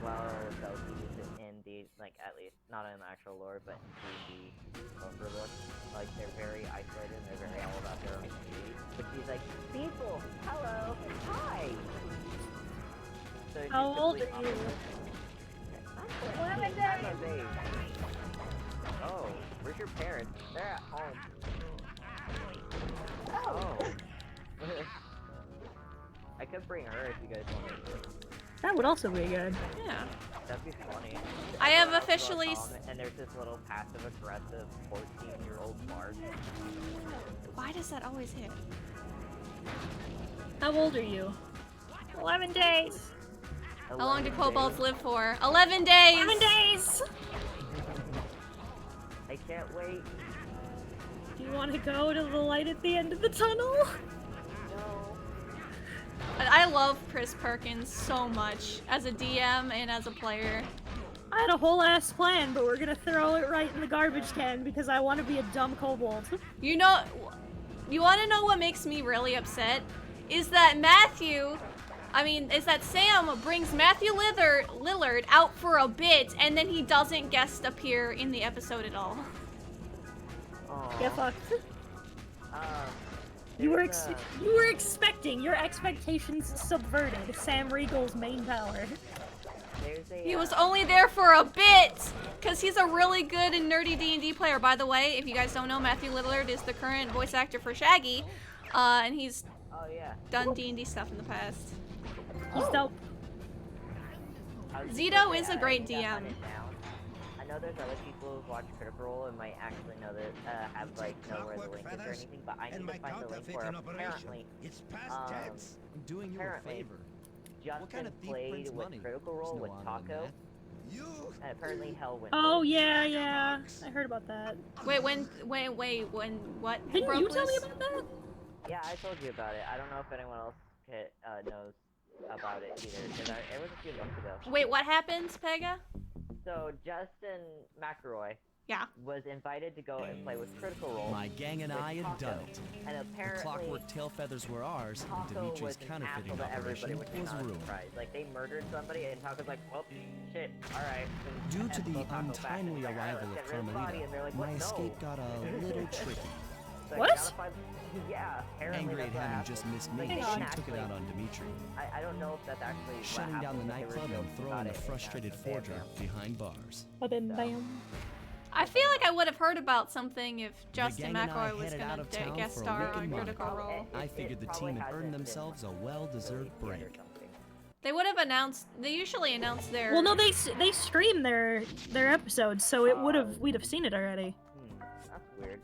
while Selkies in the, like, at least, not in the actual lore, but in the overlook, like, they're very isolated and they're very all about their own community. But she's like, people, hello, hi! So she's How old simply are you? I'm of age. Oh, where's your parents? They're at home. Oh. I could bring her if you guys want me to. That would also be good. Yeah. That'd be funny. I have officially... And there's this little passive-aggressive 14-year-old bard. Why does that always hit? How old are you? 11 days. How long do kobolds live for? 11 days! 11 days! I can't wait. Do you want to go to the light at the end of the tunnel? No. I love Chris Perkins so much as a DM and as a player. I had a whole ass plan, but we're gonna throw it right in the garbage can because I want to be a dumb kobold. You know, you want to know what makes me really upset? Is that Matthew I mean, is that Sam brings Matthew Lillard out for a bit, and then he doesn't guest appear in the episode at all. Get fucked. You there's, were expecting, your expectations subverted Sam Riegel's main power. there's a, He was only there for a bit, because he's a really good and nerdy D&D player. By the way, if you guys don't know, Matthew Lillard is the current voice actor for Shaggy, and he's done D&D stuff in the past. He's dope. Zito is a great DM. I know there's other people who watch Critical Role and might actually know that, have like know where the link is or anything, but I need to find the link where apparently, I'm doing you a favor. Justin kind of thief played prints with money? Critical Role There's with no honor in Taco, that. and apparently Hell went. Oh yeah, I heard about that. Wait, when what? Didn't you tell me Brooklyn? about that? Yeah, I told you about it. I don't know if anyone else knows about it either, because it was a few months ago. Wait, what happens, Pega? So Justin McElroy was invited to go and play with Critical Role. My gang and I had done it. And The apparently, clockwork tail feathers were ours, and Taco Dimitri's was an counterfeiting asshole to everybody, operation which is was not a ruined. surprise. Like, they murdered somebody, and Taco's like, well, shit, alright. Due to the untimely arrival of Carmelita, my escape got a little tricky. What? Yeah, apparently Angry at that's what having happened. just missed me, Like, she they took it actually- out on Dimitri, I don't know if that's actually what shutting down happened, the but they were nightclub and joking throwing about the it in, frustrated the forger fan behind bars. Bam. I feel like I would have heard about something if Justin gang and I McElroy was headed gonna out of town guest for a star weekend on month. Critical Role. I figured the team had earned themselves a well-deserved break. They would have announced. They usually announce their. Well, no, they stream their episodes, so it we'd have seen it already. That's weird.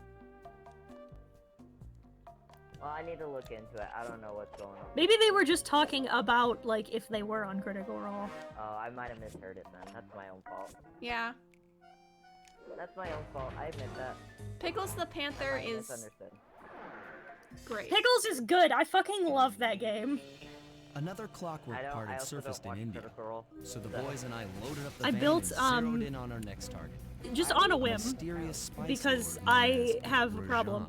Well, I need to look into it. I don't know what's going on. Maybe they were just talking about like if they were on Critical Role. Oh, I might have misheard it then. That's my own fault. Yeah. That's my own fault. I admit that. Pickles the Panther I is misunderstood. great. Pickles is good. I fucking love that game. Another clockwork part had also surfaced don't in watch India, Critical Role, so the so- boys and I loaded up the I van built, and zeroed in on our next target. Just on a whim, Mysterious spice because lord known I as have a problem.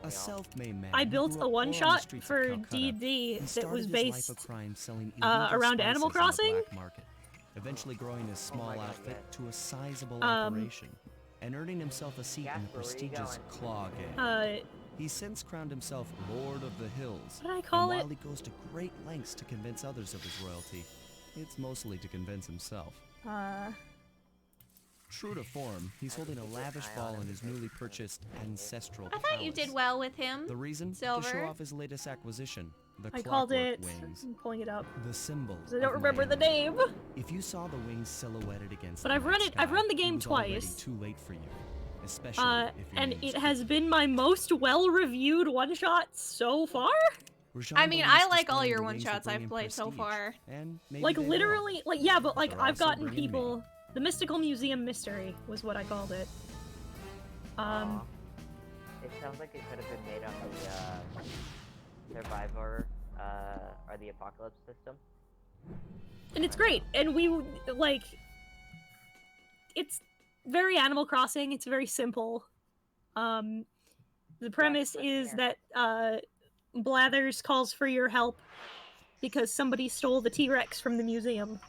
A self-made man I who built grew a up poor on the one-shot streets of for Calcutta. D&D He that started was his life based of crime selling illegal around Animal spices on the Crossing. black market, eventually growing his small outfit to a sizable Um, operation and earning himself a seat in the prestigious Claw Gang. He's since crowned himself Lord of the Hills. What did I call and it? while he goes to great lengths to convince others of his royalty, it's mostly to convince himself. True to form, he's holding a lavish ball in his newly purchased ancestral I thought you palace. did well with him. The reason? To Silver. show off his latest acquisition, the I called clockwork it. wings. I'm pulling it up. The symbol. 'Cause I don't of remember the Miami. name. If you saw the wings silhouetted against But the I've run night it. I've sky, run the it game was already twice. too late for you, especially if your And name's it has been my most well-reviewed one-shot so far. Rajan I mean, believes I like all displaying your the one wings will shots bring I've him played so prestige, far. and maybe Like they will. literally, like yeah, but like They're I've also gotten bringing me. people. The Mystical Museum Mystery was what I called it. It sounds like it could have been made on the Survivor or the Apocalypse system. And it's great. And we like. It's very Animal Crossing. It's very simple. The premise is that Blathers calls for your help because somebody stole the T-Rex from the museum.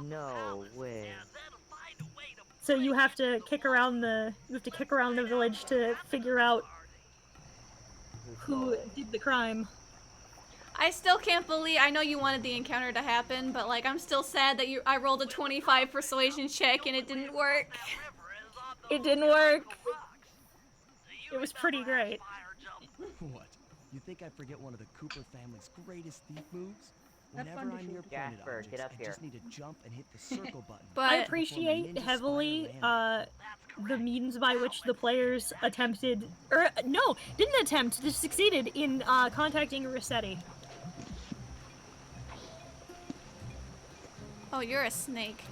No way. So you have to kick around the village to figure out who did the crime. I still can't believe. I know you wanted the encounter to happen, but like I'm still sad that I rolled a 25 persuasion check and it didn't work. It didn't work. It was pretty great. What? You think I forget one of the Cooper family's greatest thief moves? That's Whenever fun to I'm near shoot. planet Jasper, objects, get up I here. just need to jump and hit the circle button. But- I appreciate heavily the means by which the players attempted, or no, didn't attempt, just succeeded in contacting Rossetti. Oh, you're a snake.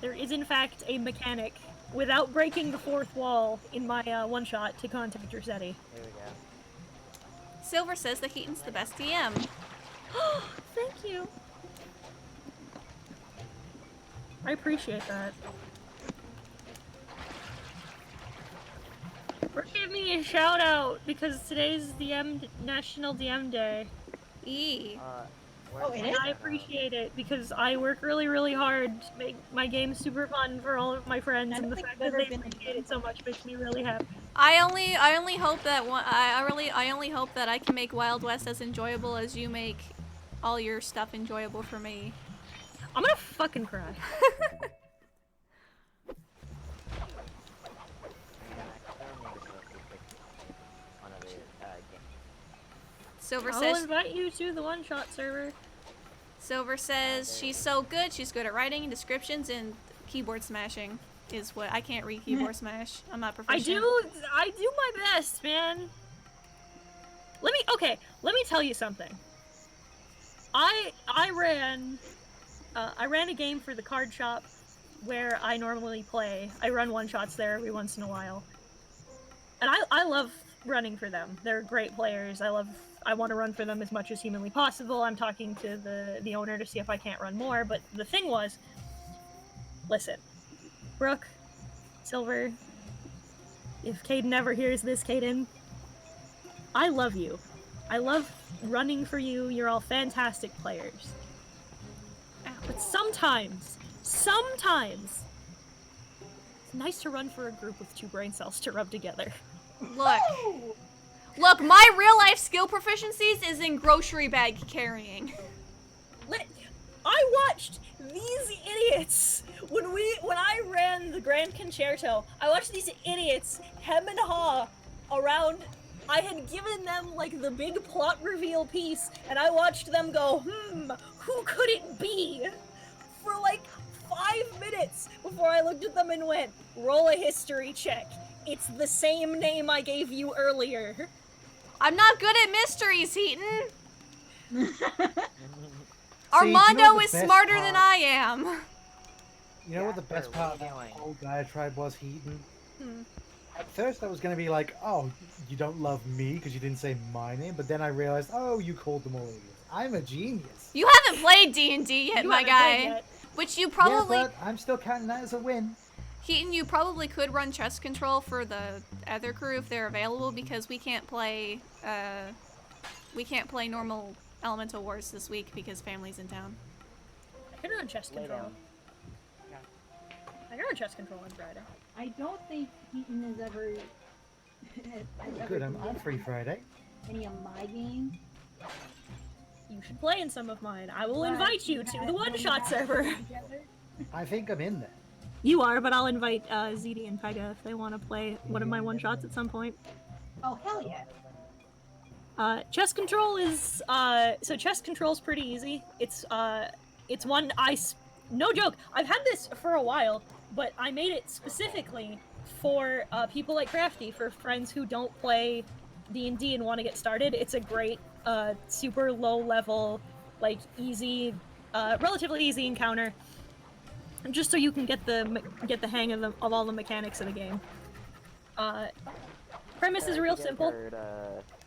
There is in fact a mechanic, without breaking the fourth wall, in my one-shot to contact Rossetti. There we go. Silver says that Heaton's the best DM. Thank you. I appreciate that. Give me a shout out because today's National DM Day. Oh, it is? I appreciate it because I work really hard to make my game super fun for all of my friends, and the fact that they appreciate it so much makes me really happy. I only hope that I only hope that I can make Wild West as enjoyable as you make all your stuff enjoyable for me. I'm gonna fucking cry. Silver I'll says invite you to the one-shot server. Silver says she's so good. She's good at writing descriptions and keyboard smashing. Is what I can't read keyboard smash. I'm not proficient. I do my best, man. Let me tell you something. I ran a game for the card shop where I normally play. I run one-shots there every once in a while. And I love running for them. They're great players. I want to run for them as much as humanly possible. I'm talking to the owner to see if I can't run more, but the thing was, listen, Brooke, Silver, if Caden ever hears this, Caden, I love you. I love running for you. You're all fantastic players. But sometimes, it's nice to run for a group with 2 brain cells to rub together. Look, my real-life skill proficiencies is in grocery bag carrying. I watched these idiots when I ran the Grand Concerto. I watched these idiots hem and haw around. I had given them like the big plot reveal piece, and I watched them go, who could it be? For like 5 minutes before I looked at them and went, roll a history check. It's the same name I gave you earlier. I'm not good at mysteries, Heaton. See, Armando is smarter than I am. You know what the best part of that whole diatribe was, Heaton? At first I was going to be like, oh, you don't love me because you didn't say my name, but then I realized, oh, you called them all idiots. I'm a genius. You haven't played D&D yet, my guy. Which you probably... Yeah, but I'm still counting that as a win. Heaton, you probably could run chest control for the other crew if they're available, because we can't play normal Elemental Wars this week because family's in town. I can run chest control. I can run chest control on Friday. I don't think Heaton has ever... Good, I'm free Friday. Any of my games. You should play in some of mine. I will invite you to the one-shot server. I think I'm in there. You are, but I'll invite ZD and Pega if they want to play one of my one-shots at some point. Oh, hell yeah. Chest control is, so chest control's pretty easy. It's one no joke, I've had this for a while, but I made it specifically for, people like Crafty, for friends who don't play D&D and want to get started. It's a great, super low-level, like, easy, relatively easy encounter, just so you can get the hang of all the mechanics of the game. Premise is real simple. Heard,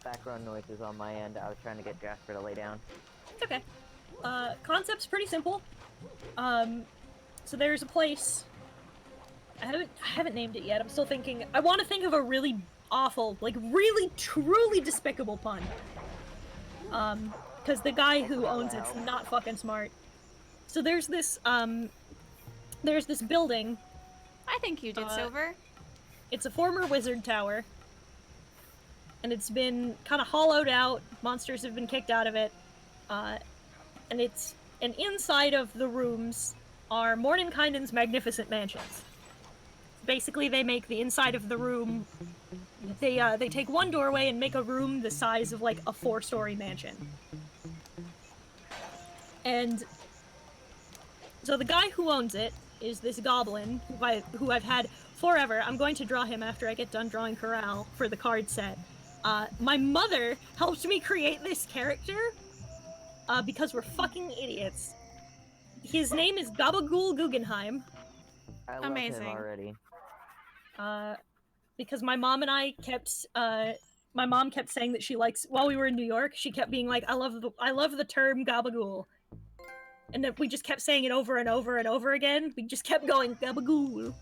background noises on my end. I was trying to get Jasper to lay down. It's okay. Concept's pretty simple. So there's a place. I haven't named it yet. I'm still thinking. I want to think of a really awful, like really, truly despicable pun. Because the guy who owns it's not fucking smart. So there's this building. I think you did, Silver. It's a former wizard tower. And it's been kind of hollowed out. Monsters have been kicked out of it. And inside of the rooms are Mordenkainen's magnificent mansions. Basically, they make the inside of the room... They take one doorway and make a room the size of, like, a 4-story mansion. And... so the guy who owns it is this goblin, who I've had forever. I'm going to draw him after I get done drawing Corral for the card set. My mother helped me create this character, because we're fucking idiots. His name is Gabagool Guggenheim. I love him already. Because my mom and I kept, my mom kept saying that she likes, while we were in New York, she kept being like, I love the term Gabagool. And then we just kept saying it over and over and over again. We just kept going, Gabagool.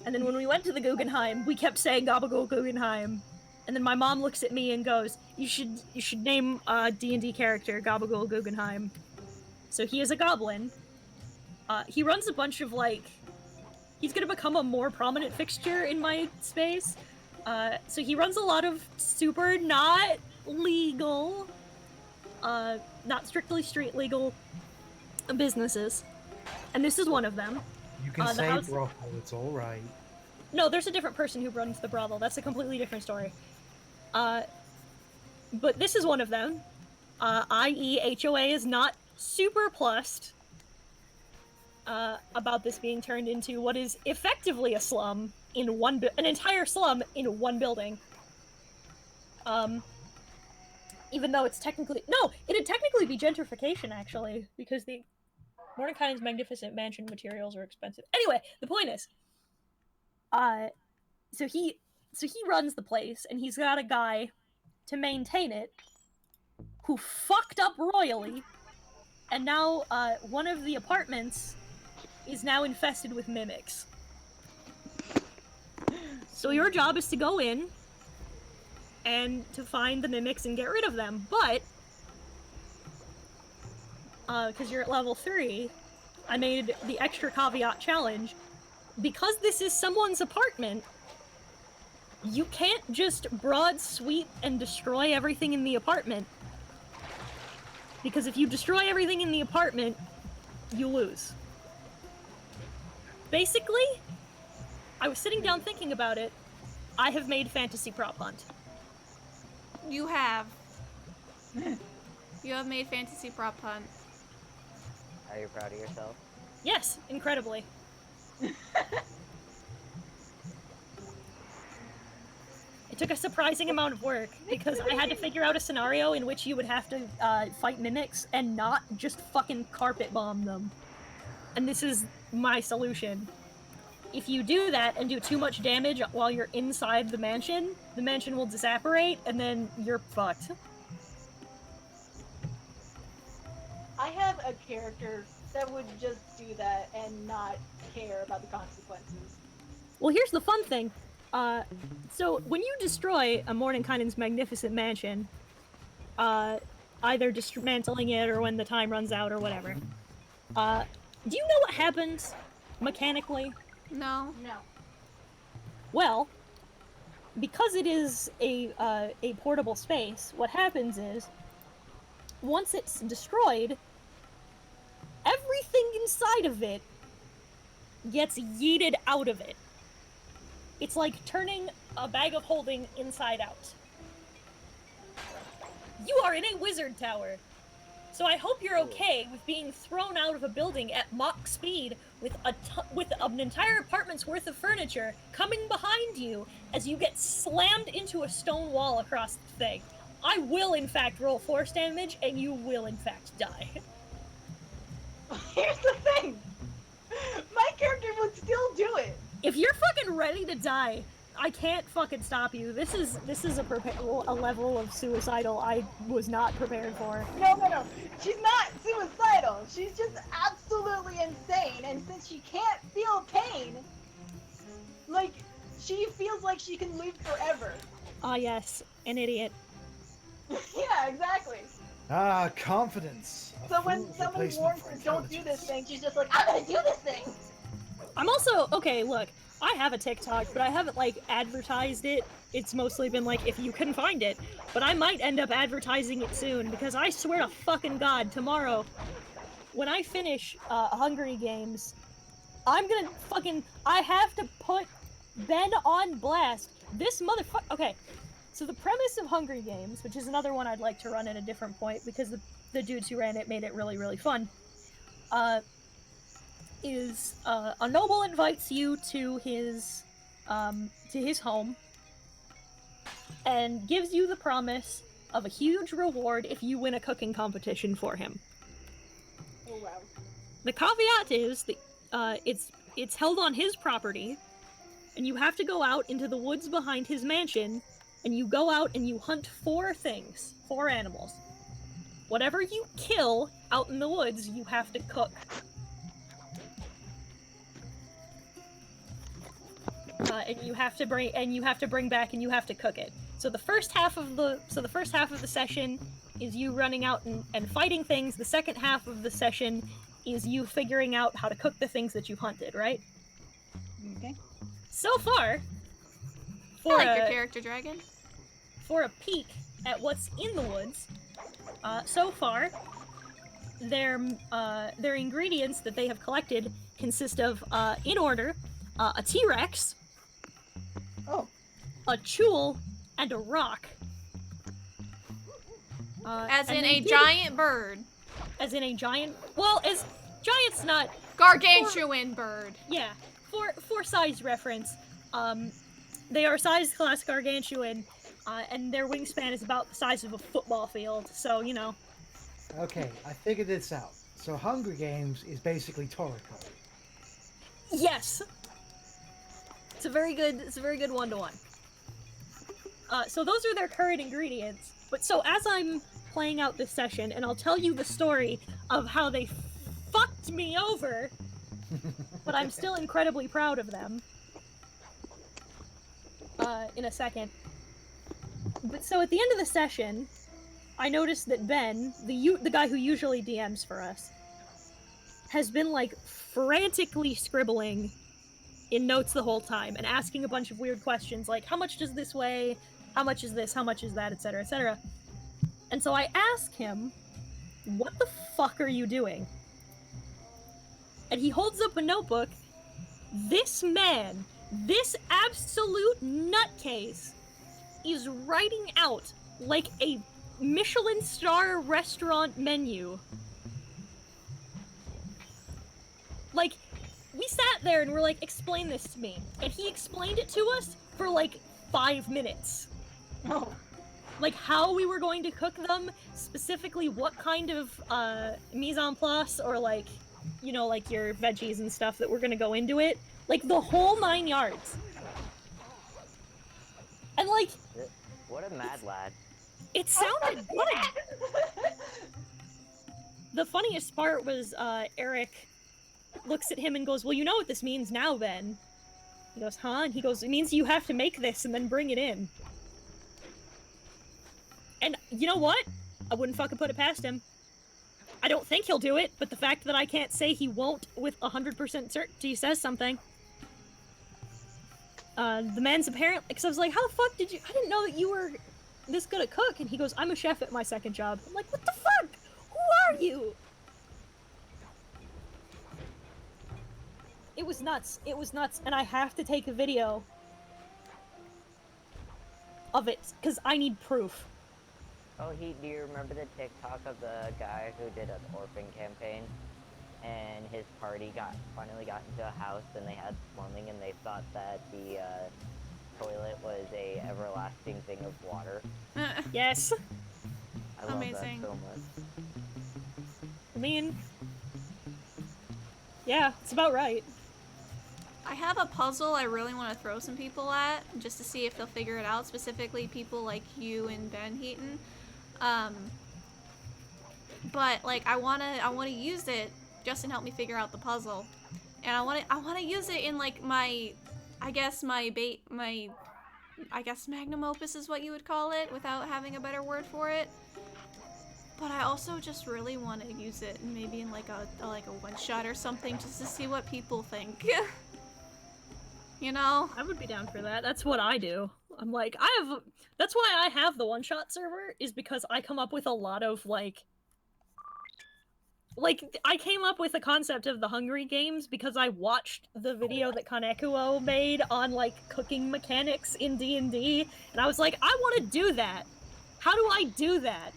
And then when we went to the Guggenheim, we kept saying Gabagool Guggenheim. And then my mom looks at me and goes, you should name a D&D character Gabagool Guggenheim. So he is a goblin. He runs a bunch of, like... He's gonna become a more prominent fixture in my space. So he runs a lot of super not legal, not strictly street legal businesses. And this is one of them. You can say brothel, it's alright. No, there's a different person who runs the brothel. That's a completely different story. But this is one of them. I.e. HOA is not super plussed about this being turned into what is effectively a slum in an entire slum in one building. Even though it's technically... No! It'd technically be gentrification, actually, because the Mordecai's Magnificent Mansion materials are expensive. Anyway, the point is, so he runs the place, and he's got a guy to maintain it who fucked up royally, and now, one of the apartments is now infested with mimics. So your job is to go in and to find the mimics and get rid of them, but because you're at level 3, I made the extra caveat challenge. Because this is someone's apartment, you can't just broad sweep and destroy everything in the apartment. Because if you destroy everything in the apartment, you lose. Basically, I was sitting down thinking about it. I have made Fantasy Prop Hunt. You have. You have made Fantasy Prop Hunt. Are you proud of yourself? Yes, incredibly. It took a surprising amount of work, because I had to figure out a scenario in which you would have to fight mimics and not just fucking carpet bomb them. And this is my solution. If you do that and do too much damage while you're inside the mansion will disapparate, and then you're fucked. I have a character that would just do that and not care about the consequences. Well, here's the fun thing. So when you destroy a Mordenkainen's Magnificent Mansion, either dismantling it or when the time runs out or whatever, do you know what happens mechanically? No. No. Well, because it is a portable space, what happens is, once it's destroyed, everything inside of it gets yeeted out of it. It's like turning a bag of holding inside out. You are in a wizard tower. So I hope you're okay with being thrown out of a building at Mach speed with an entire apartment's worth of furniture coming behind you as you get slammed into a stone wall across the thing. I will, in fact, roll force damage, and you will, in fact, die. Here's the thing! My character would still do it! If you're fucking ready to die, I can't fucking stop you. This is a level of suicidal I was not prepared for. No. She's not suicidal. She's just absolutely insane. And since she can't feel pain, like, she feels like she can live forever. Ah, yes. An idiot. Yeah, exactly. Ah, confidence. So when someone warns her, don't do this thing, she's just like, I'm gonna do this thing! I'm also, okay, look, I have a TikTok, but I haven't, like, advertised it. It's mostly been, like, if you can find it. But I might end up advertising it soon, because I swear to fucking God, tomorrow, when I finish, Hungry Games, I'm gonna fucking, I have to put Ben on blast. This motherfucker, okay, so the premise of Hungry Games, which is another one I'd like to run at a different point, because the dudes who ran it made it really, really fun, is a noble invites you to his home and gives you the promise of a huge reward if you win a cooking competition for him. Oh wow. The caveat is that it's held on his property, and you have to go out into the woods behind his mansion, and you go out and you hunt 4 animals. Whatever you kill out in the woods, you have to cook. and you have to bring back and you have to cook it. So the first half of the session is you running out and fighting things. The second half of the session is you figuring out how to cook the things that you've hunted, right? Okay. So far, I like your character, Dragon. For a peek at what's in the woods, so far, their ingredients that they have collected consist of, in order, a T-Rex, a Chul, and a rock. As in a giant bird. As in a giant... Well, as... Giant's not... Gargantuan bird. Yeah. For size reference, they are size class Gargantuan, and their wingspan is about the size of a football field, so, you know. Okay, I figured this out. So Hunger Games is basically Toriko. Yes! It's a very good one-to-one. So those are their current ingredients. But so as I'm playing out this session, and I'll tell you the story of how they fucked me over, but I'm still incredibly proud of them, in a second. But so at the end of the session, I noticed that Ben, the guy who usually DMs for us, has been, like, frantically scribbling in notes the whole time, and asking a bunch of weird questions, like, how much does this weigh? How much is this? How much is that? Etc., etc. And so I ask him, what the fuck are you doing? And he holds up a notebook. This man, this absolute nutcase, is writing out, like, a Michelin star restaurant menu. Like, we sat there and we're like, explain this to me. And he explained it to us for, like, 5 minutes. Oh. Like, how we were going to cook them, specifically what kind of, mise en place, or, like, you know, like your veggies and stuff that were gonna go into it. Like, the whole 9 yards. And, like... What a mad lad. It sounded good! The funniest part was, Eric looks at him and goes, well, you know what this means now, Ben. He goes, huh? And he goes, it means you have to make this and then bring it in. And you know what? I wouldn't fucking put it past him. I don't think he'll do it, but the fact that I can't say he won't with 100% certainty says something. The man's apparently... Because I was like, how the fuck did you... I didn't know that you were this good at cook. And he goes, I'm a chef at my second job. I'm like, what the fuck? Who are you? It was nuts. It was nuts. And I have to take a video of it, because I need proof. Oh, do you remember the TikTok of the guy who did an orphan campaign? And his party finally got into a house and they had plumbing and they thought that the toilet was a everlasting thing of water. Yes. I love Amazing. that so much. I mean... Yeah, it's about right. I have a puzzle I really want to throw some people at, just to see if they'll figure it out, specifically people like you and Ben Heaton. But, like, I wanna use it. Justin helped me figure out the puzzle. And I wanna use it in, like, my magnum opus is what you would call it, without having a better word for it. But I also just really want to use it, maybe in like a one-shot or something, just to see what people think. You know? I would be down for that. That's what I do. I'm like, that's why I have the one-shot server, is because I come up with a lot of, like, I came up with the concept of the Hungry Games because I watched the video that Kanekuo made on, like, cooking mechanics in D&D, and I was like, I want to do that. How do I do that?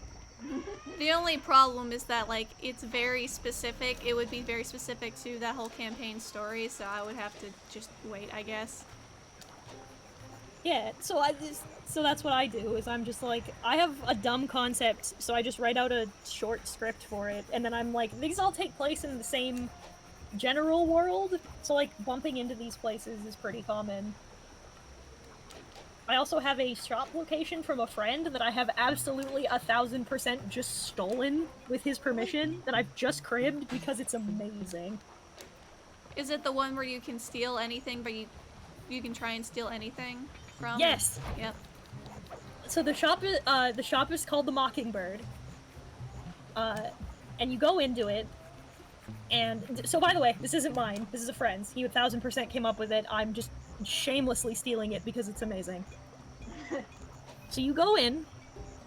The only problem is that, like, it's very specific. It would be very specific to that whole campaign story, so I would have to just wait, I guess. Yeah, so that's what I do, is I'm just like, I have a dumb concept, so I just write out a short script for it, and then I'm like, these all take place in the same general world, so, like, bumping into these places is pretty common. I also have a shop location from a friend that I have absolutely 1000% just stolen with his permission, that I've just cribbed because it's amazing. Is it the one where you can steal anything, but you can try and steal anything from? Yes. Yep. So the shop is called the Mockingbird. And you go into it, and so by the way, this isn't mine. This is a friend's. He 1000% came up with it. I'm just shamelessly stealing it because it's amazing. So you go in,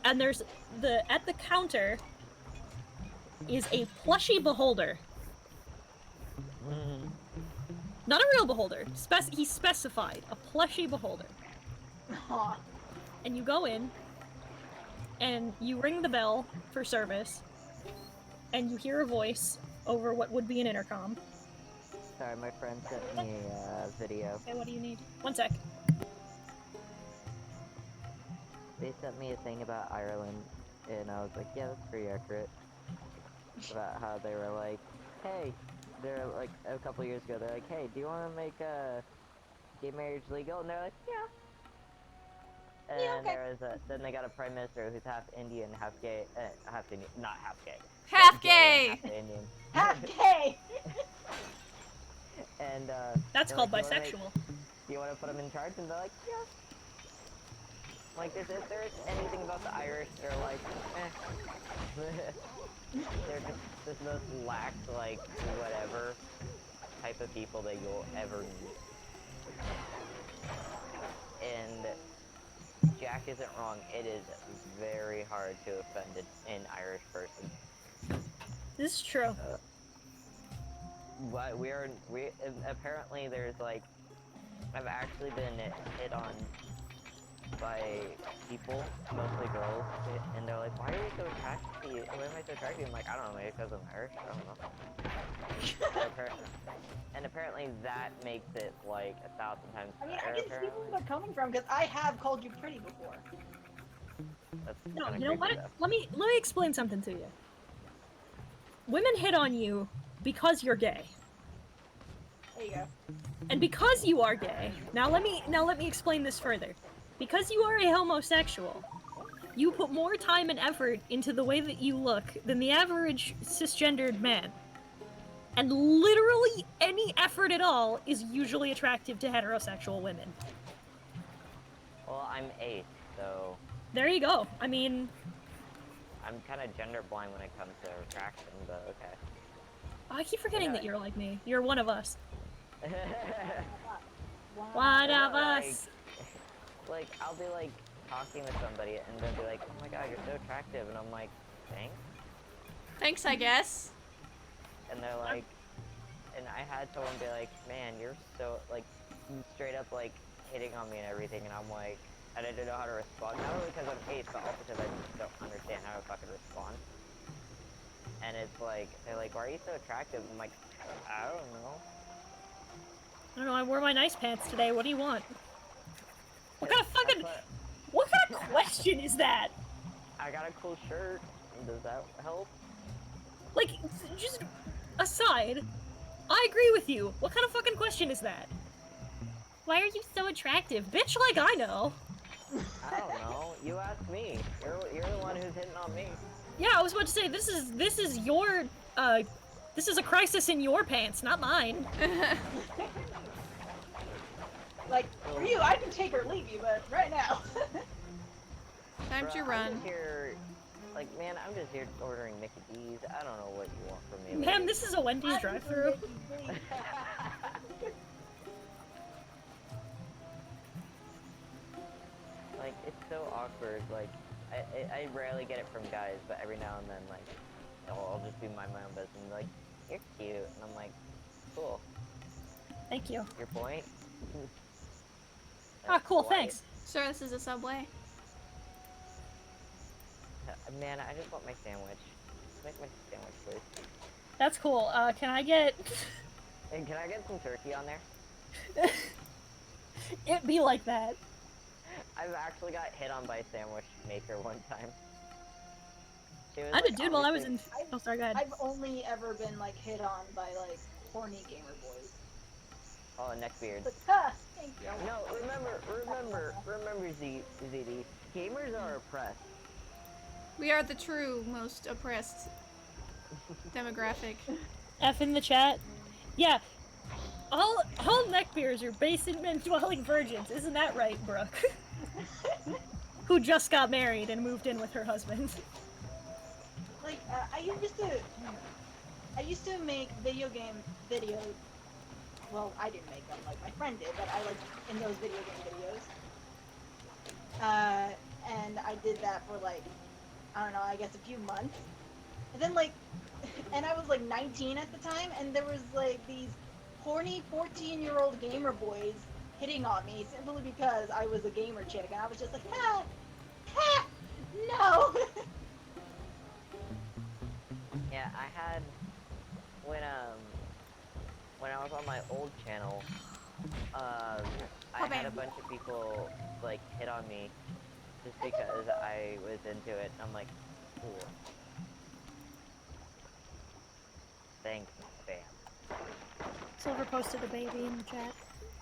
and there's at the counter is a plushy beholder. Not a real beholder. He specified a plushy beholder. And you go in, and you ring the bell for service, and you hear a voice over what would be an intercom. Sorry, my friend sent me a video. Okay, what do you need? One sec. They sent me a thing about Ireland, and I was like, yeah, that's pretty accurate. About how they were like, hey, they're like, a couple years ago, they're like, hey, do you want to make gay marriage legal? And they're like, yeah. And Yeah, okay. there was then they got a prime minister who's half Indian, half gay, half Indian, not half gay. Half gay! Half Indian. Half gay! And that's called like, bisexual. Do you want to put them in charge? And they're like, yeah. Like, if there's anything about the Irish, they're like, they're just the most lax, like, whatever type of people that you'll ever meet. And Jack isn't wrong. It is very hard to offend an Irish person. This is true. But we apparently there's like, I've actually been hit on by people, mostly girls, and they're like, why are you so attracted to you? Why am I so attracted to you? I'm like, I don't know, maybe because I'm Irish, I don't know. And apparently that makes it like 1,000 times I mean, better, I can see where they're coming from, because I have called you pretty before. That's No, you know what? Let me explain something to you. Women hit on you because you're gay. There you go. And because you are gay, now let me explain this further. Because you are a homosexual, you put more time and effort into the way that you look than the average cisgendered man. And literally any effort at all is usually attractive to heterosexual women. Well, I'm 8, so... There you go. I mean... I'm kind of gender blind when it comes to attraction, but okay. I keep forgetting that you're like me. You're one of us. Wow. One of us! Like, I'll be like talking to somebody and they'll be like, oh my god, you're so attractive, and I'm like, thanks? Thanks, I guess. And they're like, and I had someone be like, man, you're so, like, straight up, like, hitting on me and everything, and I'm like, I didn't know how to respond. Not only because I'm 8, but also because I just don't understand how to fucking respond. And it's like, they're like, why are you so attractive? I'm like, I don't know. I don't know, I wore my nice pants today. What do you want? What kind of fucking... What kind of question is that? I got a cool shirt. Does that help? Like, just aside, I agree with you. What kind of fucking question is that? Why are you so attractive? Bitch, like I know. I don't know. You ask me. You're the one who's hitting on me. Yeah, I was about to say, this is your, this is a crisis in your pants, not mine. Like, for you, I can take or leave you, but right now. Time to run. I'm just here, like, man, I'm just here ordering Mickey D's. I don't know what you want from me. Ma'am, this is a Wendy's drive-thru. Like, it's so awkward. Like, I rarely get it from guys, but every now and then, like, I'll just be my own business and be like, you're cute. And I'm like, cool. Thank you. Your point? Ah, cool, thanks. Sir, this is a Subway. Man, I just want my sandwich. Make my sandwich, please. That's cool. Can I get... And can I get some turkey on there? It be like that. I've actually got hit on by a sandwich maker one time. I did, dude, while I was in... Oh, sorry, go ahead. I've only ever been, like, hit on by, like, horny gamer boys. Oh, neckbeard. But, thank you. No, remember, ZD. Gamers are oppressed. We are the true most oppressed demographic. F in the chat. Yeah. all neckbeards are basement-dwelling virgins, isn't that right, Brooke? Who just got married and moved in with her husband. Like, I used to make video game videos. Well, I didn't make them, like my friend did, but I like in those video game videos. And I did that for like, I don't know, I guess a few months. And then like, and I was like 19 at the time, and there was like these horny 14-year-old gamer boys hitting on me simply because I was a gamer chick, and I was just like, ha, ha, no. Yeah, I had when I was on my old channel, I had a bunch of people like hit on me just because I was into it. I'm like, cool. Thanks, fam. Silver posted a baby in the chat.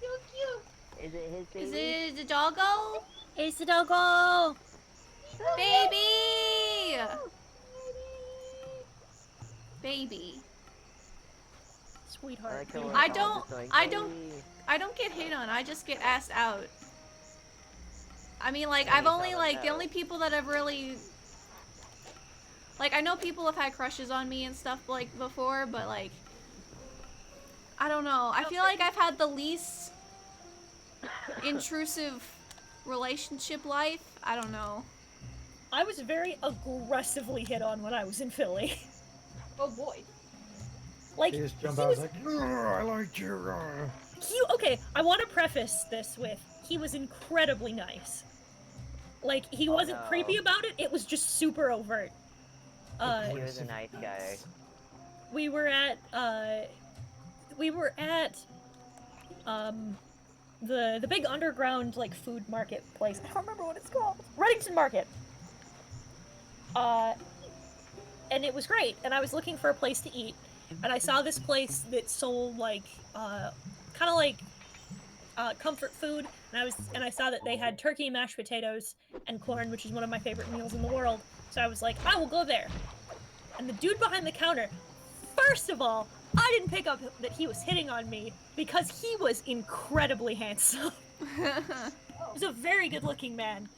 So cute. Is it his baby? Is it the doggo? It's the doggo! Baby! Baby. Sweetheart. I don't get hit on. I just get asked out. I mean, like, I've only, like, the only people that have really... Like, I know people have had crushes on me and stuff, like, before, but, like... I don't know. I feel like I've had the least intrusive relationship life. I don't know. I was very aggressively hit on when I was in Philly. Oh boy. Like, he just jumped out was like, I like you. Okay, I want to preface this with, he was incredibly nice. Like, he wasn't creepy about it, it was just super overt. He was a nice guy. We were at the big underground, like, food market place. I don't remember what it's called. Reddington Market. And it was great, and I was looking for a place to eat, and I saw this place that sold, like, kind of like, comfort food, and I saw that they had turkey, mashed potatoes, and corn, which is one of my favorite meals in the world, so I was like, I will go there. And the dude behind the counter, first of all, I didn't pick up that he was hitting on me, because he was incredibly handsome. He was a very good-looking man.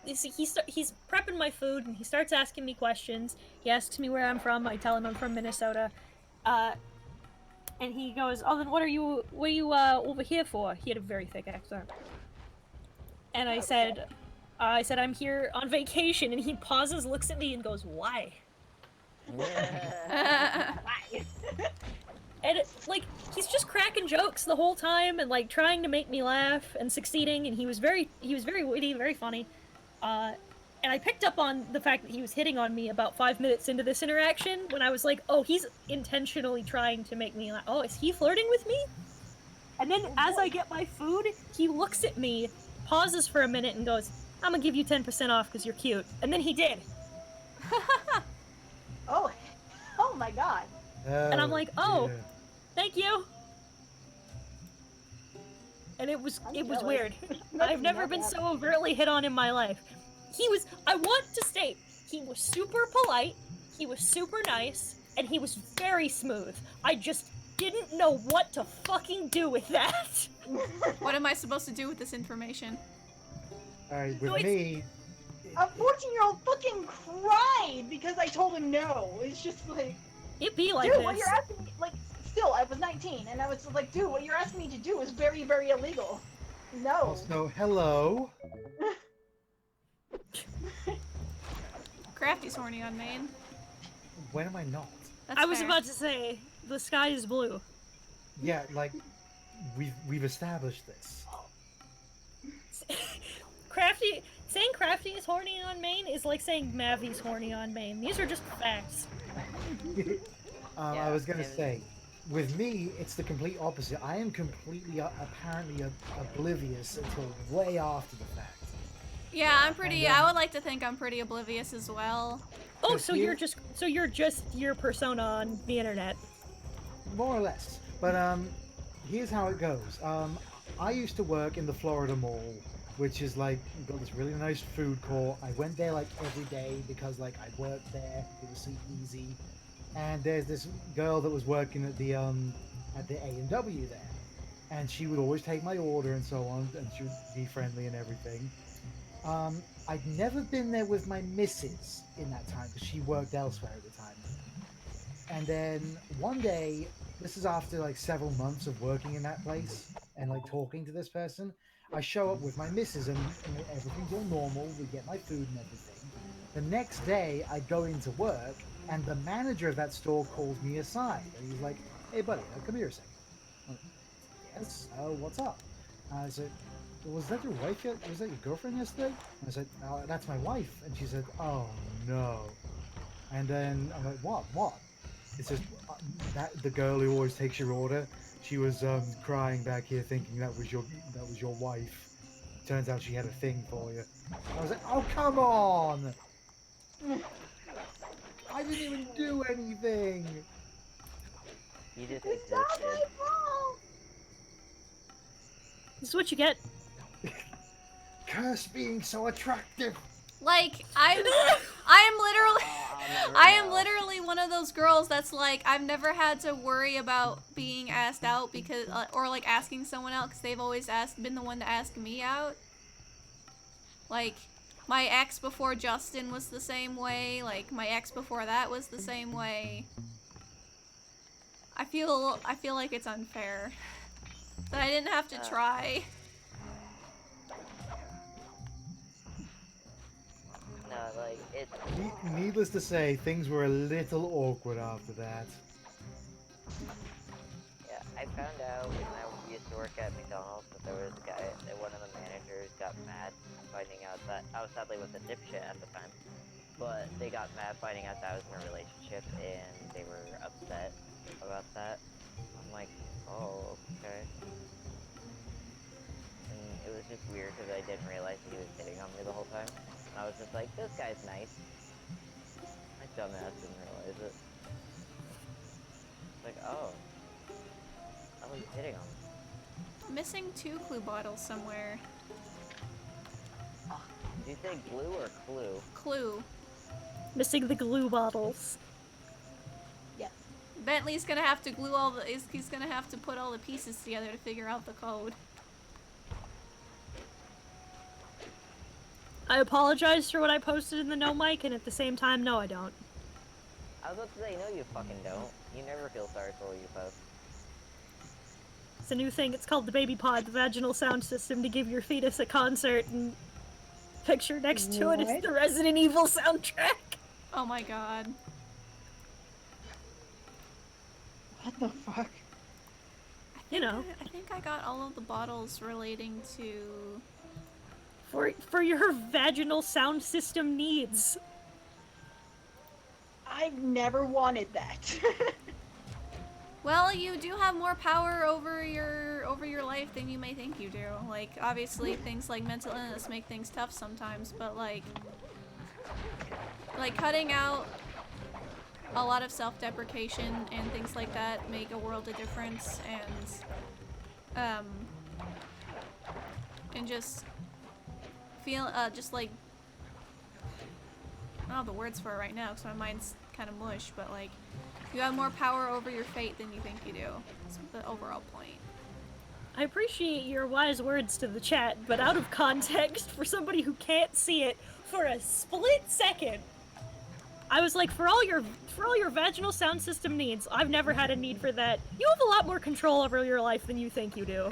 He's prepping my food, and he starts asking me questions. He asks me where I'm from. I tell him I'm from Minnesota. And he goes, "Oh, then what are you over here for?" He had a very thick accent. And I said, "I'm here on vacation." And he pauses, looks at me, and goes, "Why?" And like, he's just cracking jokes the whole time, and like trying to make me laugh and succeeding. And he was very witty, very funny. And I picked up on the fact that he was hitting on me about 5 minutes into this interaction when I was like, oh, he's intentionally trying to make me laugh. Oh, is he flirting with me? And then as I get my food, he looks at me, pauses for a minute, and goes, I'm gonna give you 10% off because you're cute. And then he did. Oh my god. And I'm like, oh, thank you. And it was weird. I've never been so overtly hit on in my life. I want to state, he was super polite, he was super nice, and he was very smooth. I just didn't know what to fucking do with that. What am I supposed to do with this information? Alright, with me... A 14-year-old fucking cried because I told him no. It's just like... It'd be like dude, this. What you're asking me, like, still, I was 19, and I was like, dude, what you're asking me to do is very, very illegal. No. Also, hello. Crafty's horny on main. When am I not? I was about to say, the sky is blue. Yeah, like, we've established this. Saying Crafty is horny on main is like saying Mavi's horny on main. These are just facts. I was gonna say, with me, it's the complete opposite. I am completely, apparently oblivious until way after the fact. Yeah, I'm pretty. I would like to think I'm pretty oblivious as well. Oh, so you're just your persona on the internet. More or less. But here's how it goes. I used to work in the Florida Mall, which is like, you've got this really nice food court. I went there like every day because like I worked there. It was so easy. and there's this girl that was working at the A&W there, and she would always take my order and so on, and she would be friendly and everything. I'd never been there with my missus in that time because she worked elsewhere at the time. And then one day, this is after like several months of working in that place and like talking to this person, I show up with my missus and everything's all normal. We get my food and everything. The next day, I go into work and the manager of that store calls me aside and he's like, "Hey, buddy, come here a second." I'm like, "Yes, what's up?" I said, "Was that your wife yet? Was that your girlfriend yesterday?" I said, "That's my wife." And she said, "Oh no." And then I'm like, "What?" It says that the girl who always takes your order. She was crying back here, thinking that was your wife. Turns out she had a thing for you. I was like, "Oh come on! I didn't even do anything." You just It's not existed. my fault. This is what you get. Curse being so attractive. Like, I am literally one of those girls that's like, I've never had to worry about being asked out because, or like asking someone out because they've always been the one to ask me out. Like, my ex before Justin was the same way, like, my ex before that was the same way. I feel like it's unfair that I didn't have to try. No, like, it... Needless to say, things were a little awkward after that. Yeah, I found out when I used to work at McDonald's that there was a guy, that one of the managers got mad finding out that I was sadly with a dipshit at the time, but they got mad finding out that I was in a relationship and they were upset about that. I'm like, oh, okay. And it was just weird because I didn't realize he was hitting on me the whole time. And I was just like, this guy's nice. My dumbass didn't realize it. It's like, oh. Oh, he's hitting on me. Missing 2 clue bottles somewhere. Did you say glue or clue? Clue. Missing the glue bottles. Yes. Bentley's gonna have to glue all the. He's gonna have to put all the pieces together to figure out the code. I apologize for what I posted in the no mic, and at the same time, no, I don't. I was about to say, no, you fucking don't. You never feel sorry for what you post. It's a new thing. It's called the Baby Pod, the vaginal sound system to give your fetus a concert, and picture next to it is the Resident Evil soundtrack. Oh my god. What the fuck? You know. I think I got all of the bottles relating to... For your vaginal sound system needs. I've never wanted that. Well, you do have more power over your life than you may think you do. Like, obviously, things like mental illness make things tough sometimes, but like cutting out a lot of self-deprecation and things like that make a world of difference, and just feel just like, I don't have the words for it right now because my mind's kind of mush, but like, you have more power over your fate than you think you do. That's the overall point. I appreciate your wise words to the chat, but out of context, for somebody who can't see it, for a split second, I was like, for all your vaginal sound system needs, I've never had a need for that. You have a lot more control over your life than you think you do.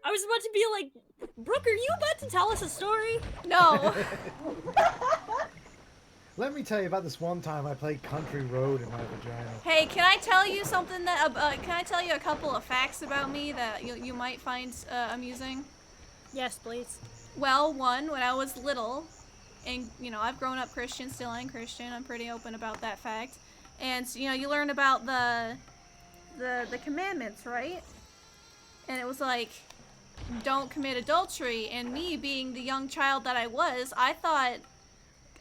I was about to be like, Brooke, are you about to tell us a story? No. Let me tell you about this one time I played Country Road in my vagina. Hey, can I tell you something that, can I tell you a couple of facts about me that you might find amusing? Yes, please. Well, one, when I was little, and, you know, I've grown up Christian, still ain't Christian, I'm pretty open about that fact, and, you know, you learn about the commandments, right? And it was like, don't commit adultery, and me being the young child that I was, I thought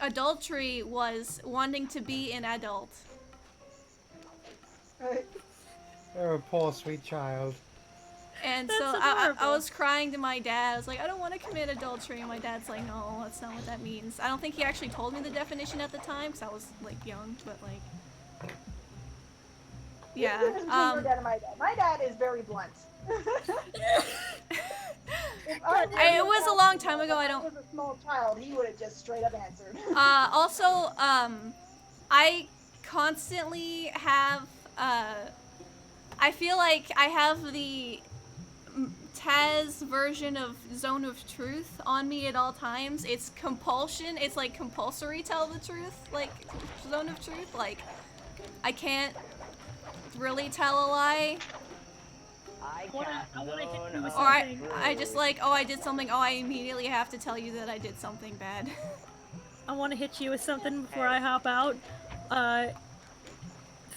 adultery was wanting to be an adult. You're a poor sweet child. And That's so I adorable. was crying to my dad. I was like, I don't want to commit adultery. And my dad's like, no, that's not what that means. I don't think he actually told me the definition at the time because I was like young, but like, yeah. The difference between your dad and my dad. My dad is very blunt. It was a long time ago. I don't. If I was a small child, he would have just straight up answered. Also, I constantly have, I feel like I have the Taz version of Zone of Truth on me at all times. It's compulsion. It's like compulsory tell the truth, like Zone of Truth. Like, I can't really tell a lie. Or I just like, oh, I did something. Oh, I immediately have to tell you that I did something bad. I want to hit you with something before I hop out.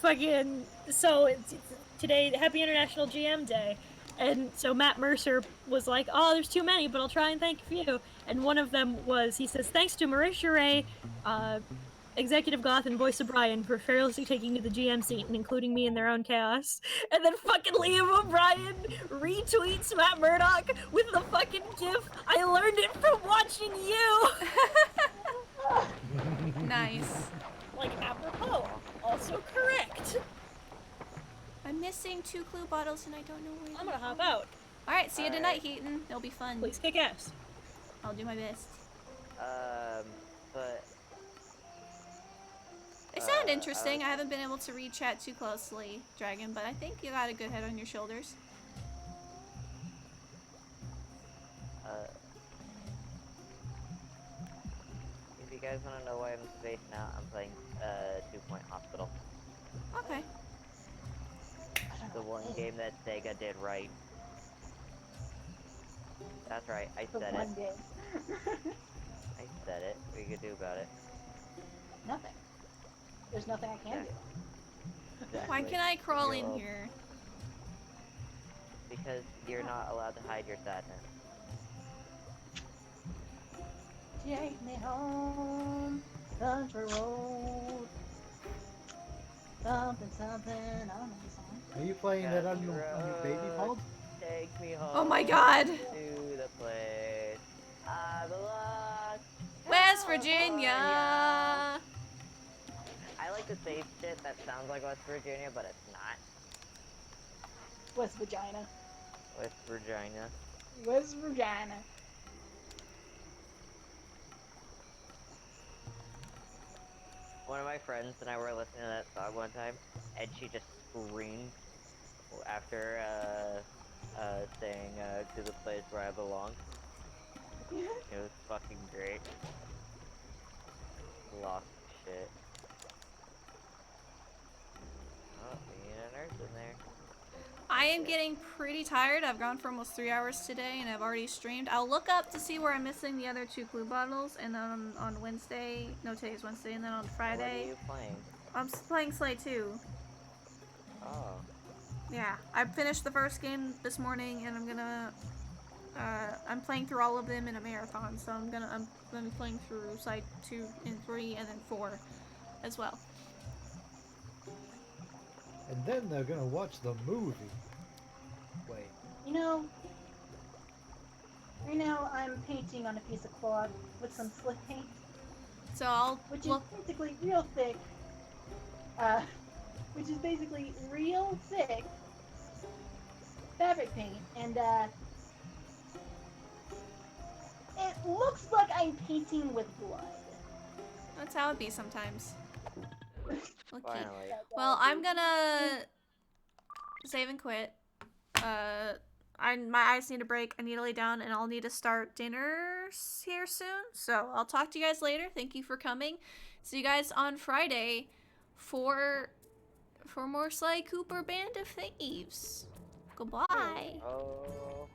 Fucking, so it's today, Happy International GM Day, and so Matt Mercer was like, oh, there's too many, but I'll try and thank a few. And one of them was, he says, thanks to Marisha Ray, Executive Goth and Voice of Brian for fearlessly taking to the GM seat and including me in their own chaos. And then fucking Liam O'Brien retweets Matt Murdock with the fucking gif, I learned it from watching you! Nice. Like, apropos. Also correct. I'm missing 2 clue bottles and I don't know where I'm gonna hop out. Alright, see you tonight, Heaton. It'll be fun. Please kick ass. I'll do my best. But... They sound interesting. I haven't been able to read chat too closely, Dragon, but I think you got a good head on your shoulders. If you guys want to know why I'm in space now, I'm playing 2 Point Hospital. Okay. The one game that Sega did right. That's right, I said it. I said it. What you could do about it? Nothing. There's nothing I can do. Exactly. Why can I crawl in here? Because you're not allowed to hide your sadness. Take me home, country road. Something, something, I don't know the song. Are you playing that on your baby pod? Take me home. Oh my god. To the place I belong. West Virginia. I like to say shit that sounds like West Virginia, but it's not. West Virginia. West Virginia. West Virginia. One of my friends and I were listening to that song one time, and she just screamed after saying to the place where I belong. It was fucking great. Lost shit. Oh, being a nurse in there. I am getting pretty tired. I've gone for almost 3 hours today and I've already streamed. I'll look up to see where I'm missing the other 2 clue bottles, and then on Wednesday, no, today's Wednesday, and then on Friday. What are you playing? I'm playing Slay 2. Oh. Yeah, I finished the first game this morning and I'm gonna, I'm playing through all of them in a marathon, so I'm gonna be playing through Slay 2 and 3 and then 4 as well. And then they're gonna watch the movie. Wait. You know, right now I'm painting on a piece of cloth with some slick paint. So I'll which is basically real thick. Which is basically real thick fabric paint, and it looks like I'm painting with blood. That's how it be sometimes. Okay. Finally. Well, I'm gonna save and quit. My eyes need a break. I need to lay down, and I'll need to start dinner here soon. So I'll talk to you guys later. Thank you for coming. See you guys on Friday for more Sly Cooper Band of Thieves. Goodbye. Oh.